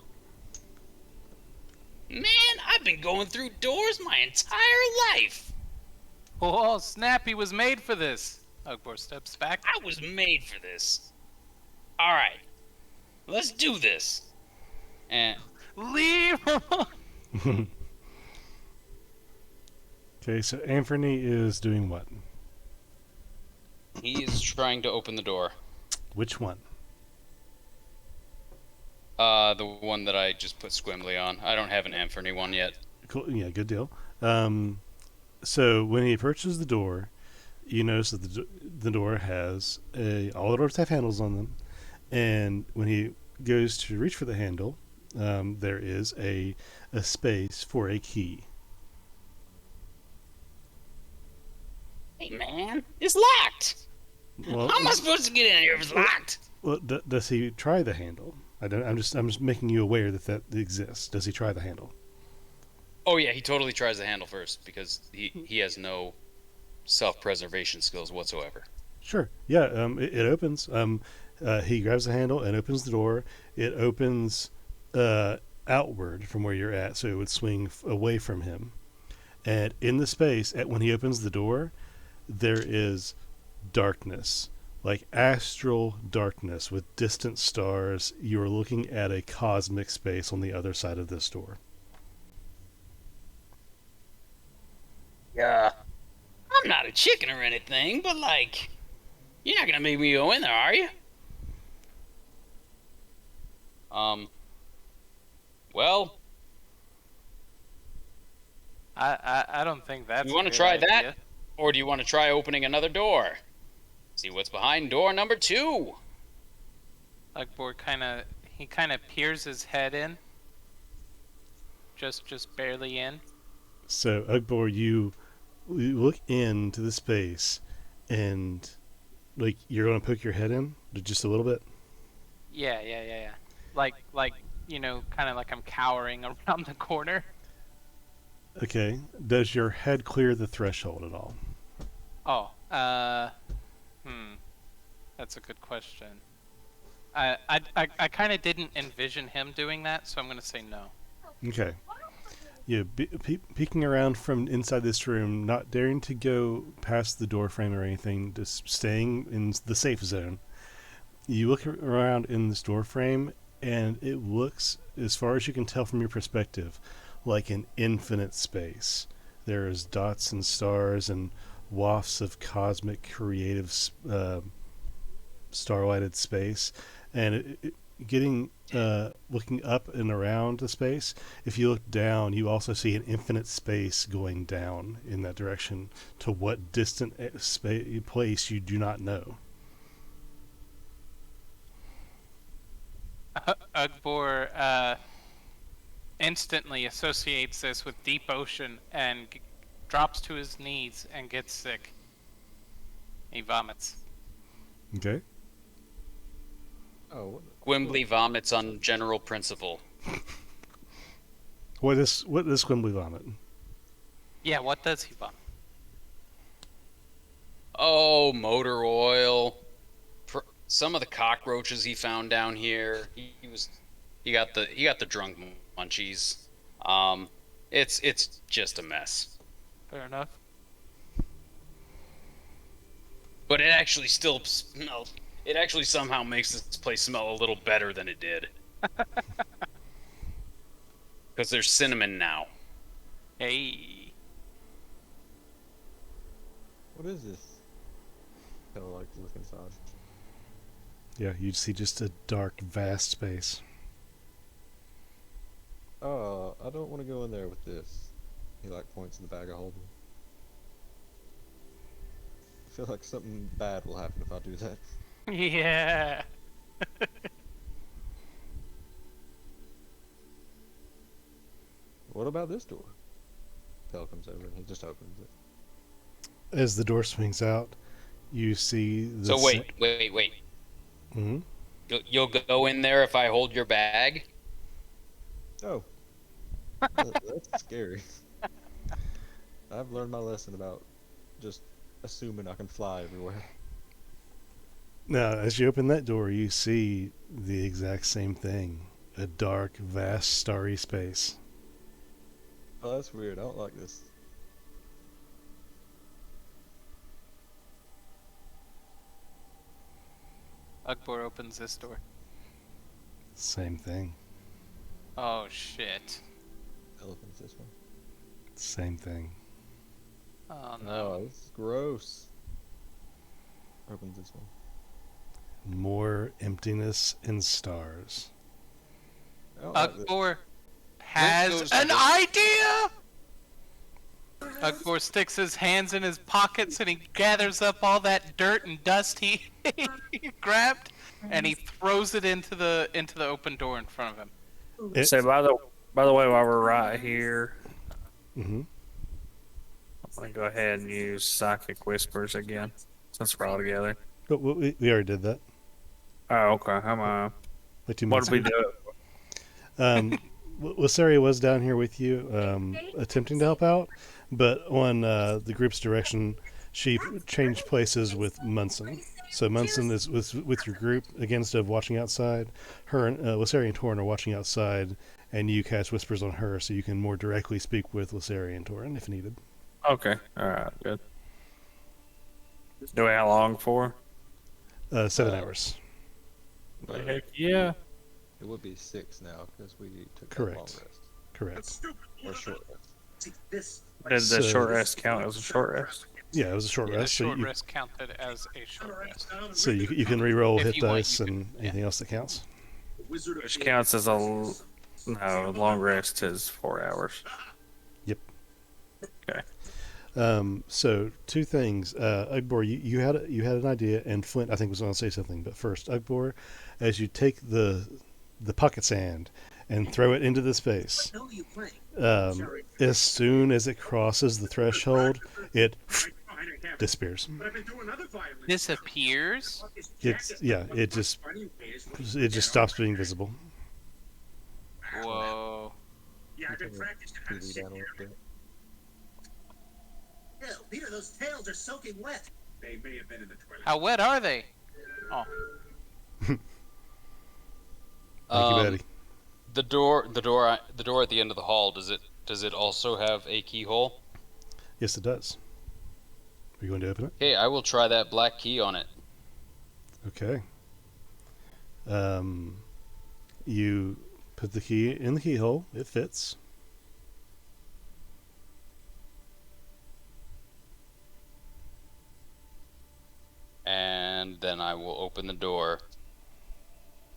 Man, I've been going through doors my entire life. Oh, Snappy was made for this. Ugbor steps back. I was made for this. All right, let's do this. And Leave! Okay, so Anthony is doing what? he is trying to open the door. Which one? The one that I just put squimbly on. I don't have an Anthony one yet. Cool. Yeah, good deal. So when he approaches the door, you notice that the door has all the doors have handles on them, and when he goes to reach for the handle, there is a space for a key. Hey, man, it's locked. Well, How am I supposed to get in here if it's locked? well, does he try the handle? I'm just making you aware that exists. Does he try the handle? Oh yeah, he totally tries the handle first because he has no self-preservation skills whatsoever. Sure. Yeah. It opens. He grabs the handle and opens the door. It opens outward from where you're at, so it would swing away from him. And in the space, when he opens the door, there is darkness, like astral darkness with distant stars. You are looking at a cosmic space on the other side of this door. Yeah. I'm not a chicken or anything, but like, you're not gonna make me go in there, are you? Well, I don't think that's. you want to try that, or do you want to try opening another door? See what's behind door number 2. Ugbor kind of peers his head in. Just barely in. So, Ugbor, you look into the space, and like you're going to poke your head in just a little bit. Yeah. Like kind of like I'm cowering around the corner. Okay. Does your head clear the threshold at all? Oh, that's a good question. I kind of didn't envision him doing that, so I'm going to say no. Okay. Yeah, peeking around from inside this room, not daring to go past the door frame or anything, just staying in the safe zone. You look around in this door frame, and it looks, as far as you can tell from your perspective, like an infinite space. There is dots and stars and wafts of cosmic, creative, starlighted space, and looking up and around the space, if you look down, you also see an infinite space going down in that direction to what distant place you do not know. Ugbor instantly associates this with deep ocean and drops to his knees and gets sick. He vomits. Okay. Oh, Gwimbly vomits on general principle. What does Quimbley vomit? Yeah, what does he vomit? Oh, motor oil. Some of the cockroaches he found down here. He got the drunk munchies. It's just a mess. Fair enough. But it actually still smells. It actually somehow makes this place smell a little better than it did. Because there's cinnamon now. Hey. What is this? Kind of like to look inside. Yeah, you see just a dark, vast space. Oh, I don't want to go in there with this. He like points to the bag of holding. I feel like something bad will happen if I do that. Yeah. What about this door? Pell comes over and he just opens it. As the door swings out, you see the. So wait. Mm-hmm. You'll go in there if I hold your bag? Oh. That's scary. I've learned my lesson about just assuming I can fly everywhere. Now, as you open that door, you see the exact same thing. A dark, vast, starry space. Oh, that's weird. I don't like this. Ugbor opens this door. Same thing. Oh shit. Elephant's this one. Same thing. Oh no. Oh, this is gross. Opens this one. More emptiness and stars. I don't like this. Ugbor has an idea! Ugbor sticks his hands in his pockets and he gathers up all that dirt and dust he grabbed and he throws it into the open door in front of him. So by the way, while we're right here, Mm-hmm. I'm gonna go ahead and use Psychic Whispers again, since we're all together. But we already did that. Oh, okay. I'm Like 2 What minutes did we ago. do? Lasseria was down here with you, attempting to help out, but on the group's direction, she changed places with Munson. So Munson is with your group again instead of watching outside. Her and Lasseria and Torin are watching outside, and you cast whispers on her, so you can more directly speak with Lasseria and Torin if needed. Okay. All right. Good. Do we how long for? 7 hours. Heck yeah. It would be 6 now because we took Correct. that long rest. Correct. Or short rest. Did the short rest count as a short rest? Yeah, it was a short The rest. short rest counted as a short rest. So you can re-roll If hit you want, dice you and anything else that counts. Which counts as no, long rest is 4 hours. Yep. Okay. So 2 things. Ugbor, you had an idea, and Flint I think was going to say something. But first, Ugbor, as you take the pocket sand and throw it into the space, as soon as it crosses the threshold, it disappears. Disappears? It just stops being visible. Whoa. Yeah, I've been practicing how to sit here. Hell, Peter, those tails are soaking wet. They may have been in the toilet. How wet are they? Oh. Thank you, Betty. The door at the end of the hall. Does it also have a keyhole? Yes, it does. Are you going to open it? Okay, I will try that black key on it. Okay. You put the key in the keyhole. It fits. And then I will open the door.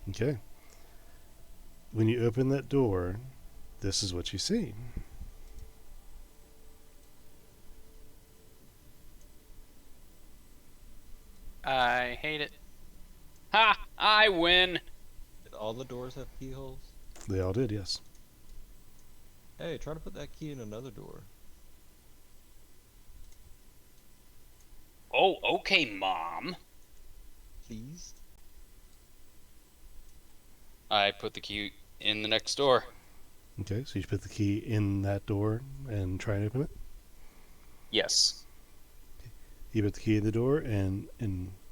Okay. When you open that door, this is what you see. I hate it. Ha! I win! Did all the doors have keyholes? They all did, yes. Hey, try to put that key in another door. Oh, okay, Mom. Please? I put the key in the next door. Okay, so you put the key in that door and try and open it. Yes. You put the key in the door and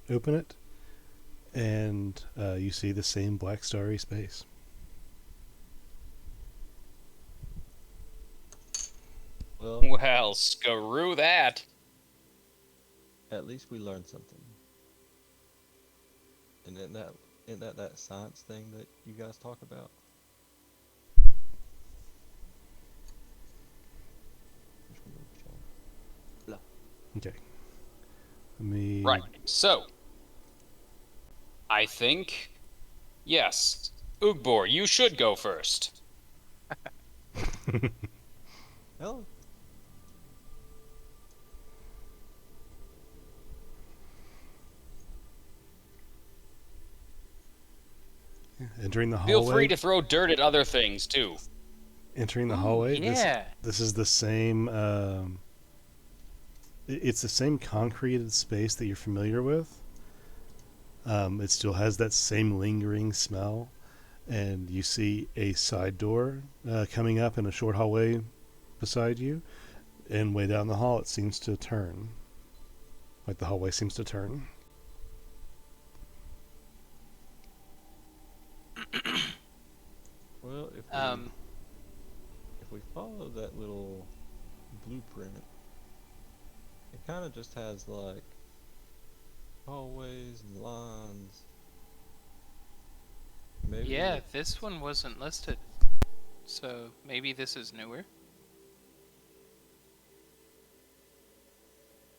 open it, and you see the same black starry space. Well, screw that. At least we learned something. And isn't that science thing that you guys talk about? Okay. Let me. Right. So, I think, yes, Ugbor, you should go first. Hell, Entering the hallway. Feel free to throw dirt at other things too. Entering the Ooh, hallway. yeah. This is the same. It's the same concreted space that you're familiar with. It still has that same lingering smell, and you see a side door coming up in a short hallway beside you, and way down the hall it seems to turn. Like the hallway seems to turn. well, if we follow that little blueprint, it kind of just has like hallways and lines. Maybe Yeah, this one wasn't listed. So maybe this is newer?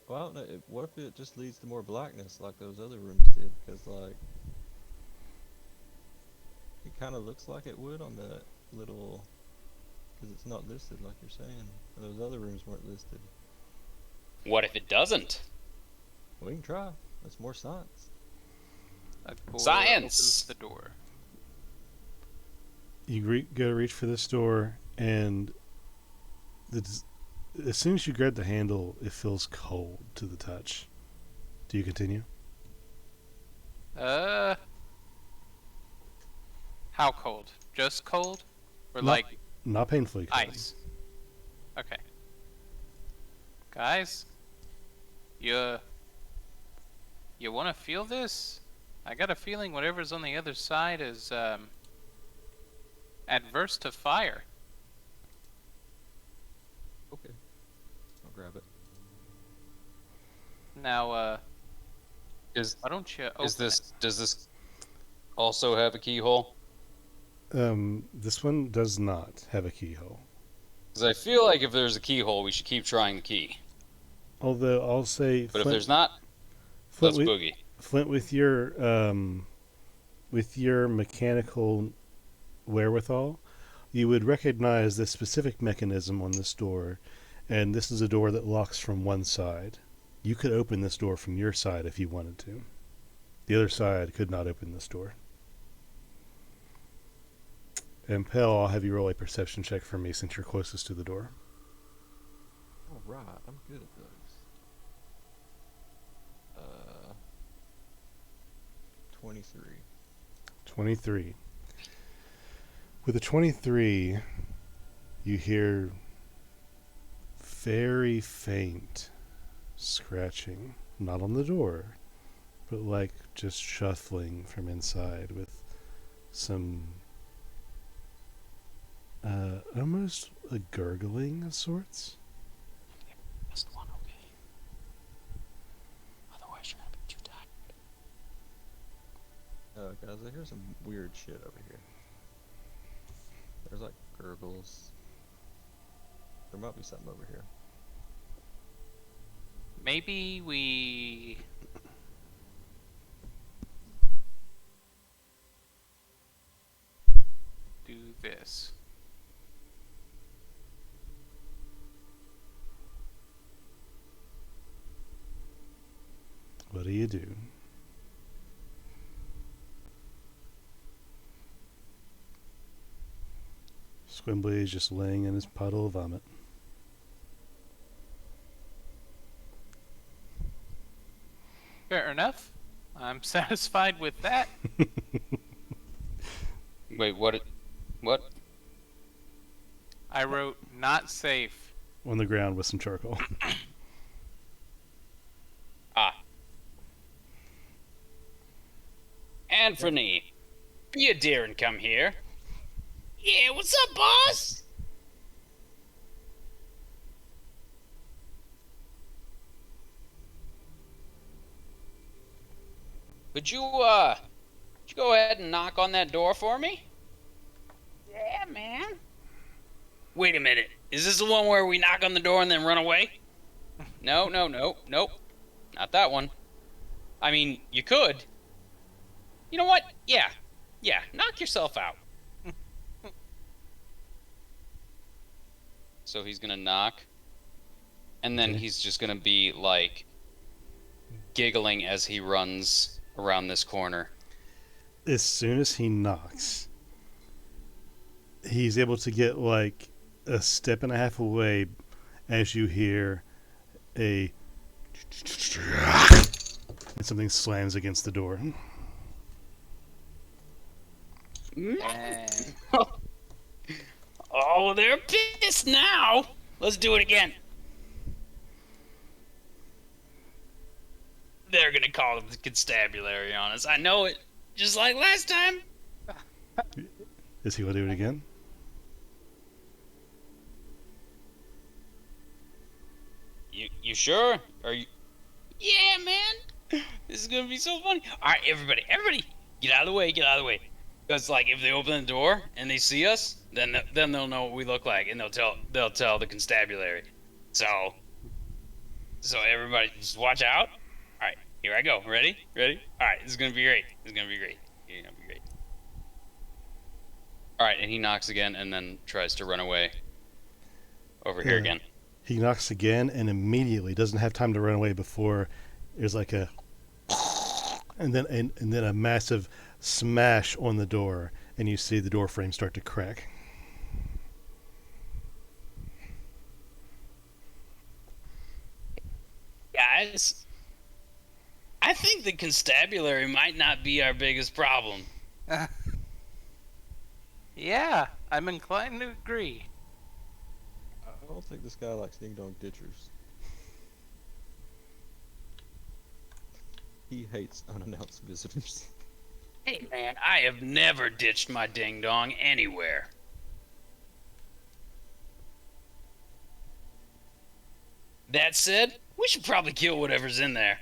Well, I don't know. What if it just leads to more blackness like those other rooms did? Because, like, it kind of looks like it would on the little... Because it's not listed like you're saying. Those other rooms weren't listed. What if it doesn't? We can try. That's more science. A door Science! opens the door. You go to reach for this door, and as soon as you grab the handle, it feels cold to the touch. Do you continue? How cold? Just cold? Or Not- like Not painfully cold. ice? Okay. Guys, you want to feel this? I got a feeling whatever's on the other side is adverse to fire. Okay. I'll grab it. Now, Is why don't you open is this it? does this also have a keyhole? This one does not have a keyhole. Because I feel like if there's a keyhole, we should keep trying the key. Although I'll say, But if there's not, Flint, let's boogie. Flint, with your mechanical wherewithal, you would recognize this specific mechanism on this door, and this is a door that locks from one side. You could open this door from your side if you wanted to. The other side could not open this door. And Pell, I'll have you roll a perception check for me since you're closest to the door. Alright, I'm good at those. 23. 23. With a 23, you hear very faint scratching, not on the door, but like just shuffling from inside with some almost a gurgling of sorts. That's the one, okay. Otherwise, you're gonna be too tired. Guys, I hear some weird shit over here. There's like gurgles. There might be something over here. Maybe we do this. What do you do? Squimbly is just laying in his puddle of vomit. Fair enough. I'm satisfied with that. Wait, what? What? I wrote not safe. on the ground with some charcoal. Anthony, be a dear and come here. Yeah, what's up, boss? Would you go ahead and knock on that door for me? Yeah, man. Wait a minute. Is this the one where we knock on the door and then run away? No, nope. Not that one. I mean, you could. You know what? Yeah, knock yourself out. So he's gonna knock, and then he's just gonna be, like, giggling as he runs around this corner. As soon as he knocks, he's able to get like a step and a half away as you hear and something slams against the door. Oh, they're pissed now. Let's do it again. They're gonna call the constabulary on us. I know it. Just like last time. Is he going to do it again? You sure? Are you? Yeah, man. This is gonna be so funny. All right, everybody, get out of the way. Because like, if they open the door and they see us, then they'll know what we look like, and they'll tell the constabulary. So everybody, just watch out. All right, here I go. Ready? All right, this is gonna be great. All right, and he knocks again, and then tries to run away. Over here again. He knocks again, and immediately doesn't have time to run away before there's like a, and then a massive smash on the door, and you see the door frame start to crack. Guys, I think the constabulary might not be our biggest problem. Yeah, I'm inclined to agree. I don't think this guy likes ding-dong ditchers. He hates unannounced visitors. Hey, man, I have never ditched my ding-dong anywhere. That said, we should probably kill whatever's in there.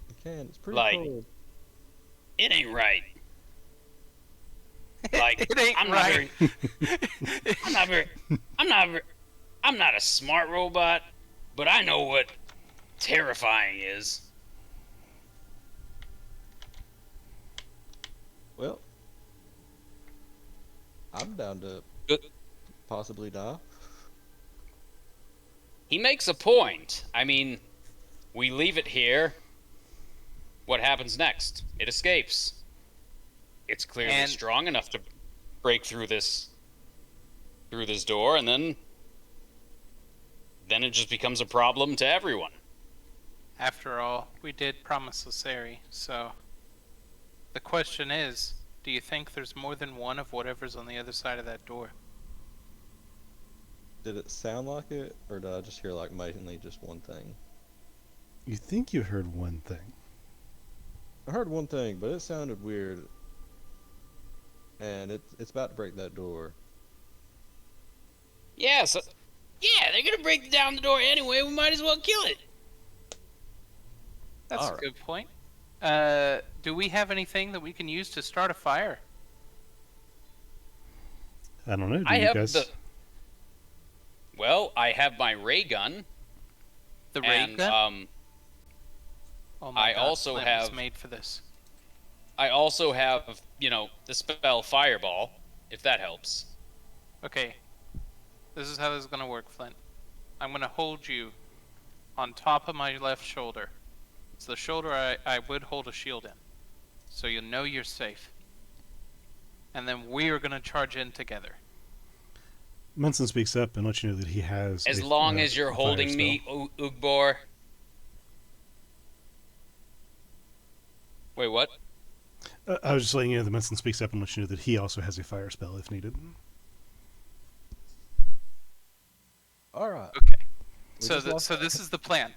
You can. It's pretty Like, cold. It ain't right. Like, It ain't I'm right. I'm not a smart robot, but I know what terrifying is. Well, I'm down to possibly die. He makes a point. I mean, we leave it here. What happens next? It escapes. It's clearly strong enough to break through this door, and then it just becomes a problem to everyone. After all, we did promise Lasari, so the question is, do you think there's more than one of whatever's on the other side of that door? Did it sound like it, or did I just hear like mainly just one thing? You think you heard one thing. I heard one thing, but it sounded weird. And it's about to break that door. Yeah, they're gonna break down the door anyway. We might as well kill it. That's All a right. good point. Do we have anything that we can use to start a fire? I don't know. Do I you have guys? Well, I have my ray gun. The ray And, gun? Oh my I God, also Flint was have- made for this. I also have, the spell Fireball, if that helps. Okay, this is how this is gonna work, Flint. I'm gonna hold you on top of my left shoulder. It's the shoulder I would hold a shield in, so you know you're safe. And then we are gonna charge in together. Munson speaks up and lets you know that he has. As long as you're a fire holding me, Ugbor. Wait, what? I was just letting you know that Munson speaks up and lets you know that he also has a fire spell if needed. So, so this is the plan.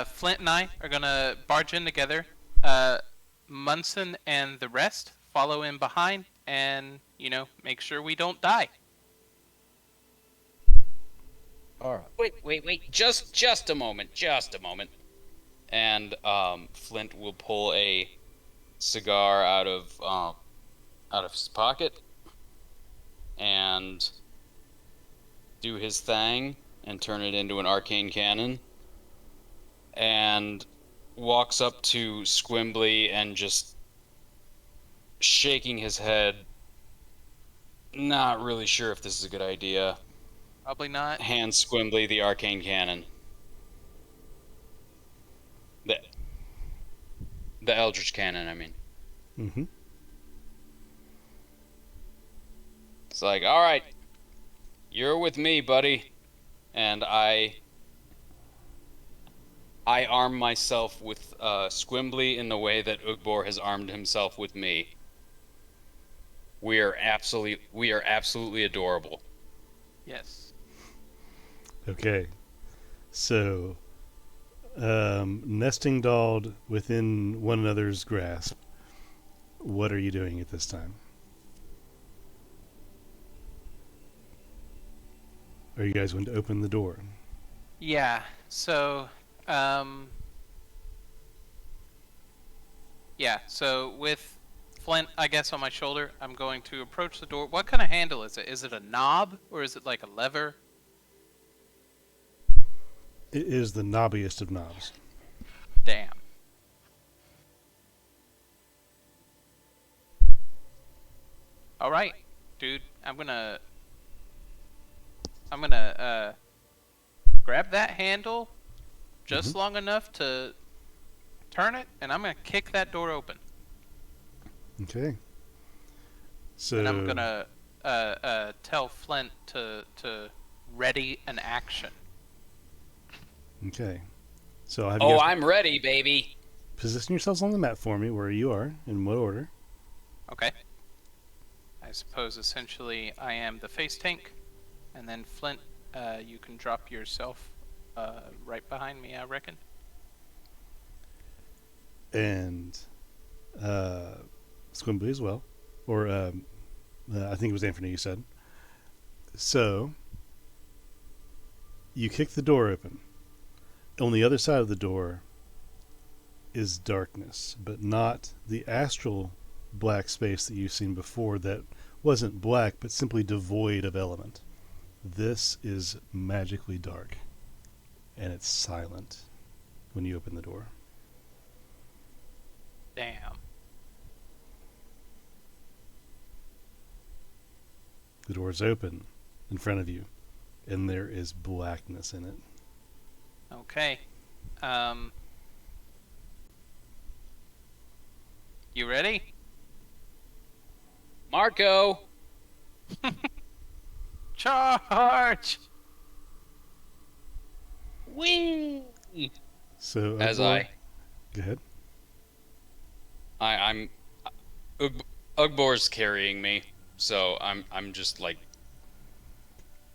Flint and I are gonna barge in together. Munson and the rest follow in behind, and make sure we don't die. All right. Wait. Just a moment. Just a moment. And Flint will pull a cigar out of his pocket and do his thing and turn it into an arcane cannon. And walks up to Squimbly and just shaking his head. Not really sure if this is a good idea. Probably not. Hands Squimbly the arcane cannon. The Eldritch cannon, I mean. Mm-hmm. It's like, all right, you're with me, buddy. And I arm myself with Squimbly in the way that Ugbor has armed himself with me. We are absolutely adorable. Yes. Okay. So, nesting dolled within one another's grasp, what are you doing at this time? Are you guys going to open the door? Yeah. So, yeah. So with Flint, I guess, on my shoulder, I'm going to approach the door. What kind of handle is it? Is it a knob or is it like a lever? It is the knobbiest of knobs. Damn. All right, dude. I'm gonna grab that handle just long enough to turn it, and I'm gonna kick that door open. Okay. So. And I'm gonna tell Flint to ready an action. Okay. So I'll have Oh, you guys I'm ready, baby. position yourselves on the map for me where you are, in what order. Okay. I suppose essentially I am the face tank, and then Flint, you can drop yourself right behind me, I reckon. And Squimbly as well. Or I think it was Anthony you said. So you kick the door open. On the other side of the door is darkness, but not the astral black space that you've seen before that wasn't black but simply devoid of element. This is magically dark, and it's silent when you open the door. Damn. The door is open in front of you, and there is blackness in it. Okay. You ready? Marco! Charge! Whee! So As Ugbor, go ahead. I'm Ugbor's carrying me, so I'm just like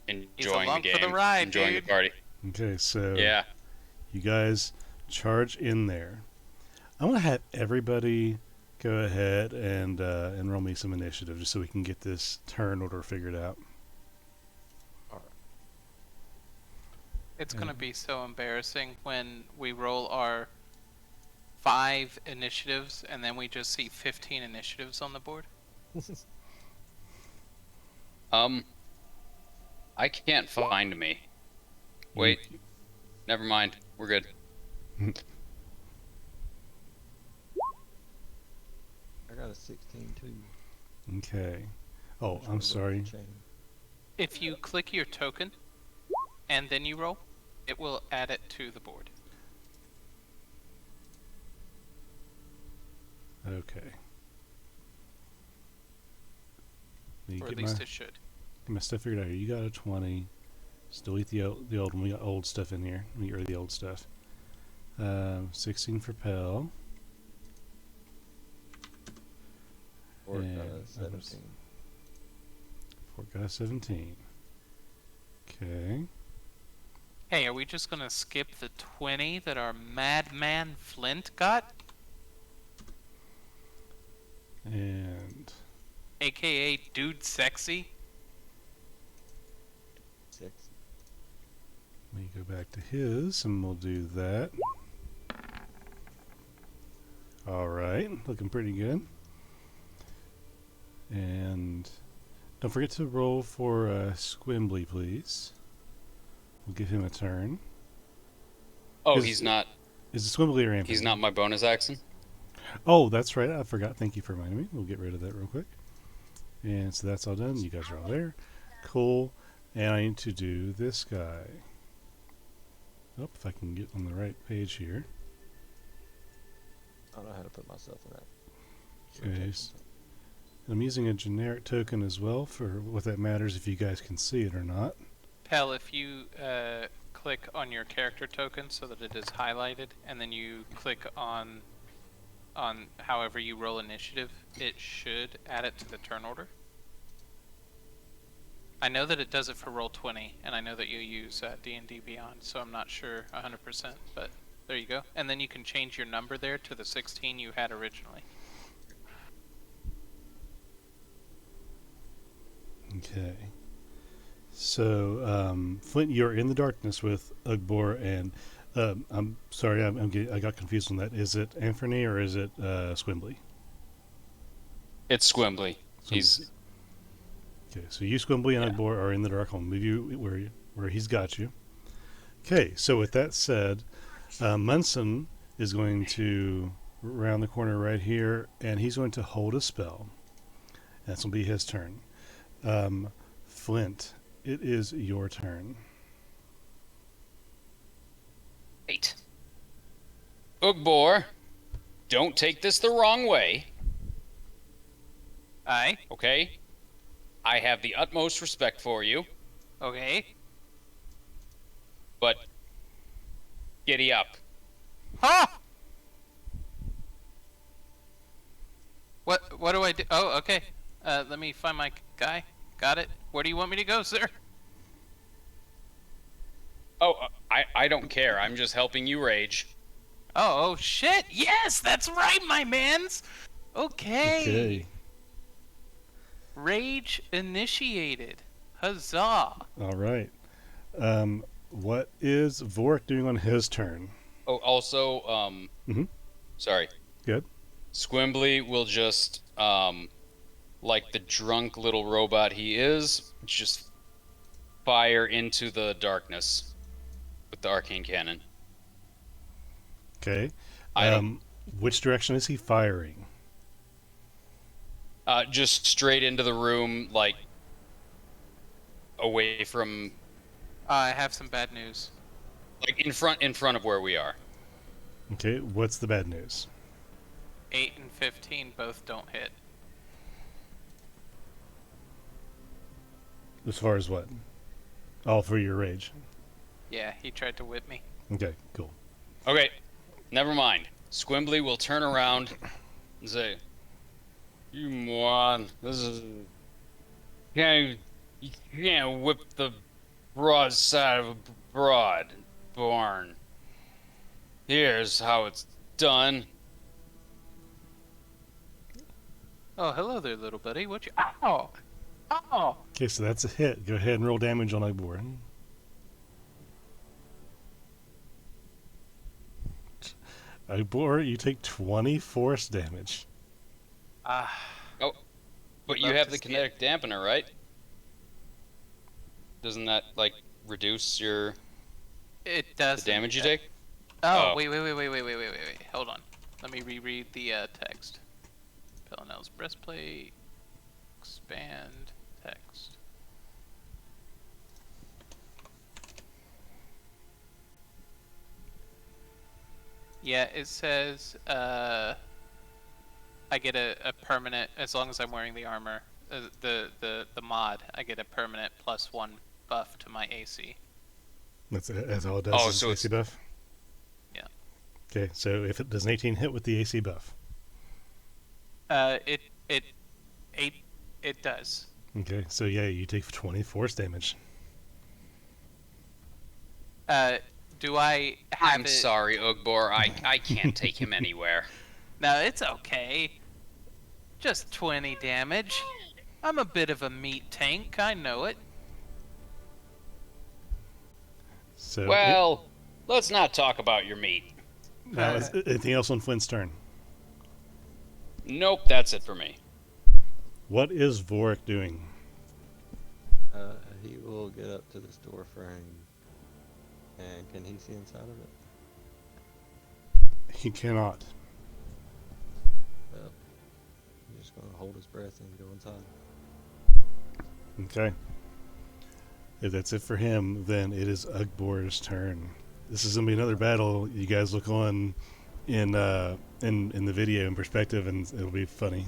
enjoying the along game, for the ride, enjoying dude. the party. Okay, so Yeah. you guys charge in there. I'm gonna have everybody go ahead and roll me some initiative just so we can get this turn order figured out. It's gonna be so embarrassing when we roll our 5 initiatives and then we just see 15 initiatives on the board. I can't find me. Wait. Never mind. We're good. I got a 16 too. Okay. Oh, I'm sorry. If you click your token and then you roll, it will add it to the board. Okay. Let me Or get at least my, it should. get my stuff figured out here. You got a 20. Still eat the old one. We got old stuff in here. Let me get rid of the old stuff. 16 for Pell. Or And 17. Fort got 17. Okay. Hey, are we just gonna skip the 20 that our madman Flint got? And AKA Dude Sexy? Six. let me go back to his, and we'll do that. All right, looking pretty good. And don't forget to roll for Squimbly, please. We'll give him a turn. Oh, Is- he's not. Is it Squimbly or Anthony? He's not my bonus action. Oh, that's right. I forgot. Thank you for reminding me. We'll get rid of that real quick. And so that's all done. You guys are all there. Cool. And I need to do this guy. Oh, if I can get on the right page here. I don't know how to put myself in that. Okay. I'm using a generic token as well for what that matters if you guys can see it or not. Pell, if you click on your character token so that it is highlighted, and then you click on however you roll initiative, it should add it to the turn order. I know that it does it for Roll20, and I know that you use D&D Beyond, so I'm not sure 100%, but there you go. And then you can change your number there to the 16 you had originally. Okay. So, Flint, you're in the darkness with Ugbor, and I'm sorry, I got confused on that. Is it Anthony or is it Squimbly? It's Squimbly. He's Okay, so you, Squimbly, and Yeah. Ugbor are in the dark. I'll move you where he's got you. Okay, so with that said, Munson is going to round the corner right here, and he's going to hold a spell. That's going to be his turn. Flint, it is your turn. Wait. Ugbor, don't take this the wrong way, Aye. okay? I have the utmost respect for you, Okay. but giddy up. Ha! What do I do? Oh, okay. Let me find my guy. Got it. Where do you want me to go, sir? Oh, I don't care. I'm just helping you rage. Oh shit! Yes, that's right, my mans. Okay. Okay. Rage initiated. Huzzah! All right. What is Vork doing on his turn? Oh, also, Mhm. sorry. Good. Squimbly will just, like the drunk little robot he is, just fire into the darkness with the arcane cannon. Okay. I don't- Which direction is he firing? Just straight into the room, like away from, I have some bad news. like in front of where we are. Okay. What's the bad news? 8 and 15 both don't hit. As far as what? All for your rage. Yeah, he tried to whip me. Okay. Cool. Okay, never mind. Squimbly will turn around and say, "You moron! This is you can't whip the broadside of a broad barn. Here's how it's done." Oh, hello there, little buddy. What you? Ow! Ow! Okay, so that's a hit. Go ahead and roll damage on Ugbor. Ugbor, you take 20 force damage. Oh, but you Love have to the see kinetic dampener, right? Doesn't that like reduce your It the does. damage you take? Oh, Oh. wait. Hold on. Let me reread the text. Pellinel's breastplate. Expand text. Yeah, it says I get a permanent as long as I'm wearing the armor. The mod, I get a permanent +1 buff to my AC. That's all it does. Oh, is so AC it's- buff. Yeah. Okay, so if it does an 18 hit with the AC buff. It does. Okay, so yeah, you take 20 force damage. Do I have I'm it? sorry, Ugbor. I can't take him anywhere. No, it's okay. Just 20 damage. I'm a bit of a meat tank, I know it. So Well, let's not talk about your meat. now is anything else on Flynn's turn? Nope, that's it for me. What is Vorik doing? He will get up to this door frame. And can he see inside of it? He cannot. Well, he's just gonna hold his breath and go inside. Okay. If that's it for him, then it is Ugbor's turn. This is gonna be another battle. You guys look on in the video in perspective, and it'll be funny.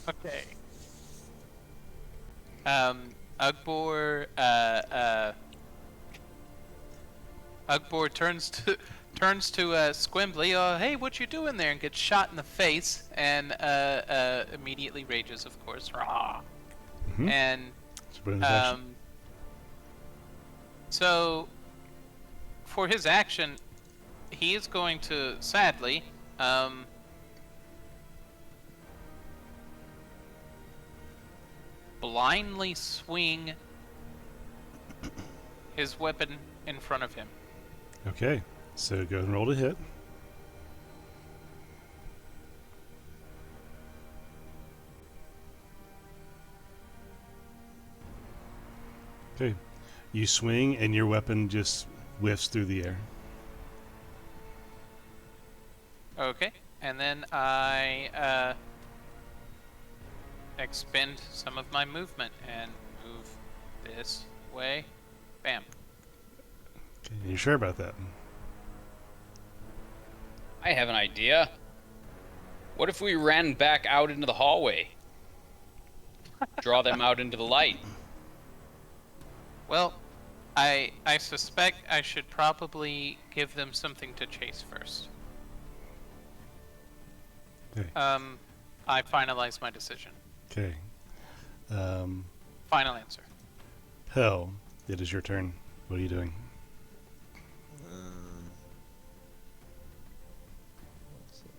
Okay. Ugbor, Ugbor turns to Squimbly. Oh, hey, what you doing there? And gets shot in the face, and immediately rages, of course. Rah. Mhm. And It's a bonus action. so for his action, he is going to sadly blindly swing his weapon in front of him. Okay. So go and roll to hit. Okay. You swing, and your weapon just whiffs through the air. Okay, and then I expend some of my movement and move this way. Bam. Okay. You sure about that? I have an idea. What if we ran back out into the hallway? Draw them out into the light. Well, I suspect I should probably give them something to chase first. Okay. I finalize my decision. Okay. Final answer. Hell, it is your turn. What are you doing? Let's see.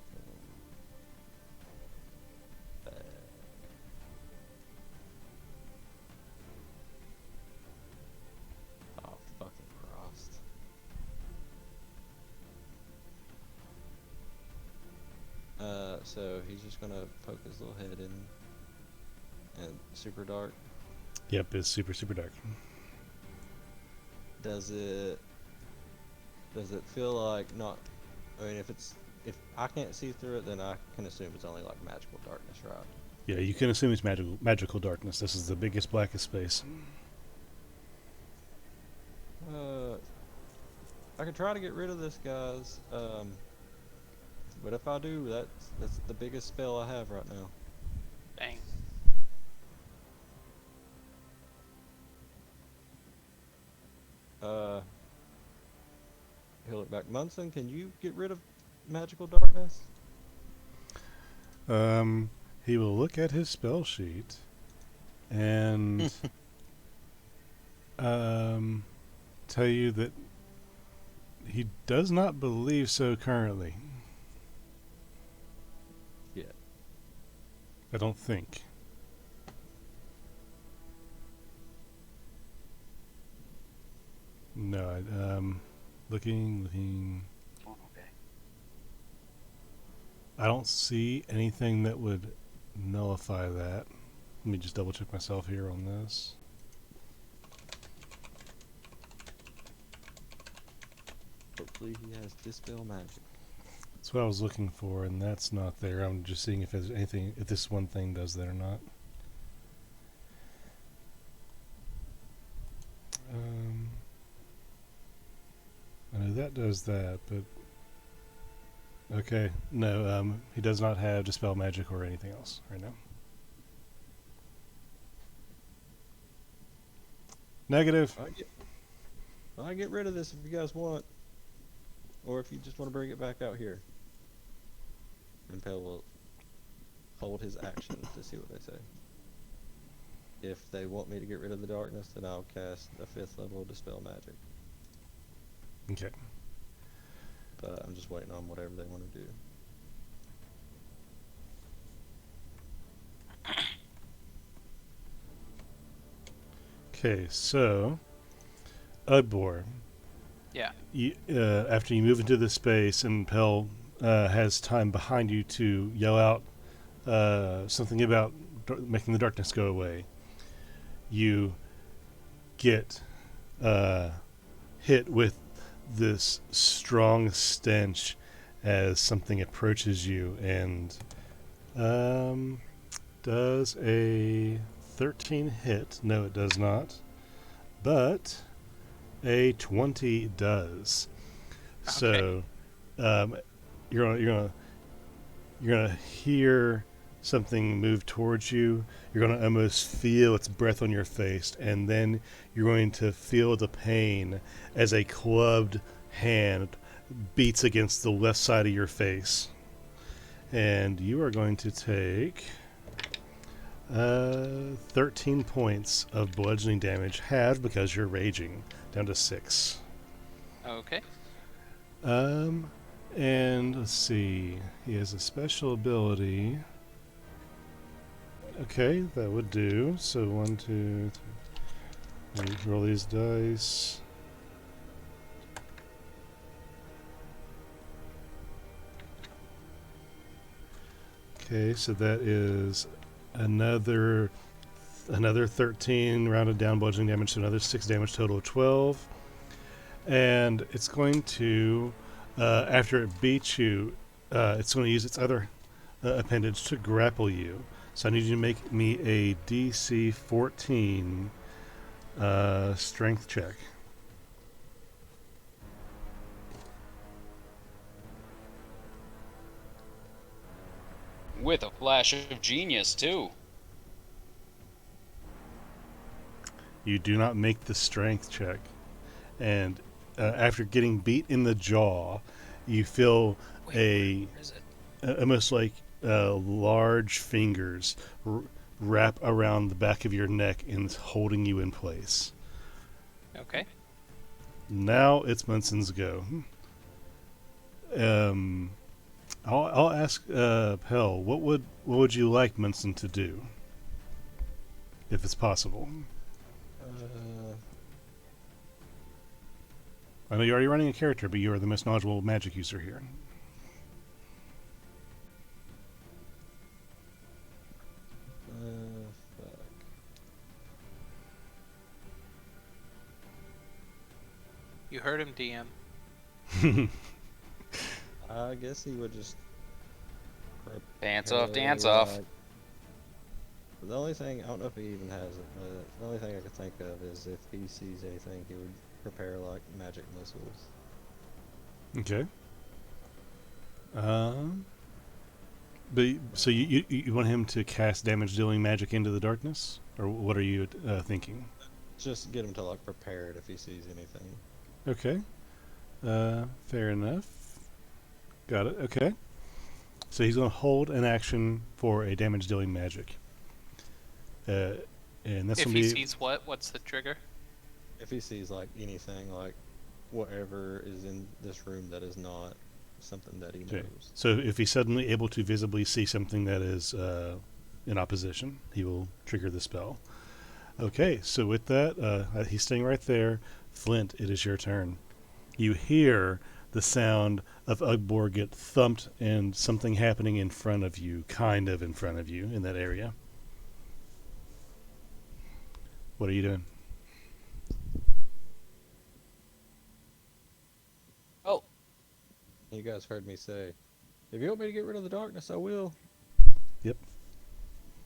Oh, fucking Christ. So he's just gonna poke his little head in, and super dark. Yep, it's super dark. Does it feel like not? I mean, if I can't see through it, then I can assume it's only like magical darkness, right? Yeah, you can assume it's magical darkness. This is the biggest, blackest space. I could try to get rid of this, guys. But if I do, that's the biggest spell I have right now. Dang. He'll look back. Munson, can you get rid of magical darkness? He will look at his spell sheet and tell you that he does not believe so currently. Yeah. I don't think. No, looking. Okay. I don't see anything that would nullify that. Let me just double check myself here on this. Hopefully he has dispel magic. That's what I was looking for, and that's not there. I'm just seeing if there's anything, if this one thing does that or not. I know that does that, but okay, no, he does not have dispel magic or anything else right now. Negative. I get rid of this if you guys want, or if you just want to bring it back out here. Impel will hold his action to see what they say. If they want me to get rid of the darkness, then I'll cast a 5th level dispel magic. Okay. But I'm just waiting on whatever they want to do. Okay, so Udbor, Yeah. after you move into the space and Pell has time behind you to yell out something about making the darkness go away, you get hit with this strong stench as something approaches you and does a 13 hit. No, it does not. But a 20 does. So you're gonna hear something move towards you. You're gonna almost feel its breath on your face, and then you're going to feel the pain as a clubbed hand beats against the left side of your face. And you are going to take 13 points of bludgeoning damage, halved because you're raging, down to 6. Okay. And let's see. He has a special ability. Okay, that would do. So 1, 2, 3. Let me roll these dice. Okay, so that is another 13 rounded down bludgeoning damage, so another 6 damage, total of 12. And it's going to, after it beats you, it's going to use its other appendage to grapple you. So I need you to make me a DC 14 strength check. With a flash of genius, too. You do not make the strength check. And after getting beat in the jaw, you feel almost like large fingers wrap around the back of your neck and holding you in place. Okay. Now it's Munson's go. I'll ask Pell, what would you like Munson to do, if it's possible? I know you're already running a character, but you are the most knowledgeable magic user here. Fuck. You heard him, DM. I guess he would just Dance off, dance off. The only thing, I don't know if he even has it, but the only thing I could think of is if he sees anything, he would prepare like magic missiles. Okay. But so you want him to cast damage-dealing magic into the darkness, or what are you thinking? Just get him to like prepare it if he sees anything. Okay. Fair enough. Got it. Okay. So he's going to hold an action for a damage-dealing magic. And that's If going to he be. sees what? What's the trigger? If he sees like anything, like whatever is in this room that is not something that he knows. Okay. So if he's suddenly able to visibly see something that is in opposition, he will trigger the spell. Okay. So with that, he's staying right there. Flint, it is your turn. You hear the sound of Ugbor get thumped and something happening in front of you, kind of in front of you in that area. What are you doing? Oh. You guys heard me say, if you want me to get rid of the darkness, I will. Yep.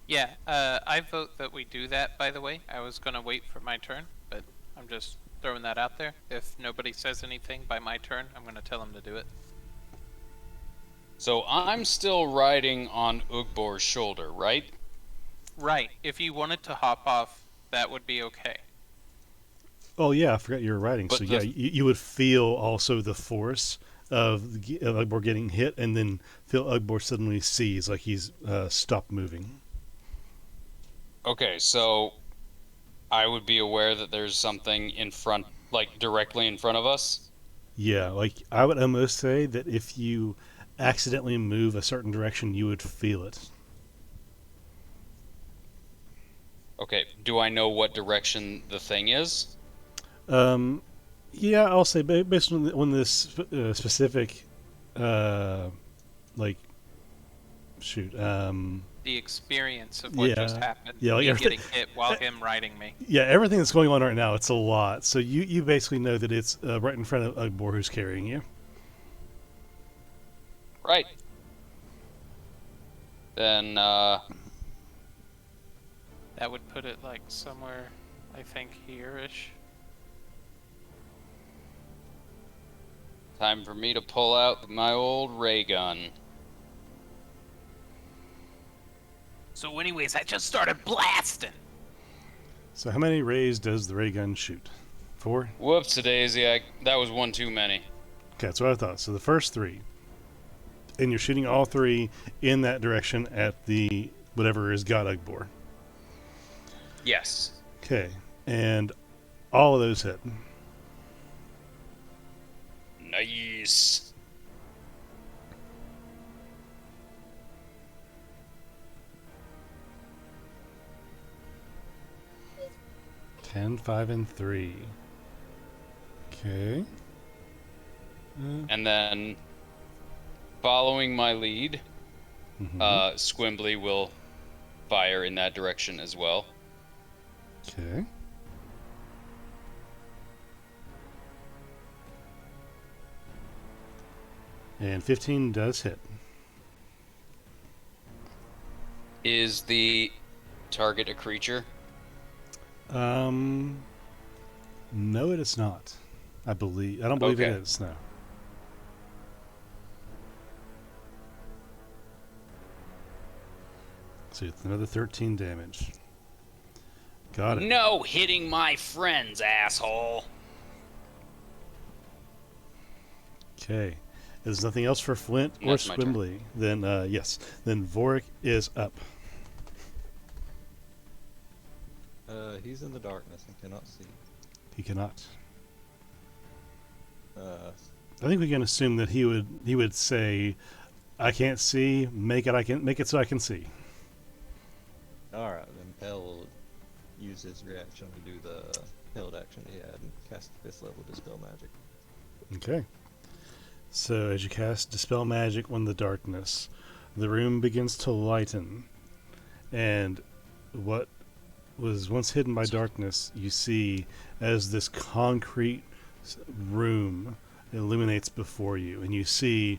Yeah, I vote that we do that, by the way. I was going to wait for my turn, but I'm just throwing that out there. If nobody says anything by my turn, I'm going to tell them to do it. So I'm still riding on Ugbor's shoulder, right? Right. If you wanted to hop off, that would be okay. Oh yeah, I forgot you were writing. But So yeah, you would feel also the force of Ugbor getting hit, and then feel Ugbor suddenly sees like he's stopped moving. Okay, so I would be aware that there's something in front, like directly in front of us. Yeah, like I would almost say that if you accidentally move a certain direction, you would feel it. Okay, do I know what direction the thing is? Um, yeah, I'll say based on this specific, uh, like, shoot, The experience of what just yeah, happened. yeah, like Me everything, getting hit while him riding me. yeah, everything that's going on right now, it's a lot. So you basically know that it's right in front of Ugbor who's carrying you. Right. Then, That would put it like somewhere, I think, here-ish. time for me to pull out my old ray gun. So anyways, I just started blasting. So how many rays does the ray gun shoot? 4? Whoops-a-daisy, that was one too many. Okay, that's what I thought. So the first 3, and you're shooting all 3 in that direction at the whatever is God Ugbor. Yes. Okay, and all of those hit. Nice. Ten, 5, and 3. Okay. And then, following my lead, Squimbly will fire in that direction as well. Okay. And 15 does hit. Is the target a creature? No, it is not. I don't believe it Okay. is. No. So it's another 13 damage. Got it. No hitting my friends, asshole. Okay. If there's nothing else for Flint or That's my turn. Squimbly, then yes. Then Vorik is up. He's in the darkness and cannot see. He cannot. Uh, I think we can assume that he would say, "I can't see. Make it so I can see." all right, then Pell will use his reaction to do the held action he had and cast 5th level Dispel Magic. Okay. So as you cast Dispel Magic on the darkness, the room begins to lighten, and what was once hidden by darkness, you see as this concrete room illuminates before you, and you see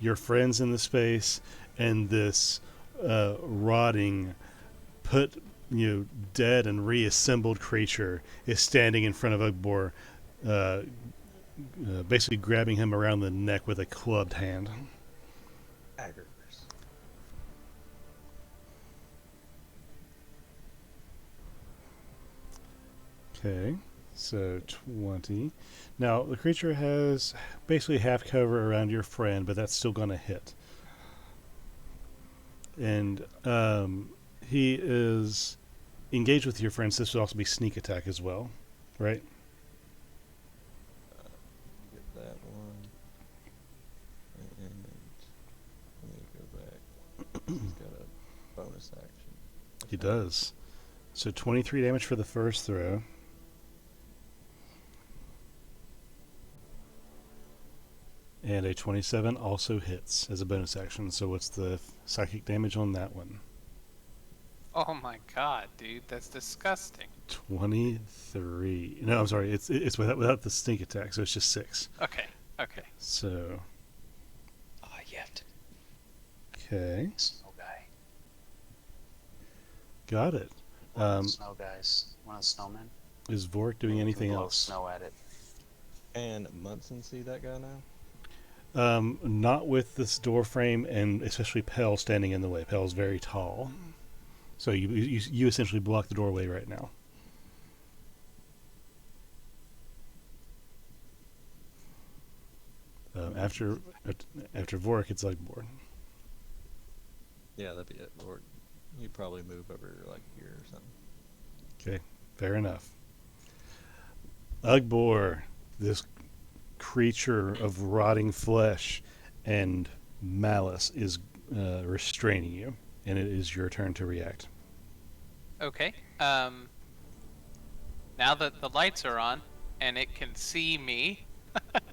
your friends in the space, and this rotting, dead and reassembled creature is standing in front of Ugbor, basically grabbing him around the neck with a clubbed hand. Aggers. Okay, so 20. Now, the creature has basically half cover around your friend, but that's still going to hit. And he is engaged with your friends. This would also be sneak attack as well, right? Get that one. And let me go back. He's got a bonus action. He does. So 23 damage for the first throw. And a 27 also hits as a bonus action. So what's the psychic damage on that one? Oh my god, dude, that's disgusting. 23. No, I'm sorry. It's without the sneak attack, so it's just 6. Okay, okay. So, Yet. okay. Snow guy. Got it. One of the snow guys. One of the snowmen. Is Vork doing anything Blow else? snow at it. And Munson see that guy now? Not with this door frame, and especially Pell standing in the way. Pell's very tall. So you essentially block the doorway right now. After Vork, it's Ugbor. Yeah, that'd be it. Or you'd probably move over like here or something. Okay, fair enough. Ugbor, this creature of rotting flesh and malice is restraining you, and it is your turn to react. Okay. Now that the lights are on and it can see me,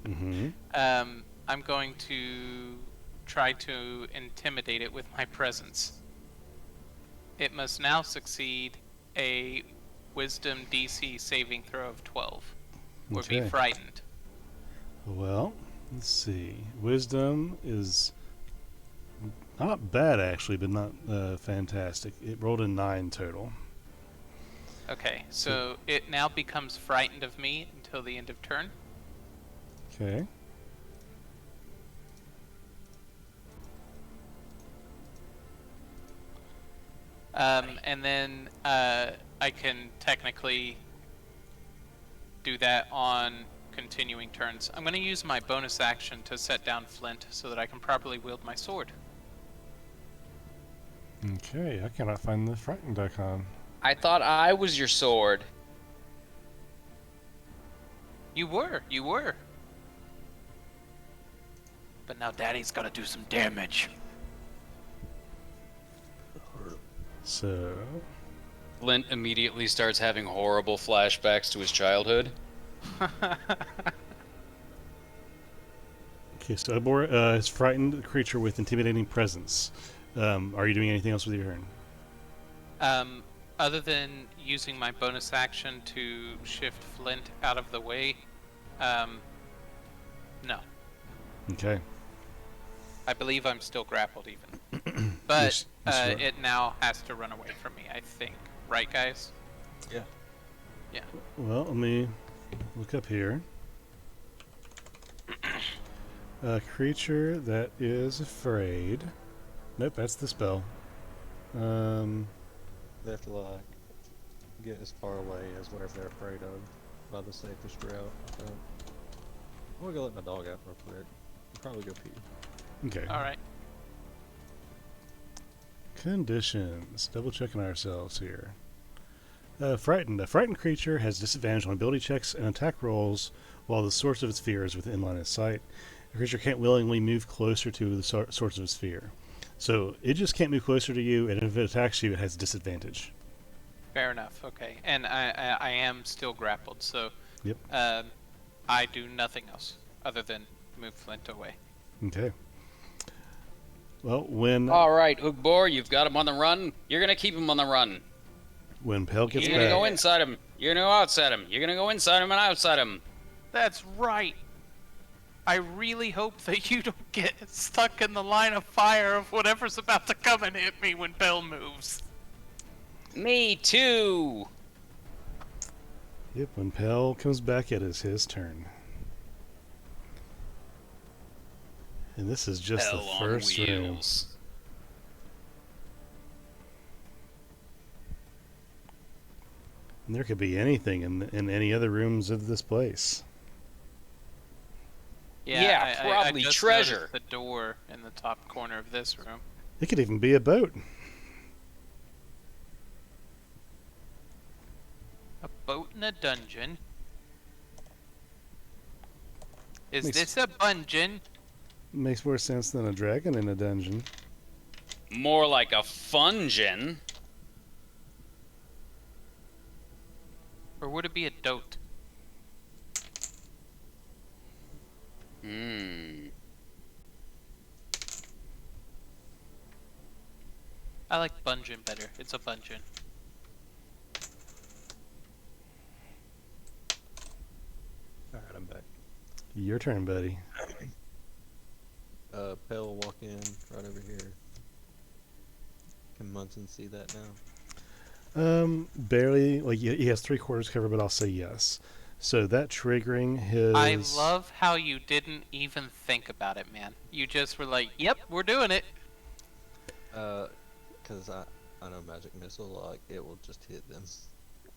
Mm-hmm. I'm going to try to intimidate it with my presence. It must now succeed a Wisdom DC saving throw of 12, or be Okay. frightened. Well, let's see. Wisdom is not bad, actually, but not fantastic. It rolled a 9 total. Okay, so it now becomes frightened of me until the end of turn. Okay. And then I can technically do that on continuing turns. I'm going to use my bonus action to set down Flint so that I can properly wield my sword. Okay, I cannot find the frightened icon. I thought I was your sword. You were. But now Daddy's got to do some damage. So, Flint immediately starts having horrible flashbacks to his childhood. okay, so Abor is frightened creature with intimidating presence. Are you doing anything else with your turn? Other than using my bonus action to shift Flint out of the way, no. Okay. I believe I'm still grappled even. But yes, it now has to run away from me, I think. Right, guys? Yeah. Yeah. Well, let me look up here. A creature that is afraid. Nope, that's the spell. They have to like get as far away as whatever they're afraid of by the safest route. I think. I'm gonna go let my dog out real quick. I'll probably go pee. Okay. All right. Conditions. Double checking ourselves here. Frightened. A frightened creature has disadvantage on ability checks and attack rolls while the source of its fear is within line of sight. The creature can't willingly move closer to the source of its fear. So it just can't move closer to you, and if it attacks you, it has disadvantage. Fair enough. Okay. And I am still grappled, so Yep. I do nothing else other than move Flint away. Okay. Well, when All right, Ugbor, you've got him on the run. You're gonna keep him on the run. Pell gets You're gonna back, go inside him. You're gonna go outside him. You're gonna go inside him and outside him. That's right. I really hope that you don't get stuck in the line of fire of whatever's about to come and hit me when Bell moves. Me too. Yep, when Pell comes back, it is his turn. And this is just Hell the on first room. wheels. And there could be anything in any other rooms of this place. Yeah, probably I just treasure. noticed the door in the top corner of this room. It could even be a boat. A boat in a dungeon. Is Makes- this a dungeon? Makes more sense than a dragon in a dungeon. More like a fungin. Or would it be a dote? I like Bungeon better. It's a Bungeon. Alright, I'm back. Your turn, buddy. Pell will walk in right over here. Can Munson see that now? Barely. Like he has 3/4 cover, but I'll say yes. So that triggering his. I love how you didn't even think about it, man. You just were like, "Yep, we're doing it." Cause I know magic missile, like it will just hit them.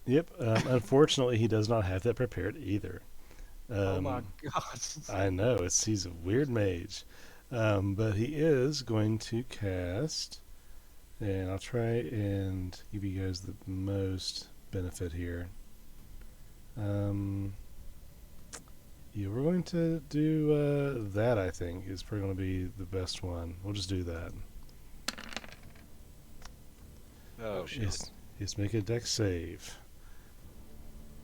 Yep. Unfortunately, he does not have that prepared either. Oh my god! I know he's a weird mage, but he is going to cast, and I'll try and give you guys the most benefit here. Yeah, we're going to do that. I think is probably going to be the best one. We'll just do that. Oh shit! He's make a deck save.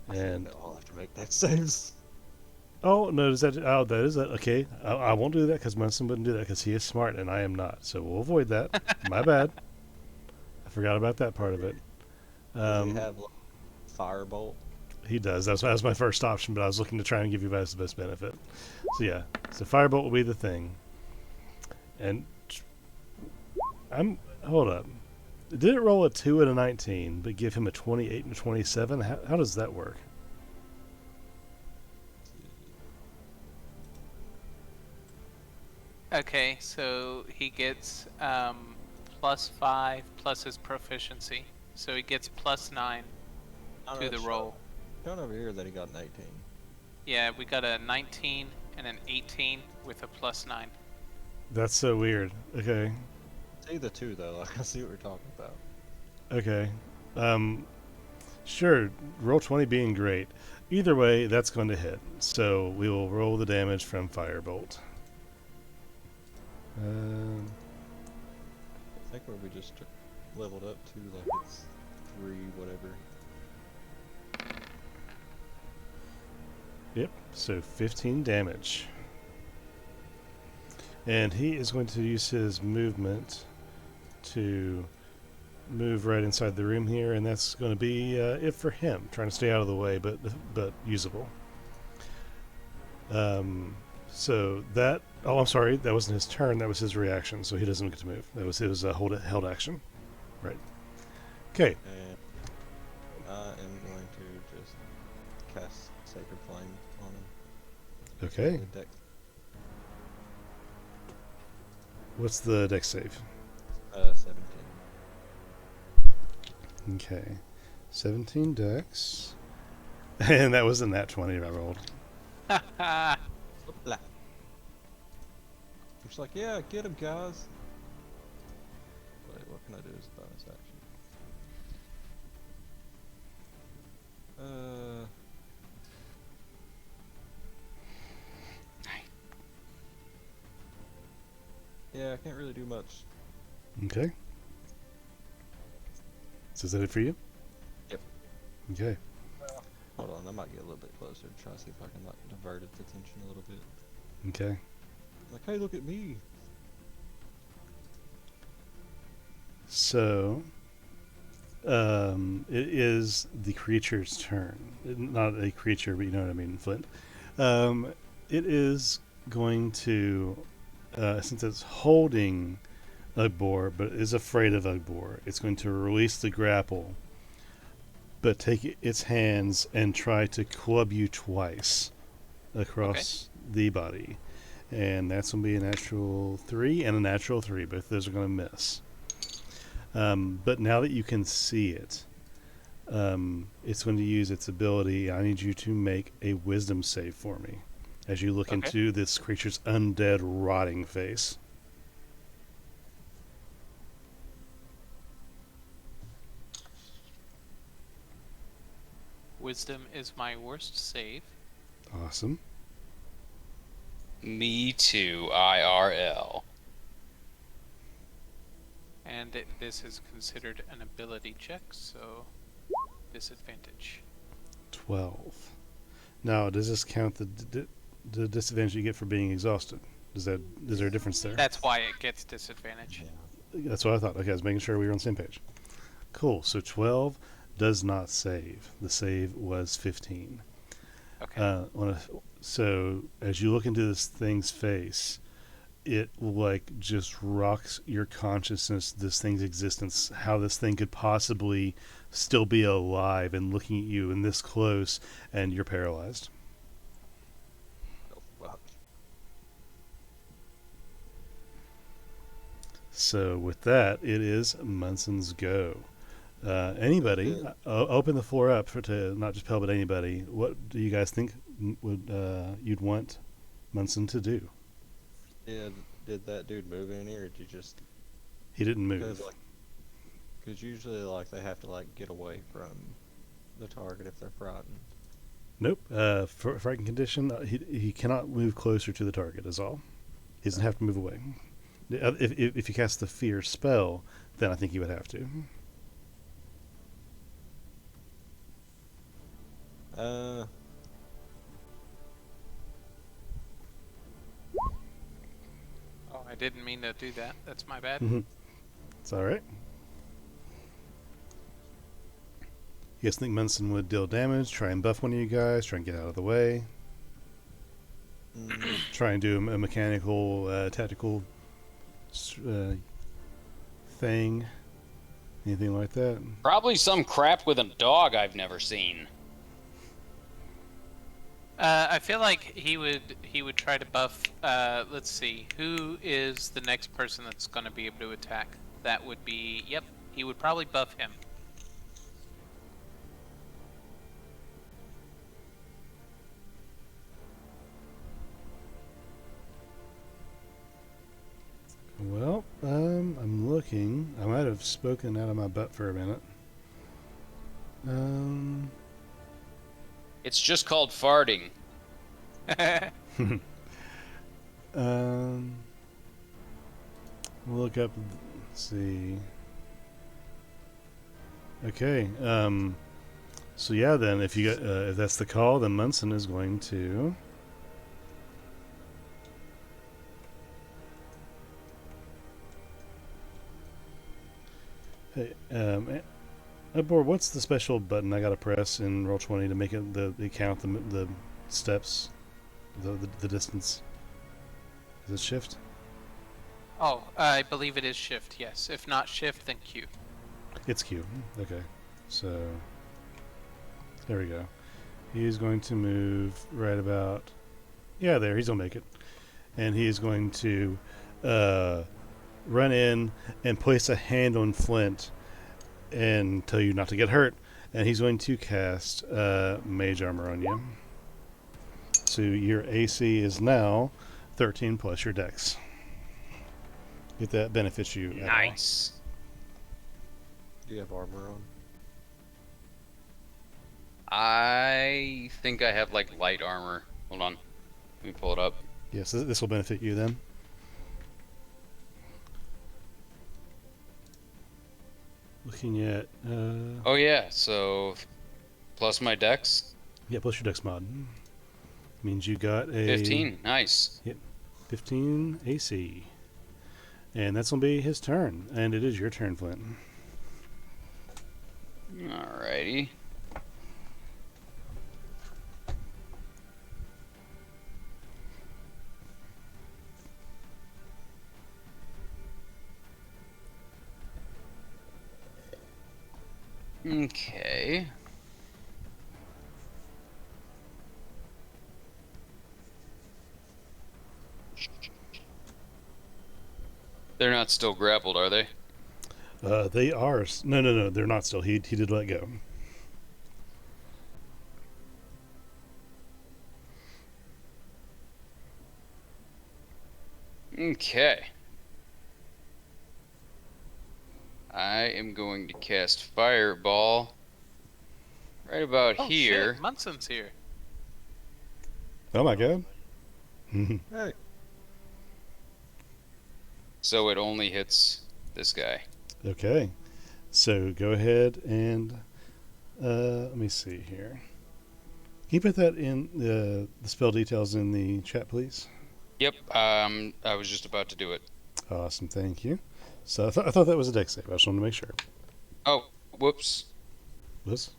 I think And they'll all have to make deck saves. oh no, is that? Oh, that is that. Okay, I won't do that because Munson wouldn't do that because he is smart and I am not. So we'll avoid that. My bad. I forgot about that part of it. Does he have like, firebolt? He does. That was my first option, but I was looking to try and give you guys the best benefit. So yeah, so firebolt will be the thing. And hold up. Did it roll a 2 and a 19, but give him a 28 and a 27? How does that work? Okay, so he gets +5 plus his proficiency, so he gets +9 to the roll. Shown over here that he got an 18. Yeah, we got a 19 and an 18 with a +9. That's so weird. Okay. It's either two though. I see what we're talking about. Okay. Sure. Roll 20 being great. Either way, that's going to hit. So we will roll the damage from Firebolt. I think where we just leveled up to like it's 3 whatever. Yep. So 15 damage. And he is going to use his movement to move right inside the room here, and that's going to be it for him. Trying to stay out of the way, but usable. So that. Oh, I'm sorry. That wasn't his turn. That was his reaction. So he doesn't get to move. That was his held action. Right. Okay. And I am going to just cast Sacred Flame on him. Okay. The deck. What's the dex save? 17. Okay. 17 dex. And that was a nat 20 I rolled. Blah. It's like, yeah, get him, guys. Wait, what can I do as a bonus action? Yeah, I can't really do much. Okay. So is that it for you? Yep. Okay. Hold on, I might get a little bit closer to try to see if I can like divert its attention a little bit. Okay. Like, hey, look at me. So, it is the creature's turn. Not a creature, but you know what I mean, Flint. It is going to, since it's holding Ugbor, but is afraid of Ugbor, it's going to release the grapple, but take its hands and try to club you twice across the body. And that's going to be a natural 3 and a natural 3. Both those are going to miss. But now that you can see it, it's going to use its ability. I need you to make a wisdom save for me as you look into this creature's undead, rotting face. Wisdom is my worst save. Awesome. Me too, IRL. And this is considered an ability check, so disadvantage. 12. Now, does this count the disadvantage you get for being exhausted? Is there a difference there? That's why it gets disadvantage. That's what I thought. Okay, I was making sure we were on the same page. Cool. So 12 does not save. The save was 15. Okay. So as you look into this thing's face, it like just rocks your consciousness, this thing's existence, how this thing could possibly still be alive and looking at you and this close, and you're paralyzed. Oh, fuck. So with that, it is Munson's go. Anybody, open the floor up to not just Pell, but anybody. What do you guys think would you'd want Munson to do? Yeah, did that dude move any, or did you just? He didn't move. Because usually, like, they have to like get away from the target if they're frightened. Nope. For frightened condition, he cannot move closer to the target. Is all. He doesn't have to move away. If you cast the fear spell, then I think he would have to. Oh, I didn't mean to do that. That's my bad. It's all right. You guys think Munson would deal damage? Try and buff one of you guys. Try and get out of the way. Try and do a mechanical, tactical thing. Anything like that? Probably some crap with a dog I've never seen. I feel like he would try to buff. Let's see, who is the next person that's going to be able to attack? That would be. Yep, he would probably buff him. Well, I'm looking. I might have spoken out of my butt for a minute. It's just called farting. We'll look up. Let's see. Okay. So yeah, then if you if that's the call, then Munson is going to. Hey, Board, what's the special button I gotta press in Roll20 to make it the count the steps, the distance? Is it shift? Oh, I believe it is shift. Yes, if not shift, then Q. It's Q. Okay, so there we go. He's going to move right about. Yeah, there. He's gonna make it, and he's going to run in and place a hand on Flint and tell you not to get hurt, and he's going to cast Mage Armor on you. So your AC is now 13 plus your Dex. If that benefits you. Nice. Do you have armor on? I think I have like light armor. Hold on. Let me pull it up. Yes, this will benefit you then. Looking at. Oh yeah, so plus my dex. Yeah, plus your Dex mod. Means you got a 15. Nice. Yep, 15 AC. And that's gonna be his turn, and it is your turn, Flint. Alrighty. Okay. They're not still grappled, are they? They are. No. They're not still. He did let go. Okay. I am going to cast Fireball right about here. Shit, Munson's here. Oh my god. Hey. So it only hits this guy. Okay. So go ahead and let me see here. Can you put that in the spell details in the chat, please? Yep. I was just about to do it. Awesome, thank you. So I thought that was a dex save. I just wanted to make sure. Oh, whoops. Whoops.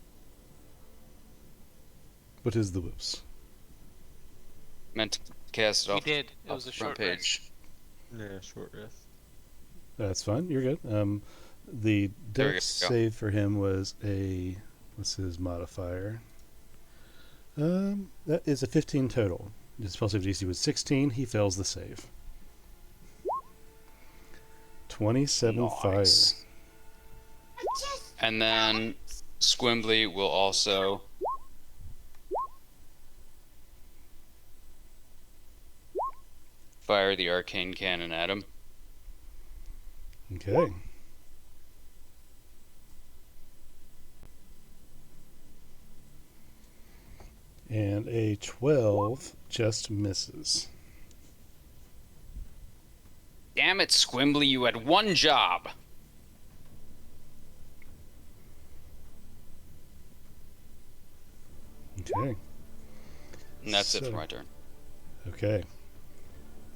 What is the whoops? Meant to cast it off. He did. It off was the a front short page. Yeah, short rest. That's fine. You're good. The There we dex go. save for him was a what's his modifier? That is a 15 total. His spell save DC was 16. He fails the save. 27 fire. Nice. And then Squimbly will also fire the arcane cannon at him. Okay. And a 12 just misses. Damn it, Squimbly, you had one job. Okay. And that's it for my turn. Okay.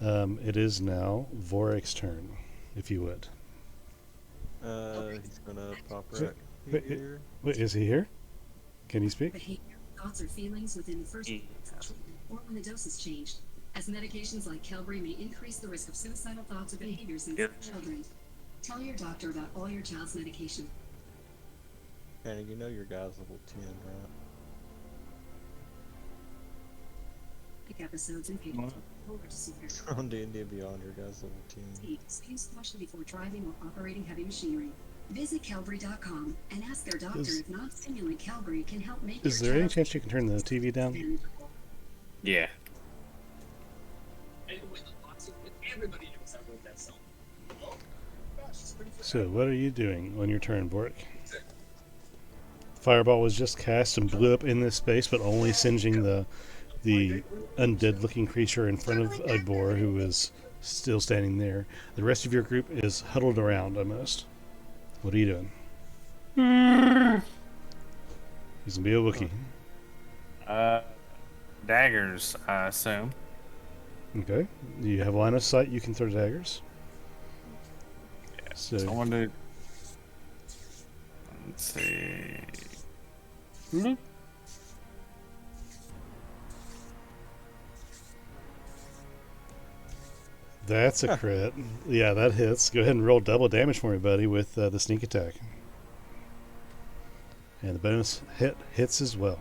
It is now Vorik's turn, if you would. He's gonna pop right Wait, here. Wait, is he here? Can he speak? Behavior, thoughts or feelings within the first treatment or when the dose is changed, as medications like Qelbree may increase the risk of suicidal thoughts or behaviors in children. Tell your doctor about all your child's medication. Anna, you know your guy's level 10, right? Pick episodes and pages. Over to super. On D&D Beyond, your guy's level 10. Use caution before driving or operating heavy machinery. Visit Qelbree.com and ask their doctor if non-stimulant Qelbree can help make Is there any chance you can turn the TV down? Yeah. So, what are you doing on your turn, Vorik? Fireball was just cast and blew up in this space, but only singeing the undead-looking creature in front of Ugbor, who is still standing there. The rest of your group is huddled around almost. What are you doing? He's gonna be a Wookiee. Daggers, I assume. Okay. You have line of sight. You can throw daggers. Yeah. So I want to. Let's see. that's a crit. Yeah, that hits. Go ahead and roll double damage for me, buddy, with the sneak attack. And the bonus hits as well.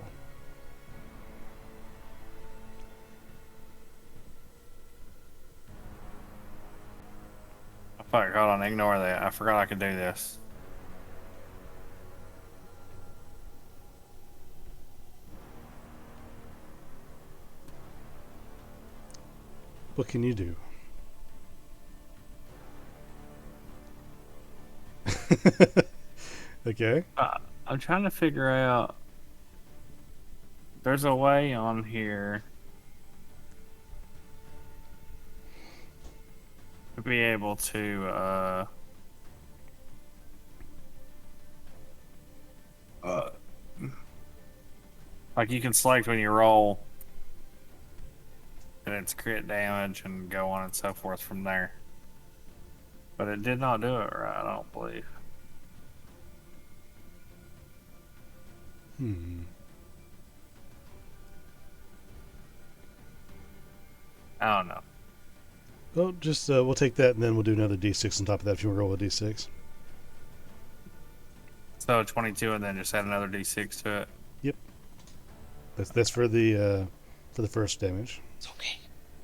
Fuck, hold on, ignore that. I forgot I could do this. What can you do? Okay. I'm trying to figure out. There's a way on here to be able to like you can select when you roll and it's crit damage and go on and so forth from there. But it did not do it right, I don't believe. I don't know. Well, just we'll take that, and then we'll do another d6 on top of that if you want to roll a d6. So 22, and then just add another d6 to it. Yep. That's for the first damage. It's okay.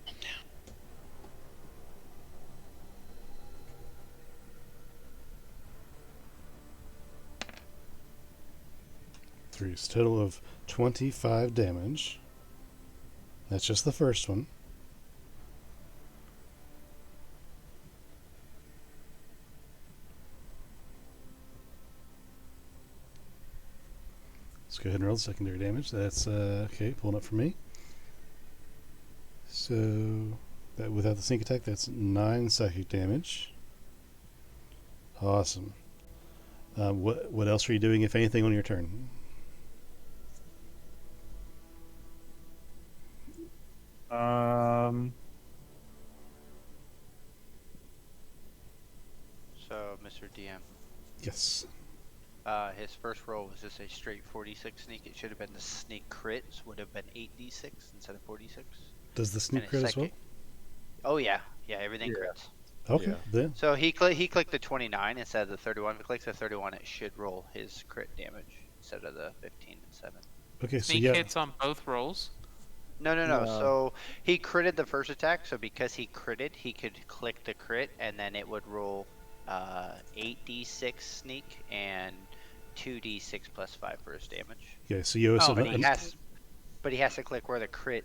I'm down. 3. It's a total of 25 damage. That's just the first one. Let's go ahead and roll the secondary damage. That's okay, pulling up for me. So that without the sneak attack, that's 9 psychic damage. Awesome. What else are you doing, if anything, on your turn? So, Mr. DM. Yes. His first roll was just a straight 46 sneak. It should have been the sneak crit, so would have been 8d6 instead of 46. Does the sneak crit as well? Oh yeah, everything crits. Okay, then. So he clicked the 29 instead of the 31. If he clicks the 31, it should roll his crit damage instead of the 15 and 7. Okay, so Sneak yeah. hits on both rolls? No. So he critted the first attack, so because he critted, he could click the crit, and then it would roll 8d6 sneak and 2d6 plus 5 for his damage. Yeah, so you also but he has to click where the crit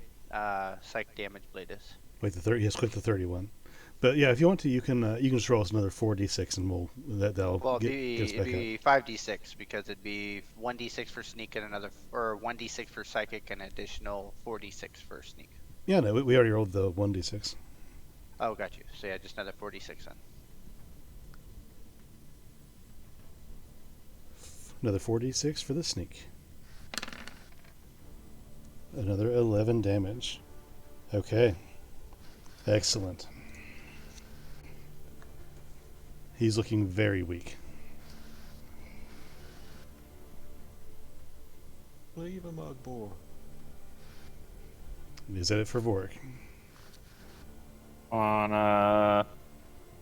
psych damage blade is. wait, he has clicked the 31. But yeah, if you want to, you can just roll us another 4d6, and that'll Well, get us it'd back up. be 5d6 because it'd be 1d6 for sneak and another, or 1d6 for psychic and additional 4d6 for sneak. Yeah, no, we already rolled the 1d6. Oh, got you. So yeah, just another 4d6 then. Another 4d6 for the sneak. Another 11 damage. Okay. Excellent. He's looking very weak. Leave him, Ugbor. Is that it for Vorik?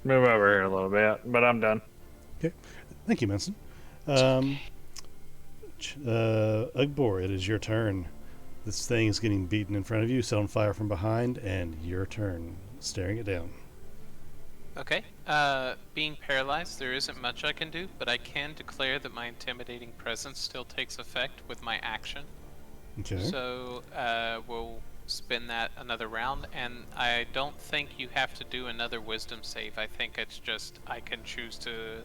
Move over here a little bit, but I'm done. Okay. Thank you, Manson. Ugbor, it is your turn. This thing is getting beaten in front of you, set on fire from behind, and your turn, staring it down. Okay. Being paralyzed, there isn't much I can do, but I can declare that my intimidating presence still takes effect with my action. Okay. So, we'll spin that another round, and I don't think you have to do another wisdom save. I think it's just I can choose to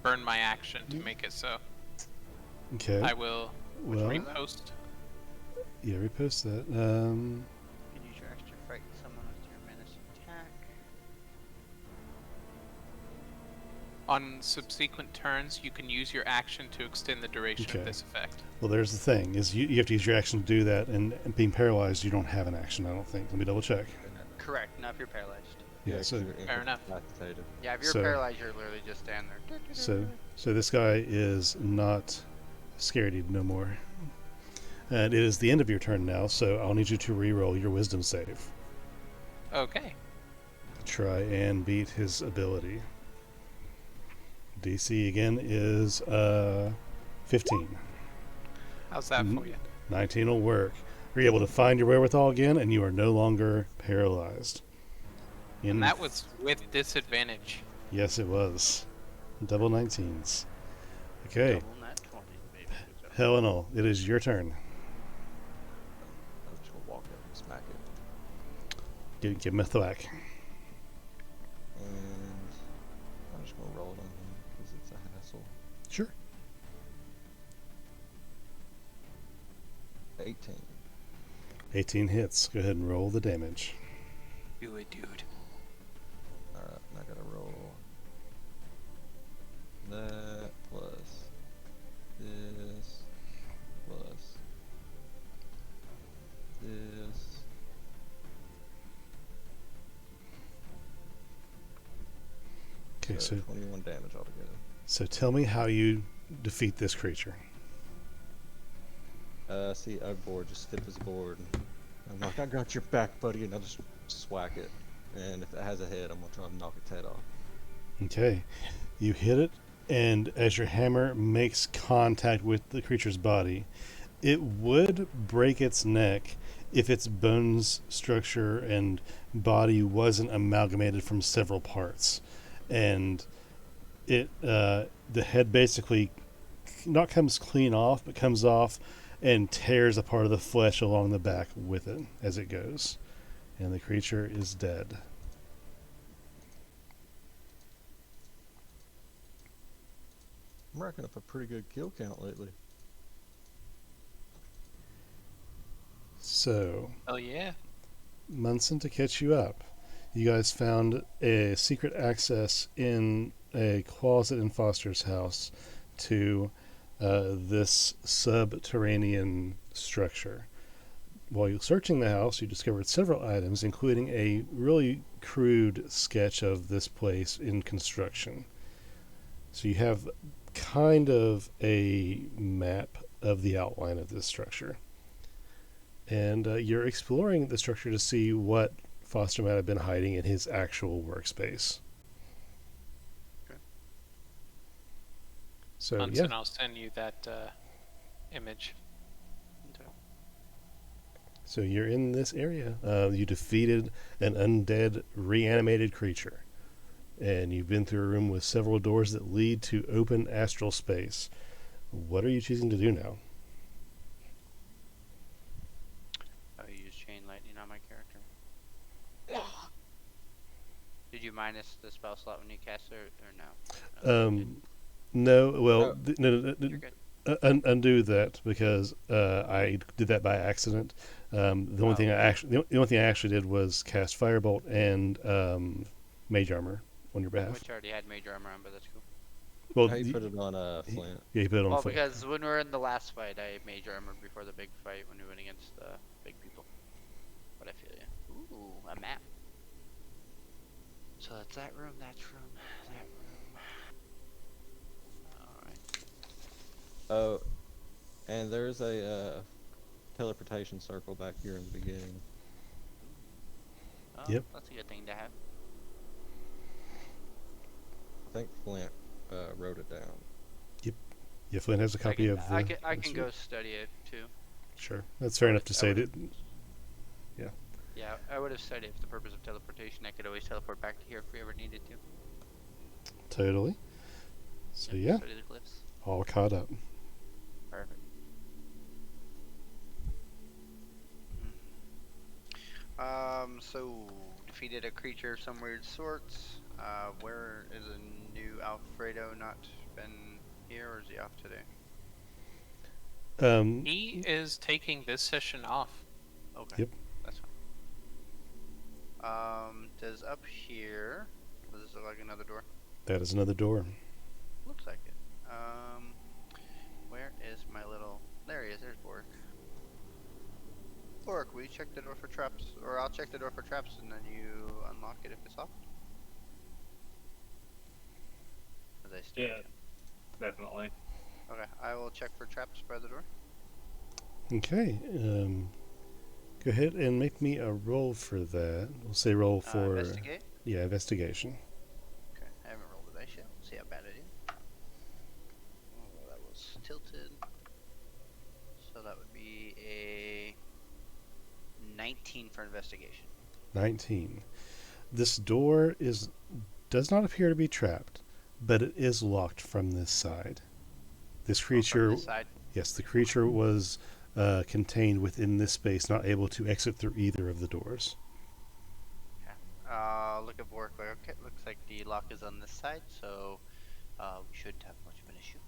burn my action to make it so. Okay. I will repost. Yeah, repost that. You can use your extra frighten someone with your menace attack. On subsequent turns, you can use your action to extend the duration of this effect. Well, there's the thing, is you have to use your action to do that, and being paralyzed, you don't have an action, I don't think. Let me double check. Correct. Not if you're paralyzed. Yeah, so fair enough. Yeah, if you're paralyzed, you're literally just standing there. So this guy is not scaredy no more. And it is the end of your turn now, so I'll need you to re-roll your wisdom save. Okay. Try and beat his ability. DC again is 15. How's that for you? 19 will work. You're able to find your wherewithal again, and you are no longer paralyzed. And that was with disadvantage. Yes, it was. Double 19s. Okay. Double nat 20, baby. Helenal, it is your turn. I'm just gonna walk up and smack it. Give him a thwack. And I'm just gonna roll it on him because it's a hassle. Sure. 18. 18 hits. Go ahead and roll the damage. Do it, dude. Alright, I gotta roll that plus this plus this. Okay, so 21 damage altogether. So tell me how you defeat this creature. See Ugbor just stiff as a board. I'm like, I got your back, buddy, and I'll just swack it. And if it has a head, I'm gonna try to knock its head off. Okay. You hit it, and as your hammer makes contact with the creature's body, it would break its neck if its bones structure and body wasn't amalgamated from several parts. And it the head basically not comes clean off, but comes off and tears a part of the flesh along the back with it as it goes. And the creature is dead. I'm racking up a pretty good kill count lately. So, oh yeah, Munson, to catch you up, you guys found a secret access in a closet in Foster's house to this subterranean structure. While you're searching the house, you discovered several items, including a really crude sketch of this place in construction. So you have kind of a map of the outline of this structure. And you're exploring the structure to see what Foster might have been hiding in his actual workspace. Okay. So, Munson, I'll send you that image. Okay. So you're in this area. You defeated an undead, reanimated creature. And you've been through a room with several doors that lead to open astral space. What are you choosing to do now? Oh, you use chain lightning on my character. minus the spell slot when you cast it, or no? No, well, Oh. no, You're good. undo that because I did that by accident. The only thing I actually, the only thing I actually did was cast Firebolt and Mage Armor on your behalf. Which already had major armor on, but that's cool. Well, How you put it on Flint? Yeah, you put it on Well, Flint. because when we were in the last fight, I major armored before the big fight when we went against the big people. But I feel you. Ooh, a map. So that's that room, that room, that room. Alright. Oh, and there's a teleportation circle back here in the beginning. Oh, Yep. That's a good thing to have. I think Flint wrote it down. Yeah, Flint has a copy of the. I can go study it too. Sure, that's fair enough to say that. Yeah. Yeah, I would have studied it for the purpose of teleportation. I could always teleport back to here if we ever needed to. Totally. So yeah, Study the glyphs. all caught up. Perfect. So defeated a creature of some weird sorts. Where is a new Alfredo not been here, or is he off today? He is taking this session off. Okay. Yep. That's fine. Does up here, does this look like another door? That is another door. Looks like it. Where is my little, there he is, there's Bork. Bork, will you check the door for traps? Or I'll check the door for traps and then you unlock it if it's locked? As I stare at him. Definitely. Okay, I will check for traps by the door. Okay. Go ahead and make me a roll for that. We'll say roll for investigate? Yeah, investigation. Okay, I haven't rolled the dice yet. We'll see how bad I do. Oh, that was tilted. So that would be a 19 for investigation. 19. This door does not appear to be trapped, but it is locked from this side. This creature, From this side? yes, the creature was contained within this space, not able to exit through either of the doors. Okay. Look at Bork. Okay, looks like the lock is on this side, so we shouldn't have much of an issue.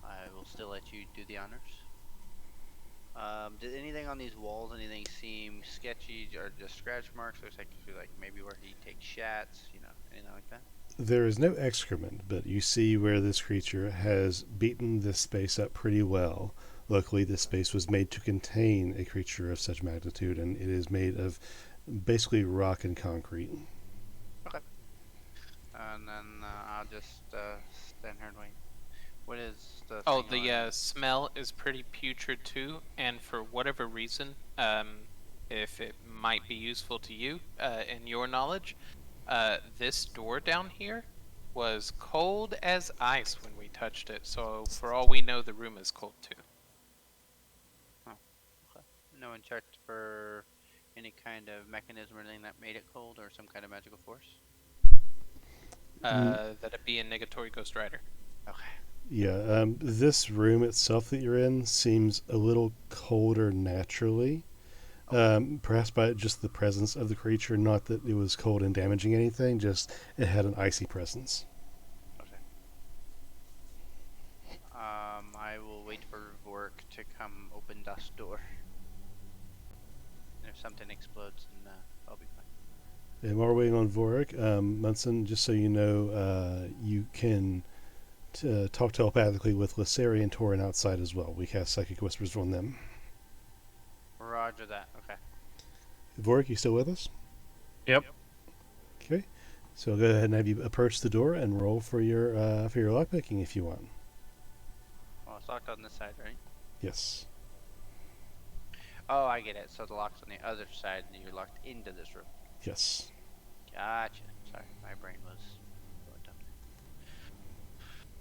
I will still let you do the honors. Did anything on these walls, anything seem sketchy or just scratch marks? Looks like maybe where he takes shats, anything like that? There is no excrement, but you see where this creature has beaten this space up pretty well. Luckily, this space was made to contain a creature of such magnitude, and it is made of basically rock and concrete. Okay. And then I'll just stand here and wait. What is the The smell is pretty putrid too, and for whatever reason, if it might be useful to you, in your knowledge, this door down here was cold as ice when we touched it, so for all we know, the room is cold too. Oh, okay. No one checked for any kind of mechanism or anything that made it cold, or some kind of magical force? That'd be a negatory Ghost Rider. Okay. Yeah, this room itself that you're in seems a little colder naturally. Perhaps by just the presence of the creature, not that it was cold and damaging anything, just it had an icy presence. Okay. I will wait for Vork to come open this door. And if something explodes, then I'll be fine. And while we're waiting on Vorik, Munson, just so you know, you can talk telepathically with Lissari and Torin outside as well. We cast Psychic Whispers on them. Roger that. Okay. Vorik, you still with us? Yep. Okay. So I'll go ahead and have you approach the door and roll for your lockpicking if you want. Well, it's locked on this side, right? Yes. Oh, I get it. So the lock's on the other side, and you're locked into this room. Yes. Gotcha. Sorry, my brain was going dumb.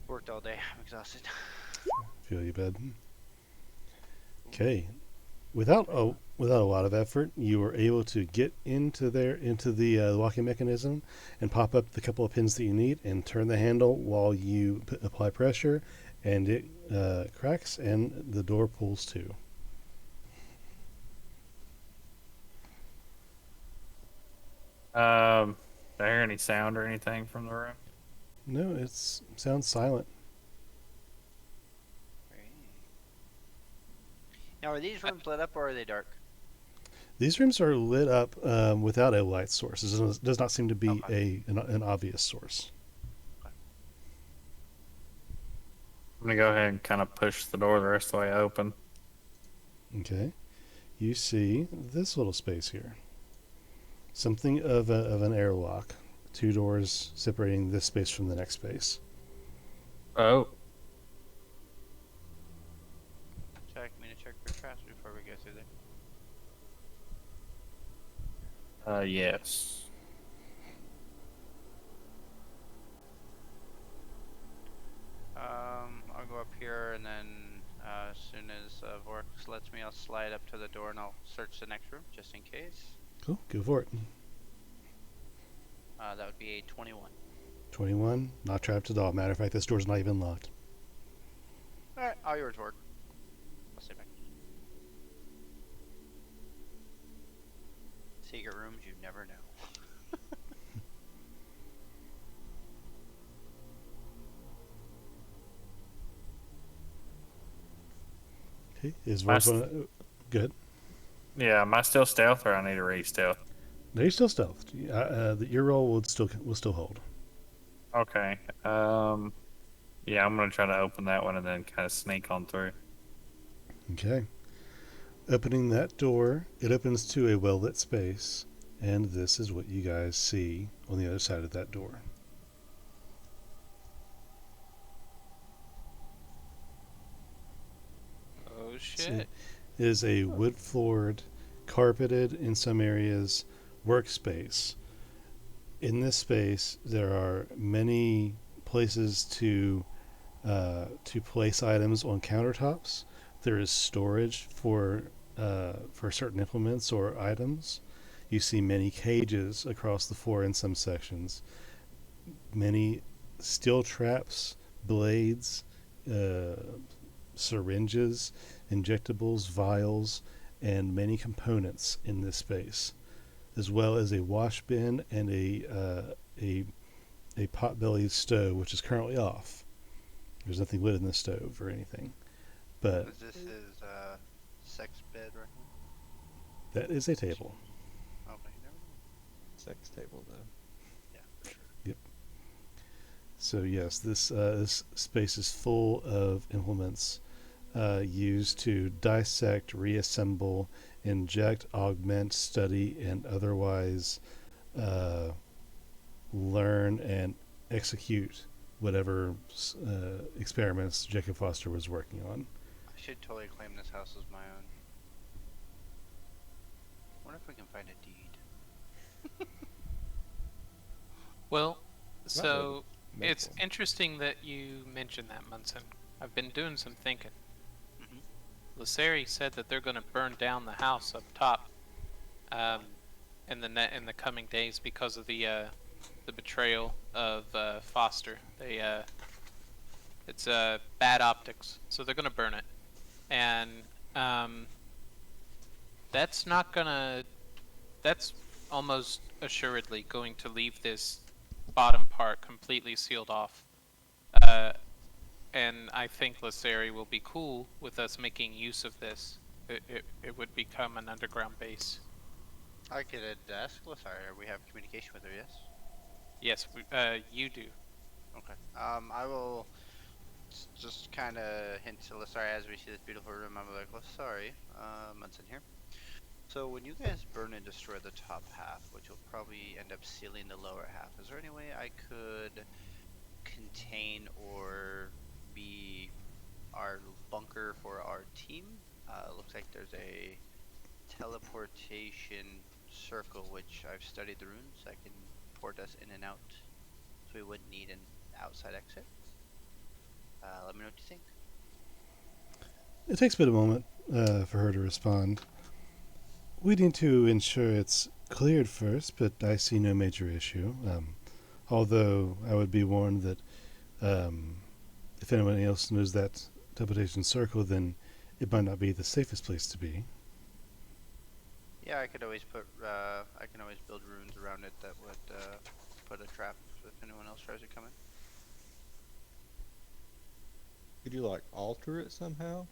Worked all day. I'm exhausted. Feel you, bud. Okay. Without a lot of effort, you were able to get into the locking mechanism and pop up the couple of pins that you need and turn the handle while you apply pressure, and it cracks and the door pulls to. Did I hear any sound or anything from the room? No, it sounds silent. Now, are these rooms lit up or are they dark? These rooms are lit up without a light source. It does not seem to be Okay. an obvious source. I'm gonna go ahead and kind of push the door the rest of the way open. Okay. You see this little space here. Something of an airlock. Two doors separating this space from the next space. Oh. Check me to check for traps before we go through there. Yes. I'll go up here and then as soon as Vorx lets me, I'll slide up to the door and I'll search the next room just in case. Cool. Go for it. That would be a 21. 21. Not trapped at all. Matter of fact, this door's not even locked. Alright, all yours, Vork. I'll stay back. Secret rooms, you never know. Okay. Is Vork good? Yeah, am I still stealth or I need to re-stealth? No, you're still stealthed. Your roll will still hold. Okay. Yeah, I'm gonna try to open that one and then kind of sneak on through. Okay. Opening that door, it opens to a well-lit space, and this is what you guys see on the other side of that door. Oh shit. See, it is a wood-floored, carpeted in some areas, workspace. In this space, there are many places to place items on countertops. There is storage for certain implements or items. You see many cages across the floor in some sections. Many steel traps, blades, syringes, injectables, vials, and many components in this space, as well as a wash bin and a potbelly stove, which is currently off. There's nothing lit in the stove or anything, but Is this his sex bed right here? that is a table. Okay, never mind. Sex table, though. Yeah, for sure. Yep. So yes, this space is full of implements used to dissect, reassemble, inject, augment, study, and otherwise learn and execute whatever experiments Jacob Foster was working on. I should totally claim this house as my own. Wonder if we can find a deed. Well, so Make it's one. interesting that you mentioned that, Munson. I've been doing some thinking. Mhm. Lasseri said that they're going to burn down the house up top in the coming days because of the betrayal of Foster. It's bad optics, so they're going to burn it, and that's not gonna. That's almost assuredly going to leave this bottom part completely sealed off. Uh, and I think Lasseri will be cool with us making use of this. It would become an underground base. I could ask Lysara. We have communication with her, yes? Yes, you do. Okay. I will just kind of hint to Lysari as we see this beautiful room. I'm like, Lysari, Munson here. So when you guys burn and destroy the top half, which will probably end up sealing the lower half, is there any way I could contain or be our bunker for our team? Looks like there's a teleportation circle, which I've studied the runes. I can port us in and out, so we wouldn't need an outside exit. Let me know what you think. It takes a bit of a moment for her to respond. We need to ensure it's cleared first, but I see no major issue. Although I would be warned that if anyone else knows that teleportation circle, then it might not be the safest place to be. Yeah, I could always put. I can always build runes around it that would put a trap if anyone else tries to come in. Could you like alter it somehow?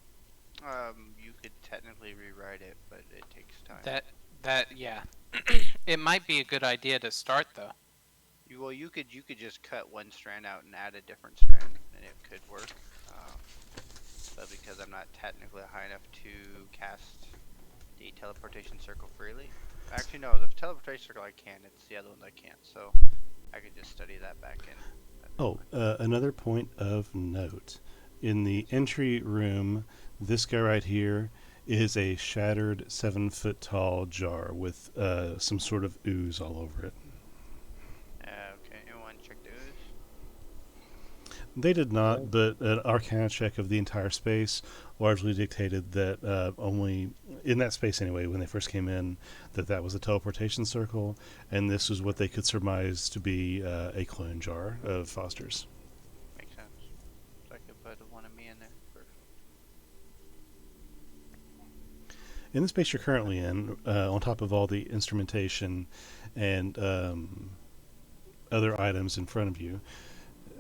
You could technically rewrite it, but it takes time. Yeah. It might be a good idea to start though. You could just cut one strand out and add a different strand, and it could work. But because I'm not technically high enough to cast the teleportation circle freely, actually no, the teleportation circle I can. It's the other ones I can't. So I could just study that back in. Oh, another point of note. In the entry room, this guy right here is a shattered 7-foot tall jar with some sort of ooze all over it. Okay, anyone check the ooze? They did not, but an arcana check of the entire space largely dictated that only, in that space anyway, when they first came in, that was a teleportation circle, and this was what they could surmise to be a clone jar of Foster's. Makes sense. So I could put one of me in there. Perfect. In the space you're currently in, on top of all the instrumentation and other items in front of you,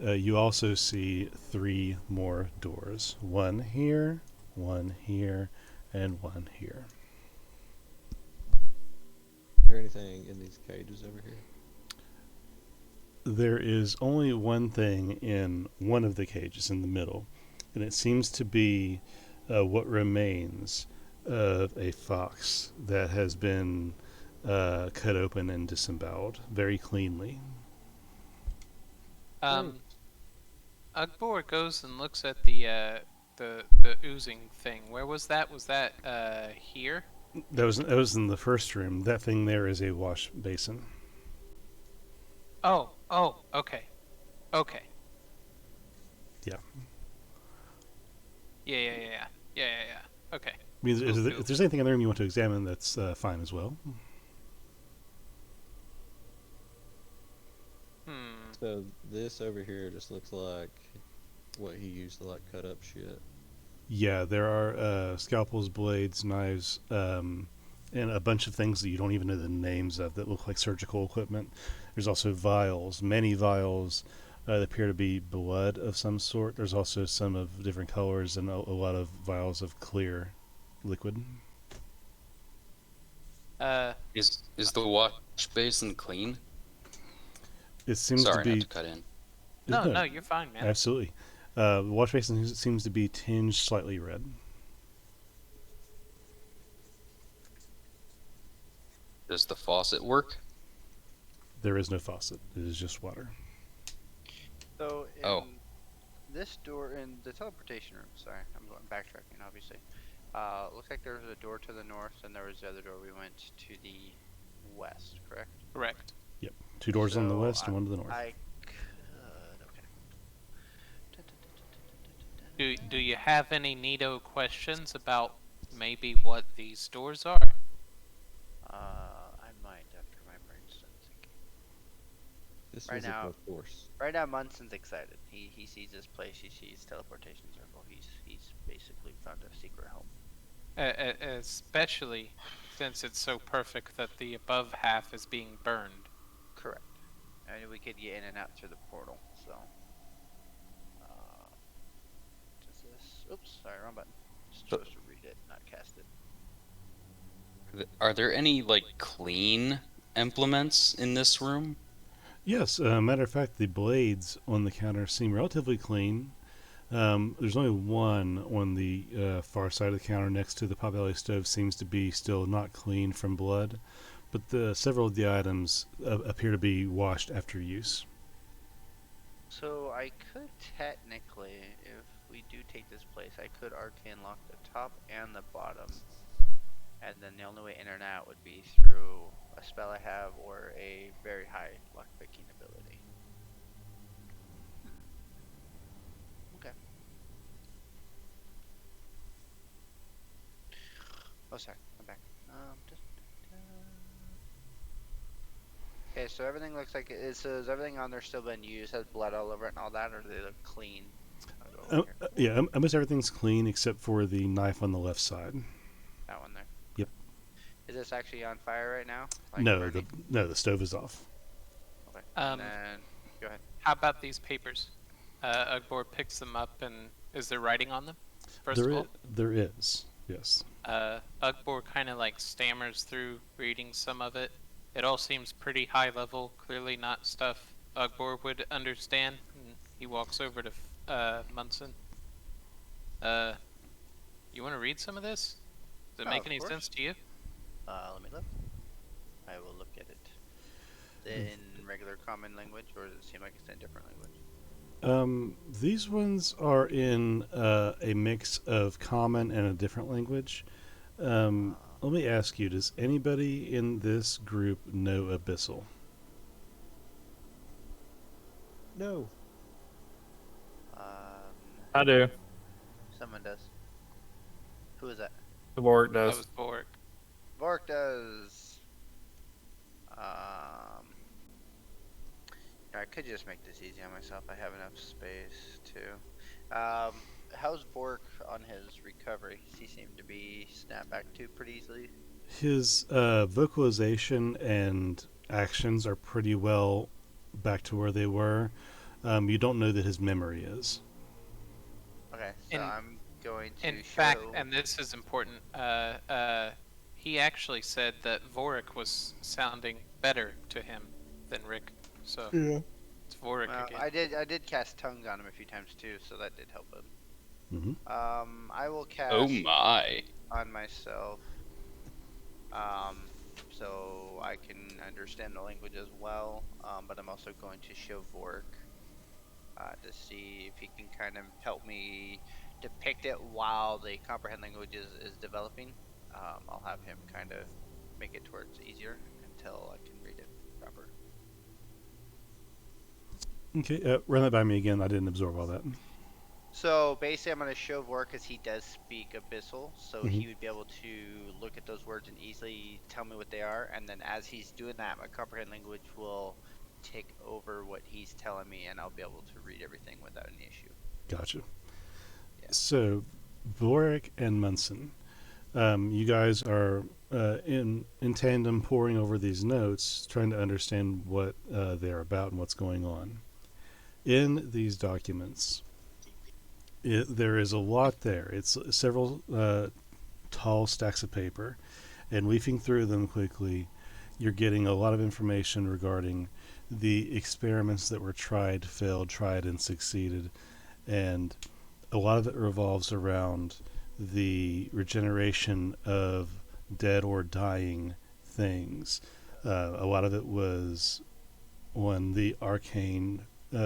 you also see 3 more doors. One here, and one here. Is there anything in these cages over here? There is only one thing in one of the cages in the middle, and it seems to be what remains of a fox that has been cut open and disemboweled very cleanly. Ugbor goes and looks at the oozing thing. Where was that? Was that here? That was in the first room. That thing there is a wash basin. Oh, okay. Yeah. Yeah. Okay. I mean, if there's anything in the room you want to examine, that's fine as well. So this over here just looks like what he used to like cut up shit. Yeah, there are scalpels, blades, knives, and a bunch of things that you don't even know the names of that look like surgical equipment. There's also vials, many vials that appear to be blood of some sort. There's also some of different colors and a lot of vials of clear liquid. Is the wash basin clean? It seems Sorry, to be. not to cut in. No, you're fine, man. Absolutely. The wash basin seems to be tinged slightly red. Does the faucet work? There is no faucet. It is just water. So this door in the teleportation room. Sorry, I'm going backtracking. Obviously, looks like there was a door to the north, and there was the other door. We went to the west, correct? Correct. Yep. 2 doors on the west and one to the north. Okay. Do you have any neato questions about maybe what these doors are? I might after my brain's done thinking. This Right was now- a course. Right now, Munson's excited. He sees this place. He sees teleportation circle. He's basically found a secret home. Especially since it's so perfect that the above half is being burned. Correct. And we could get in and out through the portal. So. Does this? Oops, sorry, wrong button. Just supposed to read it, not cast it. Are there any like clean implements in this room? Yes, matter of fact, the blades on the counter seem relatively clean. There's only one on the far side of the counter next to the potbelly stove seems to be still not clean from blood, but several of the items appear to be washed after use. So I could technically, if we do take this place, I could arcane lock the top and the bottom, and then the only way in or out would be through a spell I have or a very high lockpicking ability. Okay. Oh, sorry, I'm back. Okay, so everything looks like it says everything on there still been used, has blood all over it and all that, or do they look clean? Yeah, almost everything's clean except for the knife on the left side. That one there. Yep. Is this actually on fire right now? Like No, burning? the stove is off. Okay. And then, go ahead. How about these papers? Ugbor picks them up, and is there writing on them? First of all, There is, yes. Ugbor kind of like stammers through reading some of it. It all seems pretty high level, clearly not stuff Ugbor would understand. And he walks over to Munson. You want to read some of this? Does it make any sense to you? Let me look. I will look at it. In regular common language, or does it seem like it's in a different language? These ones are in a mix of common and a different language. Let me ask you, does anybody in this group know Abyssal? No. I do. Someone does. Who is that? The Bork does. That was Bork. Bork does. I could just make this easy on myself. I have enough space too. How's Bork on his recovery? Does he seem to be snapped back to pretty easily? His vocalization and actions are pretty well back to where they were. You don't know that his memory is. Okay, so I'm going to In fact, and this is important, he actually said that Vorik was sounding better to him than Rick. So yeah, it's Vorik again. I did cast tongues on him a few times too, so that did help him. I will cast. Oh my! On myself, so I can understand the language as well. But I'm also going to show Vork to see if he can kind of help me depict it while the comprehend language is developing. I'll have him kind of make it towards easier until I can read it proper. Okay, run that by me again. I didn't absorb all that. So basically, I'm going to show Vork because he does speak Abyssal, so he would be able to look at those words and easily tell me what they are. And then as he's doing that, my comprehend language will take over what he's telling me, and I'll be able to read everything without any issue. Gotcha. Yeah. So, Vorik and Munson, you guys are in tandem poring over these notes, trying to understand what they're about and what's going on. In these documents, there is a lot there. It's several tall stacks of paper, and leafing through them quickly, you're getting a lot of information regarding the experiments that were tried, failed, tried, and succeeded, and a lot of it revolves around the regeneration of dead or dying things. A lot of it was on the arcane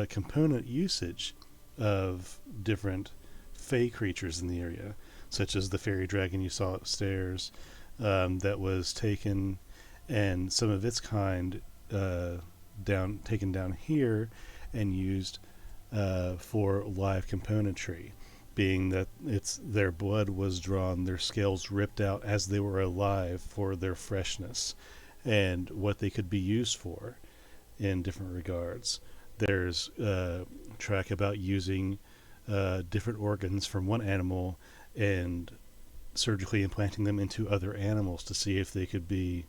component usage of different fey creatures in the area, such as the fairy dragon you saw upstairs, that was taken, and some of its kind taken down here and used for live componentry, being that their blood was drawn, their scales ripped out as they were alive for their freshness and what they could be used for in different regards. There's track about using different organs from one animal and surgically implanting them into other animals to see if they could be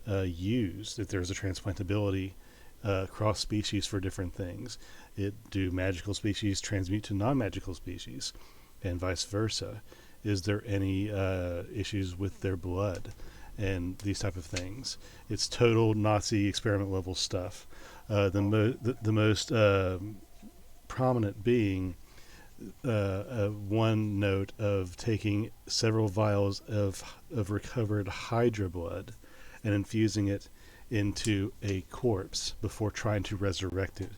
used, if there's a transplantability cross species for different things. Do magical species transmute to non-magical species, and vice versa? Is there any issues with their blood and these type of things? It's total Nazi experiment level stuff. The most prominent being one note of taking several vials of recovered Hydra blood and infusing it into a corpse before trying to resurrect it,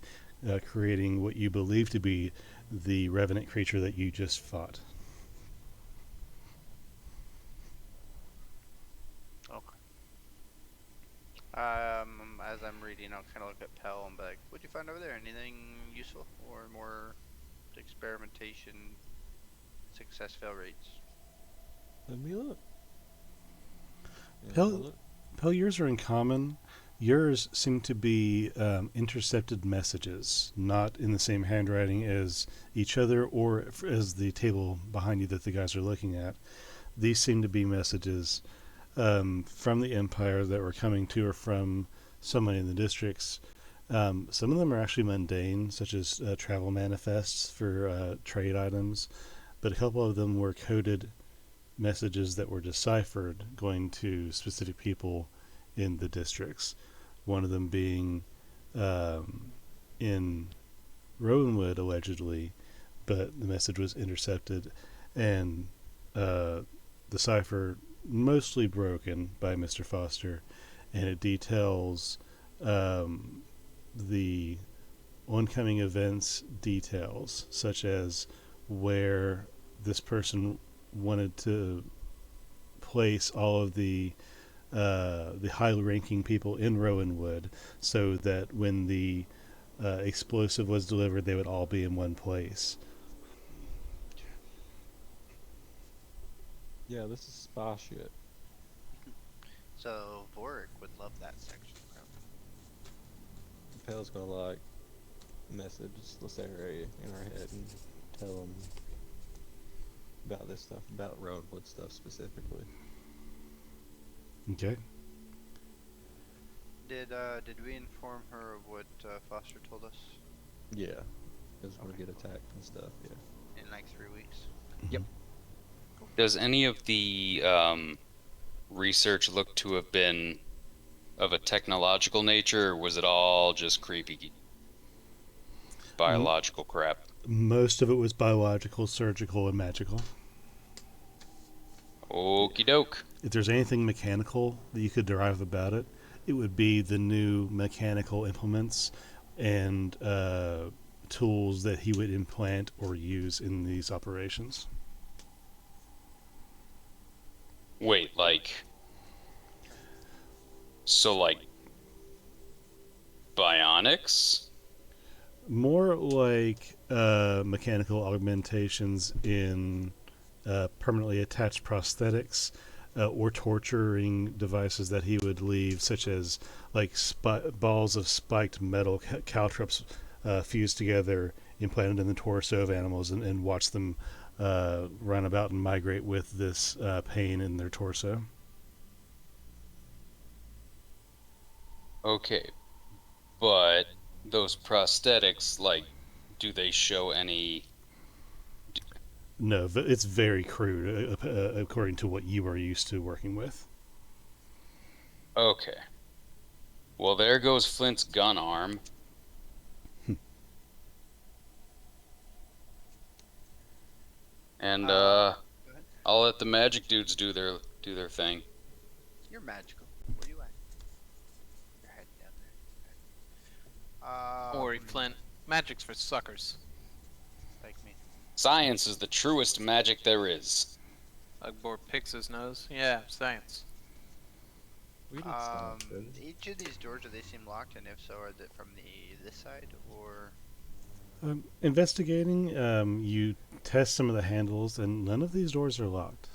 creating what you believe to be the revenant creature that you just fought. Okay. As I'm reading, I'll kind of look at Pell and be like, what'd you find over there? Anything useful or more experimentation success fail rates? Let me look. Pell, yours are in common. Yours seem to be intercepted messages, not in the same handwriting as each other or as the table behind you that the guys are looking at. These seem to be messages from the Empire that were coming to or from somebody in the districts Some of them are actually mundane, such as travel manifests for trade items, but a couple of them were coded messages that were deciphered going to specific people in the districts. One of them being in Rowanwood, allegedly, but the message was intercepted and the cipher mostly broken by Mr. Foster, and it details the oncoming events details, such as where this person wanted to place all of the high-ranking people in Rowanwood, so that when the explosive was delivered, they would all be in one place. Yeah, this is spy shit. So Vorik would love that section, probably. Pale's gonna like message Lissari in her head and tell him about this stuff, about Rowanwood stuff specifically. Okay. Did we inform her of what Foster told us? Yeah, because we're gonna get attacked and stuff. Yeah. In like 3 weeks. Yep. Does any of the research look to have been of a technological nature, or was it all just creepy biological crap? Most of it was biological, surgical, and magical. Okie doke. If there's anything mechanical that you could derive about it, it would be the new mechanical implements and tools that he would implant or use in these operations. Wait, like... So, like... bionics? More like mechanical augmentations in permanently attached prosthetics or torturing devices that he would leave, such as like balls of spiked metal caltrops fused together, implanted in the torso of animals, and watch them run about and migrate with this pain in their torso. Okay, but those prosthetics, like, do they show any... No, it's very crude according to what you are used to working with. Okay. Well, there goes Flint's gun arm. And I'll let the magic dudes do their thing. You're magical. Where you at? Your head down there. Ori, Flint, magic's for suckers. Like me. Science is the truest magic there is. Ugbor picks his nose. Yeah, science. We did science, didn't we? Each of these doors, do they seem locked? And if so, are they from this side or? Investigating, you test some of the handles, and none of these doors are locked.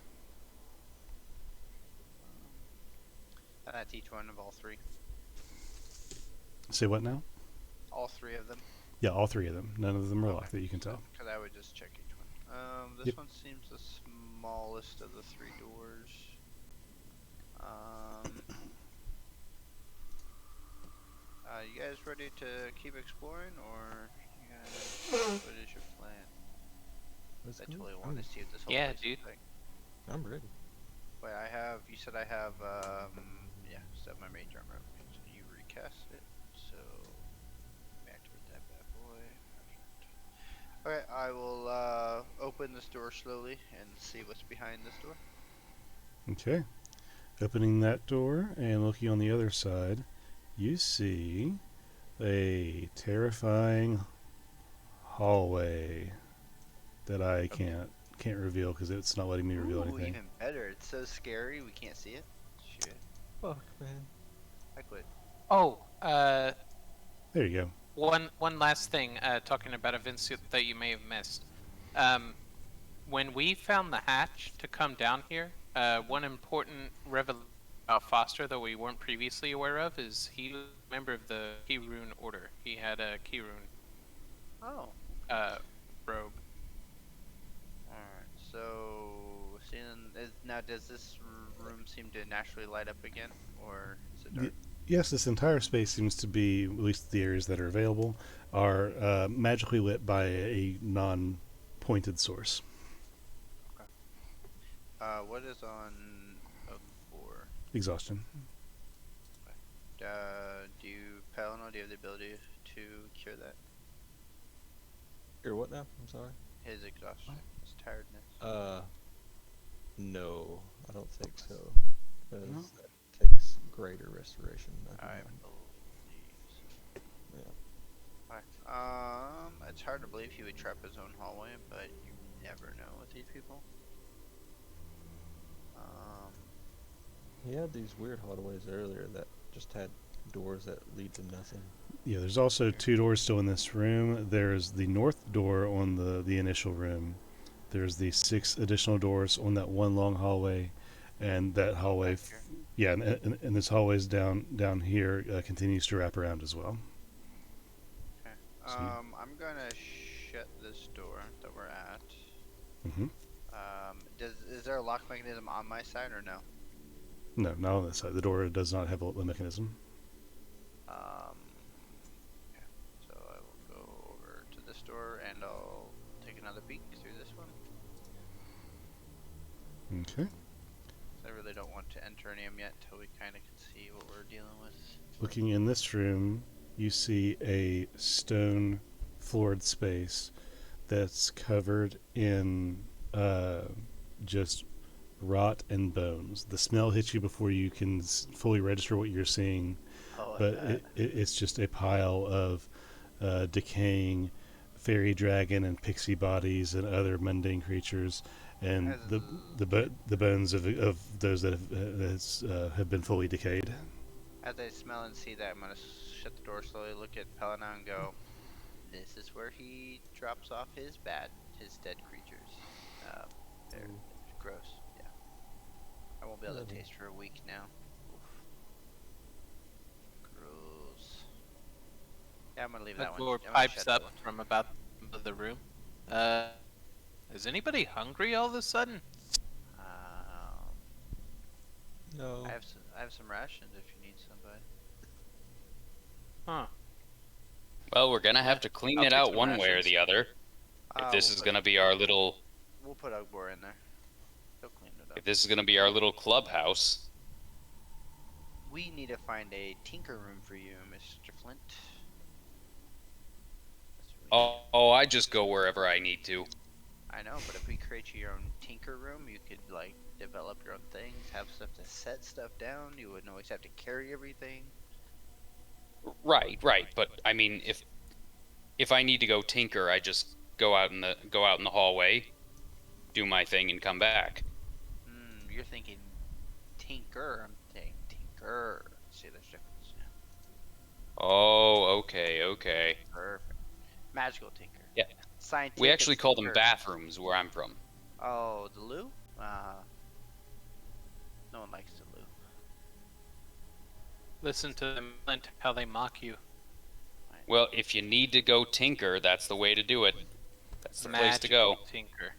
And that's each one of all three. Say what now? All three of them. Yeah, all three of them. None of them are locked that you can tell. Because I would just check each one. This Yep. one seems the smallest of the three doors. You guys ready to keep exploring, or you guys, what is your plan? Let's I go. totally want to see what this whole Yeah, place dude. is like. I'm ready. Wait, you said I have, yeah, set my mage armor up. So you recast it, so activate that bad boy. Okay, I will, open this door slowly and see what's behind this door. Okay. Opening that door and looking on the other side, you see a terrifying hallway that I can't reveal because it's not letting me reveal Ooh, anything. even better. It's so scary we can't see it. Shit. Fuck, man. I quit. Oh, There you go. one last thing, talking about events that you may have missed. When we found the hatch to come down here, one important revelation about Foster that we weren't previously aware of is he was a member of the Key Rune Order. He had a Key Rune Oh. robe. Alright, so now does this room seem to naturally light up again, or is it dark? Yes, this entire space seems to be, at least the areas that are available, are magically lit by a non-pointed source. What is on Oak 4? Exhaustion. Do you, Pelino, do you have the ability to cure that? Cure what now? I'm sorry. His exhaustion, his tiredness. No, I don't think so. Because that takes greater restoration. I believe so. Yeah. Alright. It's hard to believe he would trap his own hallway, but you never know with these people. He had these weird hallways earlier that just had doors that lead to nothing. Yeah, there's also 2 doors still in this room. There's the north door on the initial room. There's the 6 additional doors on that one long hallway, and that hallway, yeah, and this hallways down here continues to wrap around as well. Okay. So I'm gonna shut this door that we're at. Mm-hmm. Is there a lock mechanism on my side or no? No, not on this side. The door does not have a mechanism. Okay. So I will go over to this door and I'll take another peek through this one. Okay. I really don't want to enter any of them yet until we kind of can see what we're dealing with. Looking in this room, you see a stone floored space that's covered in just rot and bones. The smell hits you before you can fully register what you're seeing, but it's just a pile of decaying fairy dragon and pixie bodies and other mundane creatures, and the bones of those that have been fully decayed. As I smell and see that, I'm gonna shut the door slowly, look at Pelina and go, this is where he drops off his dead creatures. They're gross, yeah. I won't be able to taste for a week now. Oof. Gross. Yeah, I'm gonna leave that one. Door pipes up from about the room. Is anybody hungry all of a sudden? No. I have some rations if you need somebody. Huh. Well, we're gonna have to clean it out one way or the other. If this is gonna be our little... We'll put Ugbor in there. He'll clean it up. If this is gonna be our little clubhouse... We need to find a tinker room for you, Mr. Flint. Oh, I just go wherever I need to. I know, but if we create you your own tinker room, you could, like, develop your own things, have stuff to set stuff down, you wouldn't always have to carry everything. Right, but I mean, if I need to go tinker, I just go out in the hallway, do my thing, and come back. You're thinking tinker. I'm saying tinker. See, there's difference. Yeah. Oh, okay. Perfect. Magical tinker. Yeah. Scientific. We actually call them tinker. bathrooms where I'm from. Oh, the loo? No one likes the loo. Listen to them and how they mock you. Well, if you need to go tinker, that's the way to do it. That's the place to go. Tinker.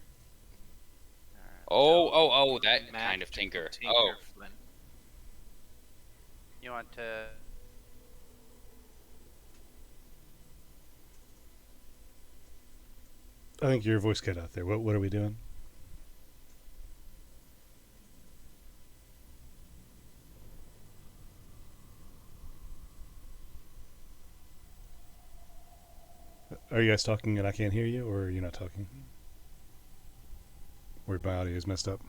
Oh, that kind of tinker. Oh. Flint. You want to... I think your voice cut out there. What are we doing? Are you guys talking and I can't hear you, or are you not talking? Or my audio is messed up?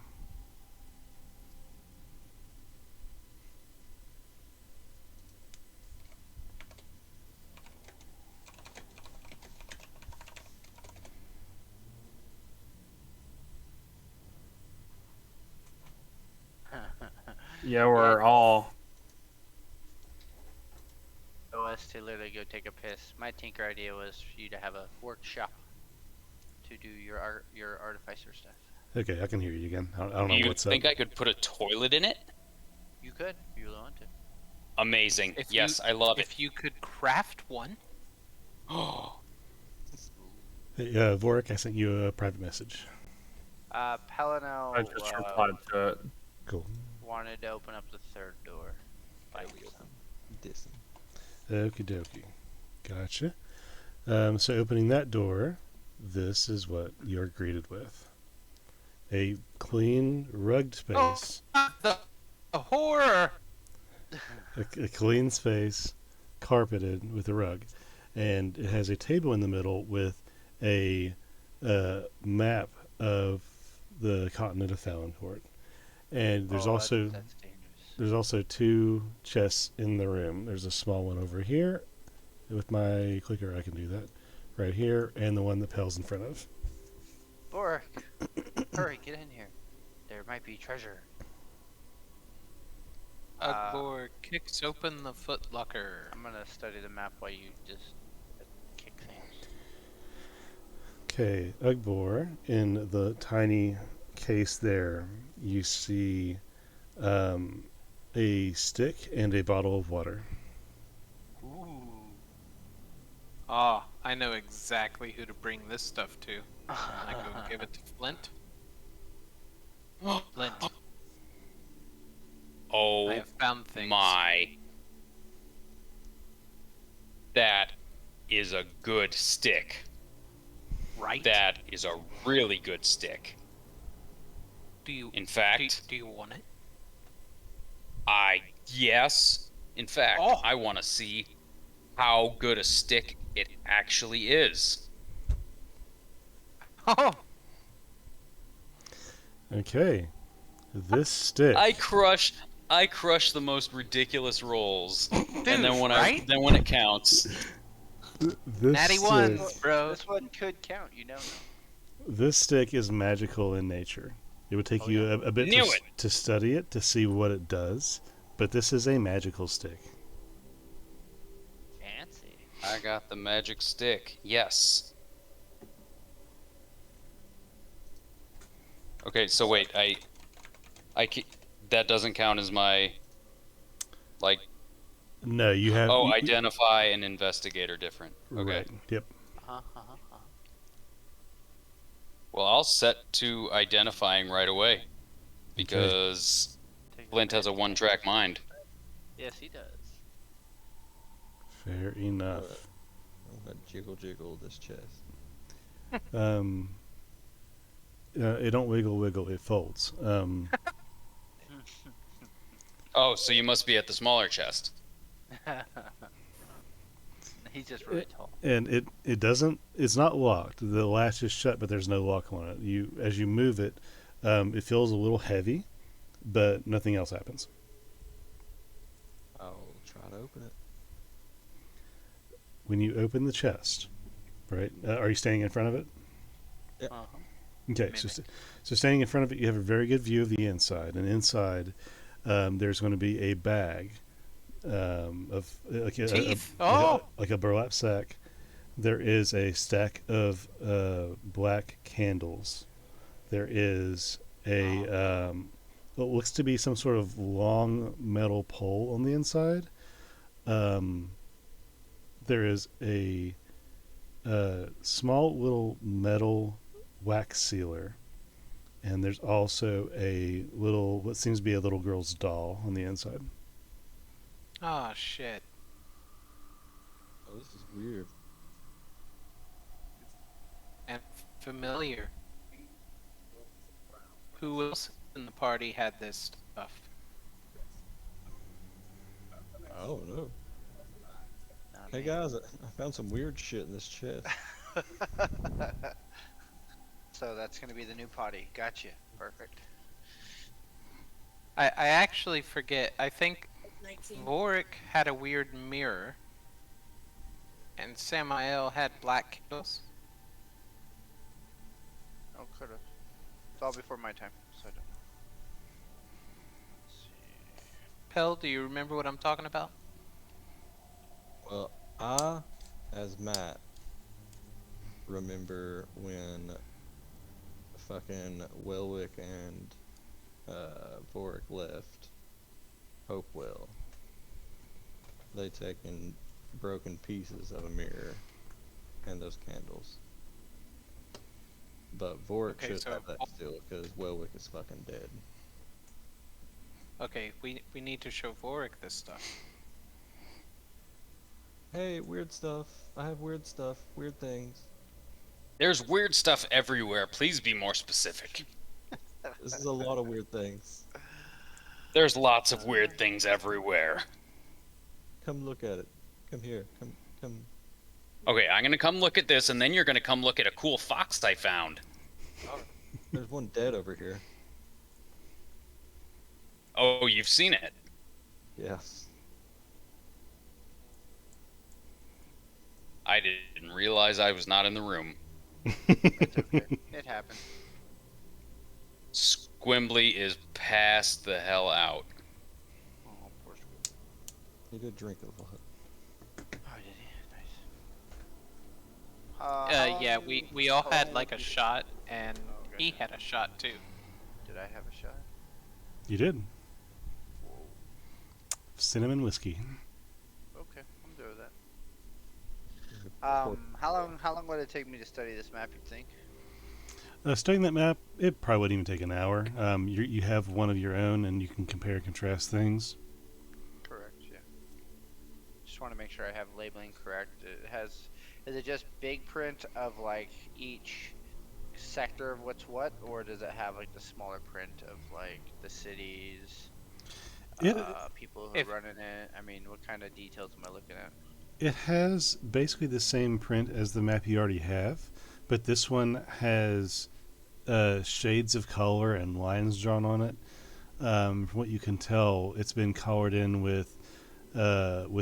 Yeah, we're all. OS to literally go take a piss. My tinker idea was for you to have a workshop to do your artificer stuff. Okay, I can hear you again. I don't know You what's up. think I could put a toilet in it? You could, if you really want to. Amazing. Yes, I love it. If you could craft one. Oh. Hey, Vorik, I sent you a private message. Pelino I just replied to it. Cool. wanted to open up the third door. Dissing. Okie dokie. Gotcha. So opening that door, this is what you're greeted with. A clean, rugged space. The horror! A clean space, carpeted with a rug. And it has a table in the middle with a map of the continent of Falonkort. And there's that's dangerous. there's also 2 chests in the room. There's a small one over here. With my clicker, I can do that. Right here, and the one that Pel's in front of. Bork, hurry, get in here. There might be treasure. Ugbor kicks open the footlocker. I'm gonna study the map while you just kick things. Okay, Ugbor, in the tiny case there, you see a stick and a bottle of water. Ooh. Ah, I know exactly who to bring this stuff to. I go give it to Flint. Flint. Oh I have found things. my. That is a good stick. Right? That is a really good stick. Do you? In fact, do you want it? yes. In fact, Oh. I want to see how good a stick it actually is. Oh. Okay, this stick. I crush the most ridiculous rolls, Dude, and then when right? then when it counts, This Natty stick, ones, bro. This one could count, you know. This stick is magical in nature. It would take you a bit Knew it. to study it to see what it does, but this is a magical stick. Fancy. I got the magic stick. Yes. Okay, so wait, that doesn't count as my, like. No, you have. Oh, identify and investigate are different. Okay. Right. Yep. Well, I'll set to identifying right away, because Flint has a one-track mind. Yes, he does. Fair enough. I'm gonna jiggle this chest. It don't wiggle, it folds. Oh, so you must be at the smaller chest. He's just really tall. And it doesn't. It's not locked. The latch is shut, but there's no lock on it. As you move it, it feels a little heavy, but nothing else happens. I'll try to open it. When you open the chest, right? Are you standing in front of it? Yep. Okay, so standing in front of it, you have a very good view of the inside, and inside there's going to be a bag of like a burlap sack. There is a stack of black candles. There is a what looks to be some sort of long metal pole on the inside. There is a small little metal wax sealer, and there's also a little, what seems to be a little girl's doll on the inside. Oh shit. Oh, this is weird. And familiar. Who else in the party had this stuff? I don't know. Hey guys, I found some weird shit in this chest. So that's gonna be the new potty. Gotcha. Perfect. I actually forget. I think Vorik had a weird mirror, and Samael had black candles. Oh, could've. It's all before my time, so I don't know. Pell, do you remember what I'm talking about? Well, I, as Matt, remember when fucking Welwick and Vorik left Hopewell. They taken broken pieces of a mirror and those candles. But Vorik should have that still, because Welwick is fucking dead. Okay, we need to show Vorik this stuff. Hey, weird stuff. I have weird stuff. Weird things. There's weird stuff everywhere. Please be more specific. This is a lot of weird things. There's lots of weird things everywhere. Come look at it. Come here. Come. Okay, I'm gonna come look at this, and then you're gonna come look at a cool fox I found. Oh, there's one dead over here. Oh, you've seen it. Yes. I didn't realize I was not in the room. It's okay. It happened. Squimbly is passed the hell out. Oh, poor Squid. He did drink a lot. Oh, did he? Nice. Yeah, we all how had long like a would you- shot, and Oh, okay. he had a shot too. Did I have a shot? You did. Whoa. Cinnamon whiskey. Okay, I'm good with that. How long would it take me to study this map, you think? Studying that map, it probably wouldn't even take an hour. You have one of your own, and you can compare and contrast things. Correct, yeah. Just want to make sure I have labeling correct. Is it just big print of like each sector of what's what, or does it have like the smaller print of like the cities, people who are running it? I mean, what kind of details am I looking at? It has basically the same print as the map you already have, but this one has shades of color and lines drawn on it. From what you can tell, it's been colored in with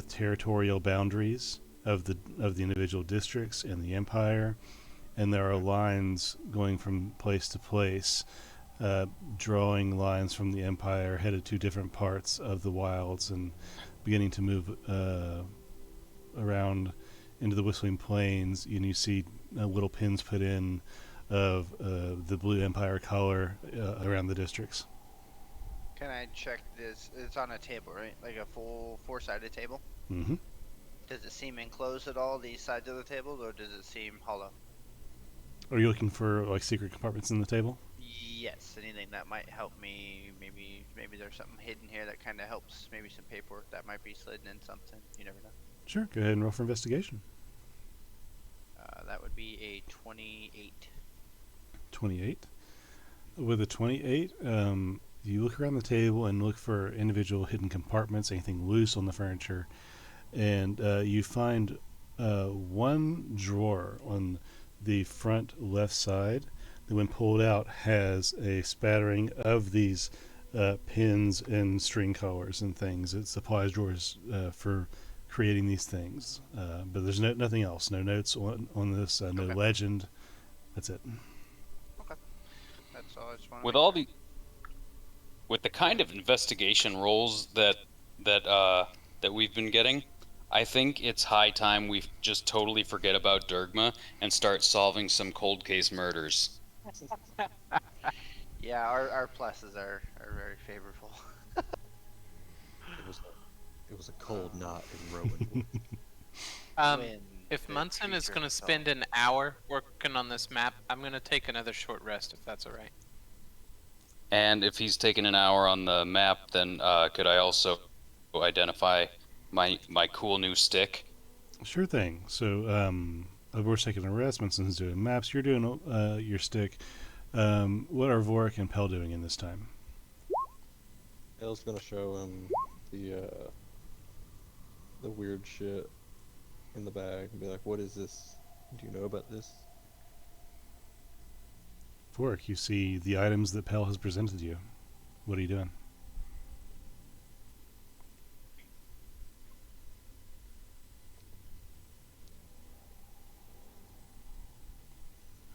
territorial boundaries of the individual districts and the empire, and there are lines going from place to place, drawing lines from the empire headed to different parts of the wilds and beginning to move around into the Whistling Plains, and you see little pins put in of the blue empire color around the districts. Can I check this? It's on a table, right? Like a full four-sided table? Mm-hmm. Does it seem enclosed at all, these sides of the table, or does it seem hollow? Are you looking for like secret compartments in the table? Yes, anything that might help me. Maybe there's something hidden here that kind of helps. Maybe some paperwork that might be slidden in something. You never know. Sure. Go ahead and roll for investigation. That would be a 28. 28. With a 28, you look around the table and look for individual hidden compartments, anything loose on the furniture, and you find one drawer on the front left side that, when pulled out, has a spattering of these pins and string collars and things. It supplies drawers for creating these things, but there's nothing else. No notes on this. No Okay. legend. That's it. Okay. That's all I just want. With the kind of investigation roles that we've been getting, I think it's high time we just totally forget about Dergma and start solving some cold case murders. Yeah, our pluses are very favorable. It was a cold knot in Rowan. When If the Munson is creature going to was spend an hour working on this map, I'm going to take another short rest if that's all right. And if he's taken an hour on the map, then could I also identify my cool new stick? Sure thing. So, we're taking a rest. Munson's doing maps. You're doing your stick. What are Vorik and Pell doing in this time? Elle's gonna show him the weird shit in the bag and be like, "What is this? Do you know about this?" Vorik, you see the items that Pell has presented you. What are you doing?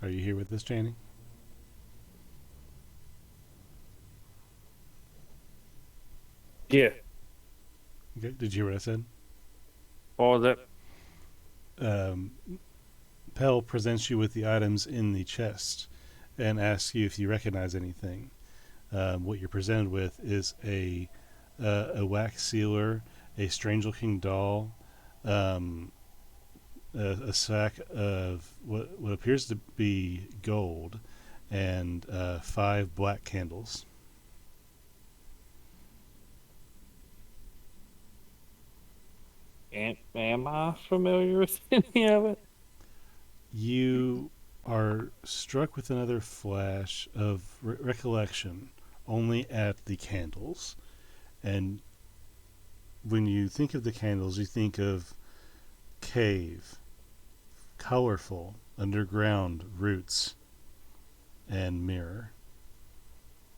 Are you here with this, Channing? Yeah. Okay. Did you hear what I said? What was it? Pell presents you with the items in the chest and asks you if you recognize anything. What you're presented with is a wax sealer, a strange-looking doll, a sack of what appears to be gold, and 5 black candles. And Am I familiar with any of it? You are struck with another flash of recollection only at the candles. And when you think of the candles, you think of cave, colorful, underground roots, and mirror.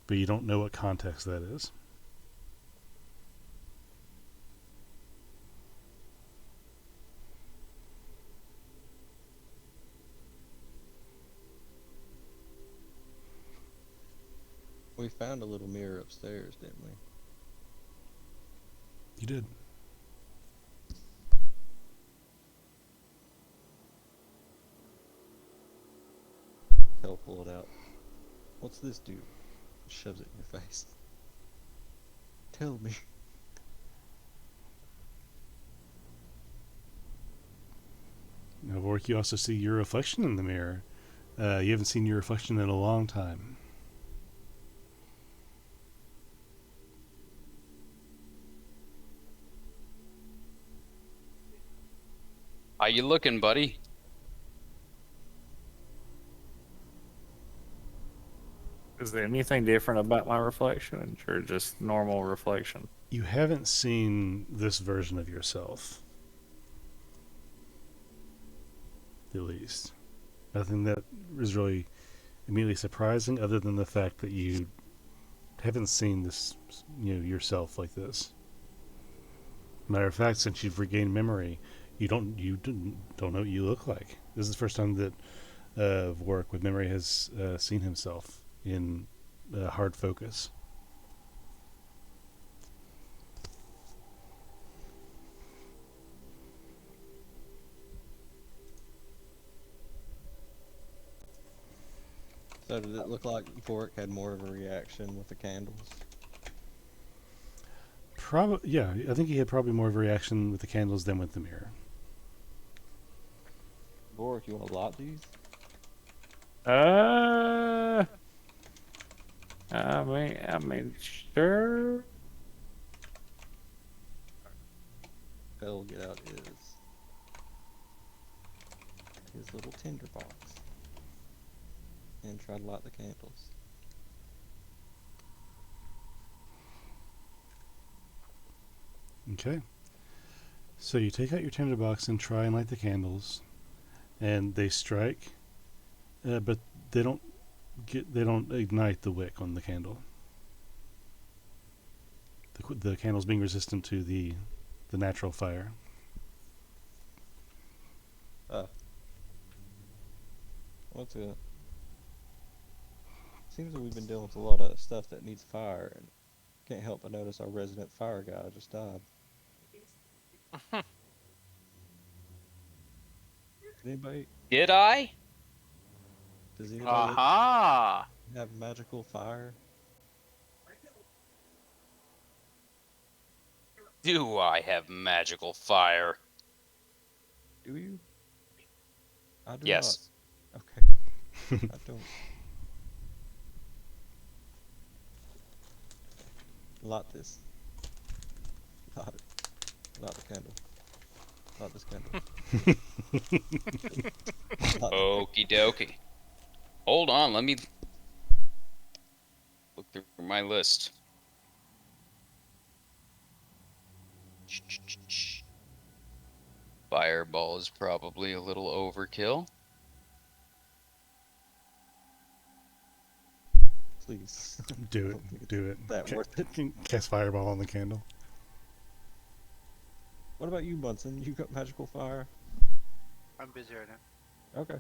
But you don't know what context that is. We found a little mirror upstairs, didn't we? You did. Hell, pull it out. What's this do? Shoves it in your face. Tell me. Now, Vork, you also see your reflection in the mirror. You haven't seen your reflection in a long time. How you looking, buddy? Is there anything different about my reflection, or just normal reflection? You haven't seen this version of yourself. At least. Nothing that is really immediately surprising other than the fact that you haven't seen this, yourself like this. Matter of fact, since you've regained memory, you don't know what you look like. This is the first time that Vork with memory has seen himself in hard focus. So did it look like Vork had more of a reaction with the candles? Yeah, I think he had probably more of a reaction with the candles than with the mirror. Vork, you want to light these? I mean, sure. Hell, get out his little tinder box and try to light the candles. Okay. So you take out your tinderbox and try and light the candles, and they strike, but they don't ignite the wick on the candle. The candle's being resistant to the natural fire. What's it? Seems that we've been dealing with a lot of stuff that needs fire, and can't help but notice our resident fire guy just died. Anybody? Did I? Does anybody Aha! have magical fire? Do I have magical fire? Do you? I do Yes. not. Okay. I don't. Light this. Light it. Light the candle. Light this candle. Okie dokie. Hold on, let me look through my list. Fireball is probably a little overkill. Please. Do it. Do it. That worth it. Cast fireball on the candle. What about you, Bunsen? You got magical fire? I'm busy right now. Okay.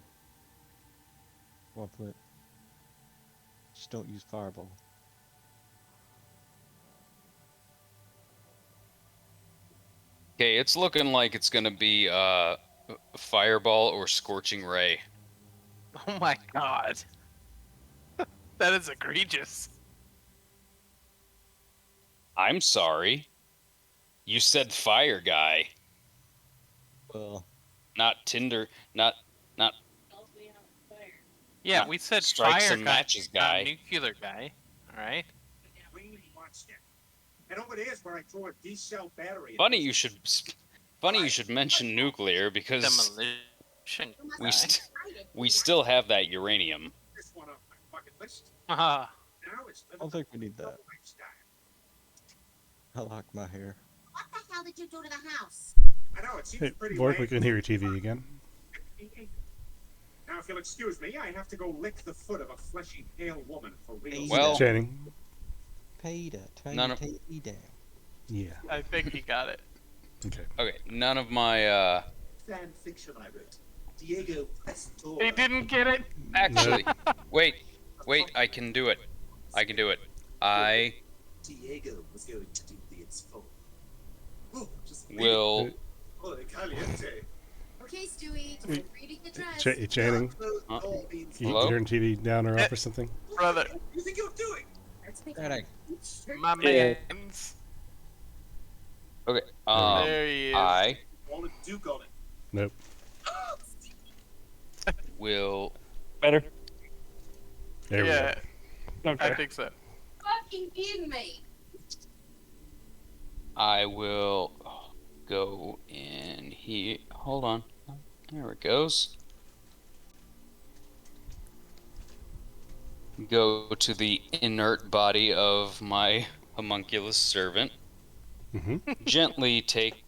Well, Flint. Just don't use fireball. Okay, it's looking like it's gonna be fireball or scorching ray. Oh my god. That is egregious. I'm sorry. You said fire guy, Well, not Tinder, not Yeah, Not we said strikes fire and guy, matches not guy. nuclear guy. Alright? And over there's where I throw a D-cell battery. Funny you should Funny you should mention nuclear because Demolition we guy. we still have that uranium. This one off my bucket list. Ah, Now it's I don't think we need that. I like my hair. What the hell did you do to the house? I know it seems Hey, pretty Vork, we lame. can hear your TV again. Now, if you'll excuse me, I have to go lick the foot of a fleshy, pale woman for real. Well- Channing. Peter, turn None your of- TV down. Yeah. I think he got it. Okay. Okay, none of my Fan fiction I wrote. Diego Pastor. He didn't get it. actually wait, I can do it. I Diego was going to do the inspo. Oh, just will Oh, caliente. Okay, Stewie, Hey, feel free to get dressed. Channing, Huh? you Hello? turn TV down or off or something? Brother, You think you're doing? Daddy. my man's. okay. There he is. I Want a Duke on it? Nope. will Better. There Yeah, Okay. I think so. Fucking kidding me. I will go in here. Hold on. There it goes. Go to the inert body of my homunculus servant. Mm-hmm. Gently take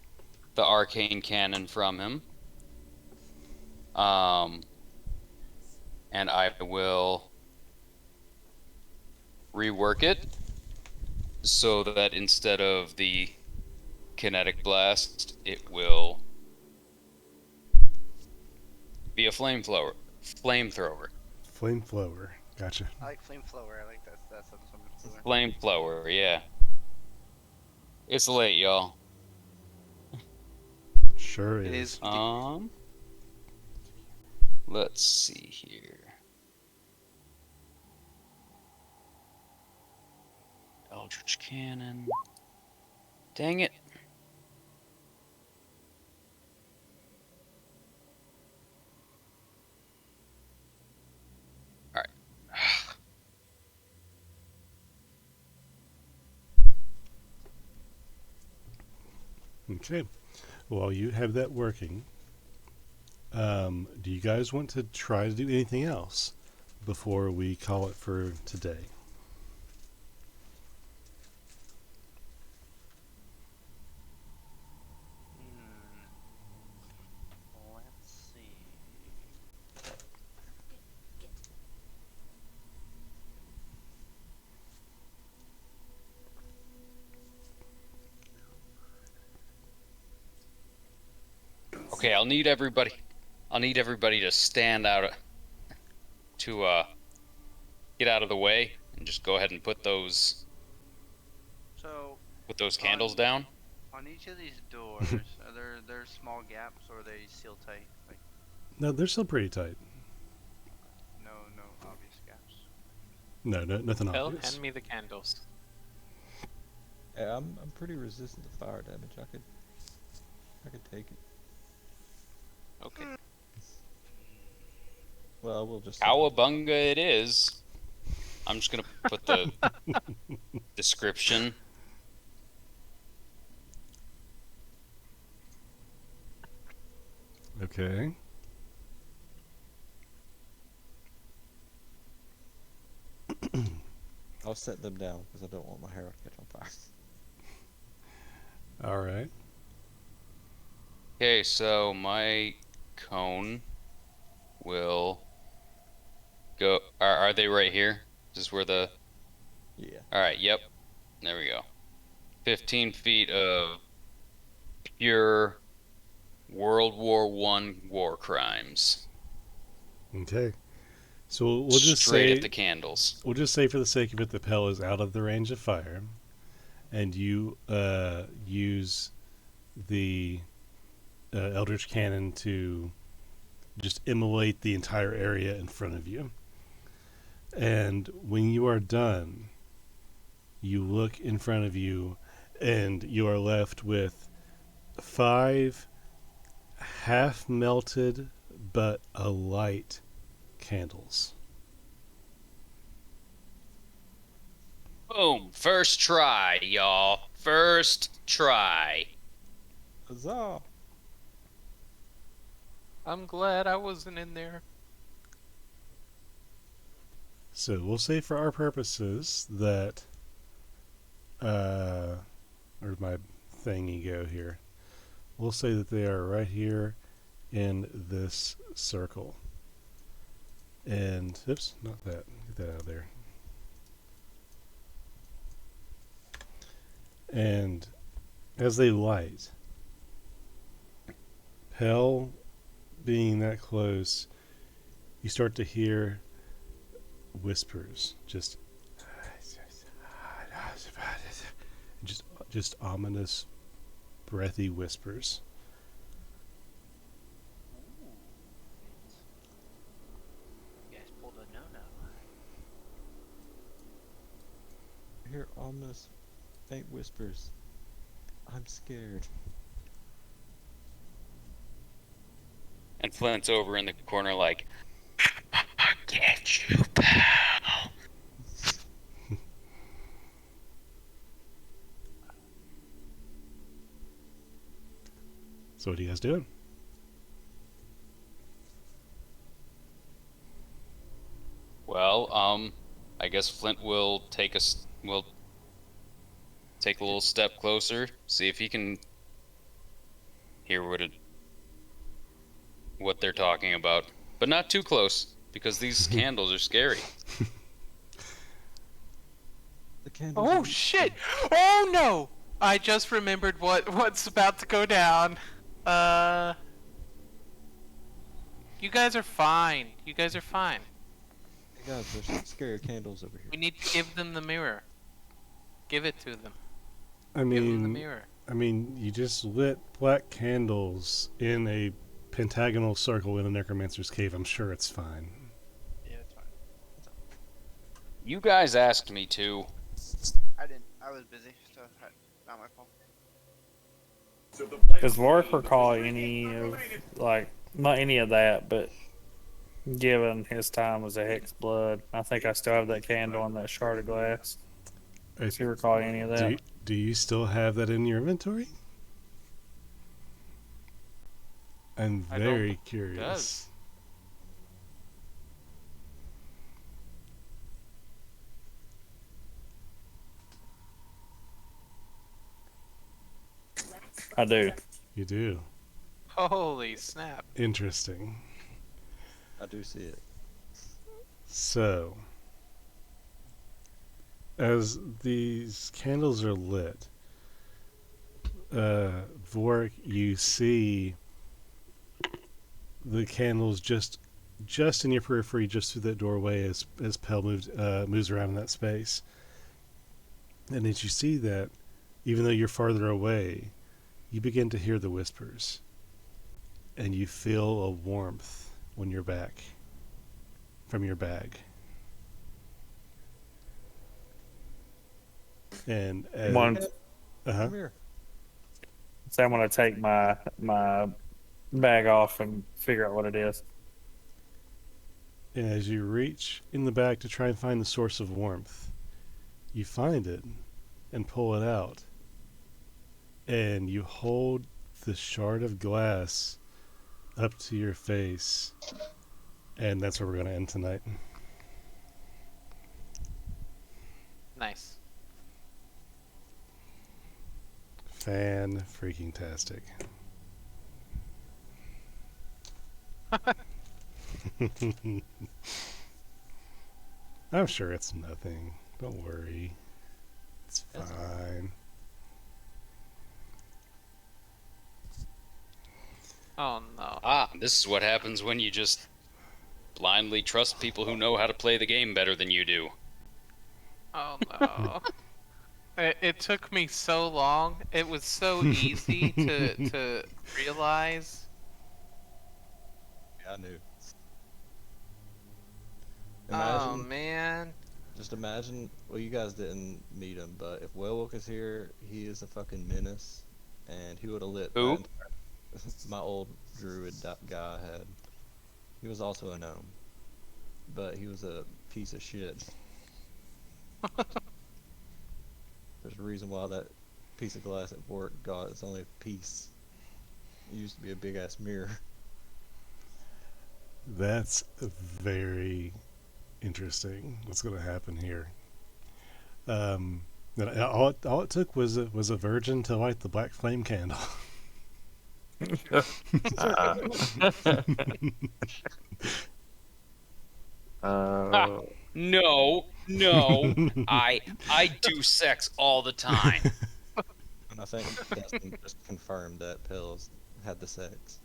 the arcane cannon from him. And I will rework it so that instead of the kinetic blast, it will be a flamethrower. Flamethrower. Gotcha. I like flamethrower. I like that. That's something cooler. Flamethrower, yeah. It's late, y'all. Sure It is. is. Let's see here. Eldritch Cannon. Dang it. Alright. Okay. While you have that working, do you guys want to try to do anything else before we call it for today? Let's see. Okay, I'll need everybody to stand out to get out of the way and just go ahead and put those So candles down. on each of these doors, are there small gaps or are they sealed tight? Like No, they're still pretty tight. no obvious gaps. No, nothing Phil, obvious. hand me the candles. Yeah, I'm pretty resistant to fire damage. I could take it. Okay. Well, we'll just. Cowabunga it is. I'm just gonna put the description. Okay. I'll set them down because I don't want my hair to catch on fire. All right. Okay, so my cone will go. Are they right here? Is this where the? Yeah. All right. Yep. There we go. 15 feet of pure World War I war crimes. Okay. So we'll just Straight say at the candles. we'll just say for the sake of it, the Pell is out of the range of fire, and you use the Eldritch Cannon to just immolate the entire area in front of you. And when you are done, you look in front of you, and you are left with 5 half-melted but alight candles. Boom! First try, y'all. First try. Huzzah! I'm glad I wasn't in there. So we'll say for our purposes that, where'd my thingy go here? We'll say that they are right here in this circle. And, oops, not that. Get that out of there. And as they light, Hell being that close, you start to hear whispers, just ominous, breathy whispers. You guys pulled a no-no. I hear ominous, faint whispers. I'm scared. And Flint's over in the corner like, get you, pal. So what are you guys doing? Well, I guess Flint will take a little step closer, see if he can hear what they're talking about, but not too close because these candles are scary. The candles. Oh shit! Oh no! I just remembered what's about to go down. You guys are fine. You guys are fine. Hey guys, there's some scary candles over here. We need to give them the mirror. Give it to them. I Give them the mean, mirror. you just lit black candles in a pentagonal circle in a necromancer's cave. I'm sure it's fine. Yeah, it's fine. You guys asked me to. I didn't. I was busy, so not my fault. Does Warwick recall any of, like, not any of that, but given his time as a Hex Blood, I think I still have that candle and that shard of glass. Does he recall any of that? Do you still have that in your inventory? I'm very curious. I do. You do. Holy snap. Interesting. I do see it. So, as these candles are lit, Vork, you see the candles just in your periphery, just through that doorway as Pell moves around in that space. And as you see that, even though you're farther away, you begin to hear the whispers. And you feel a warmth when you're back from your bag. And as, One. Come here. So I'm gonna take my bag off and figure out what it is. And as you reach in the bag to try and find the source of warmth, you find it and pull it out. And you hold the shard of glass up to your face. And that's where we're going to end tonight. Nice. Fan-freaking-tastic. I'm sure it's nothing. Don't worry. It's fine. Oh no. Ah, this is what happens when you just blindly trust people who know how to play the game better than you do. Oh no. It took me so long. It was so easy to realize. Yeah, I knew. Oh man. Just imagine. Well, you guys didn't meet him, but if Wellwook is here, he is a fucking menace, and he would have lit. Who? My old druid guy I had. He was also a gnome, but he was a piece of shit. There's a reason why that piece of glass at work got it's only a piece. It used to be a big ass mirror. That's very interesting. What's going to happen here? All it took was a virgin to light the black flame candle. Ah, no, no. I do sex all the time. And I think Dustin just confirmed that Pills had the sex.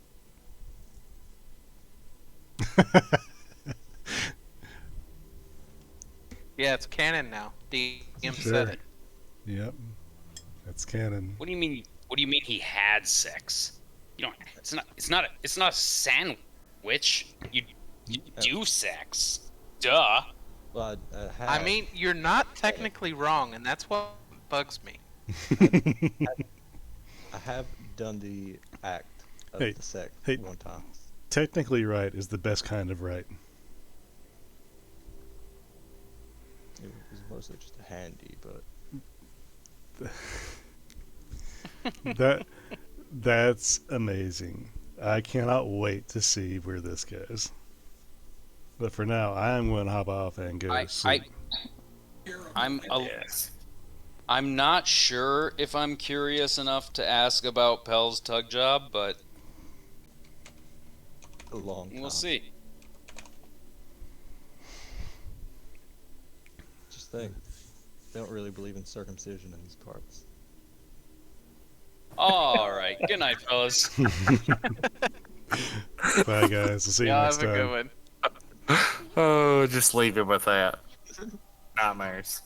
Yeah, it's canon now. DM Sure. said it. Yep, that's canon. What do you mean? What do you mean he had sex? You don't. It's not. It's not. It's not a sandwich. You do sex. Duh. Well, I mean, you're not technically wrong, and that's what bugs me. I have done the act of Hey, the sex hey. one time. Technically right is the best kind of right. It was mostly just a handy, but That's amazing. I cannot wait to see where this goes. But for now, I am going to hop off and go sleep. I'm not sure if I'm curious enough to ask about Pell's tug job, but a long time. we'll see. Just think, they don't really believe in circumcision in these parts. All right. Good night, fellas. Bye, guys. We'll see you Y'all next have a time. good one. Oh, just leave it with that. Nightmares.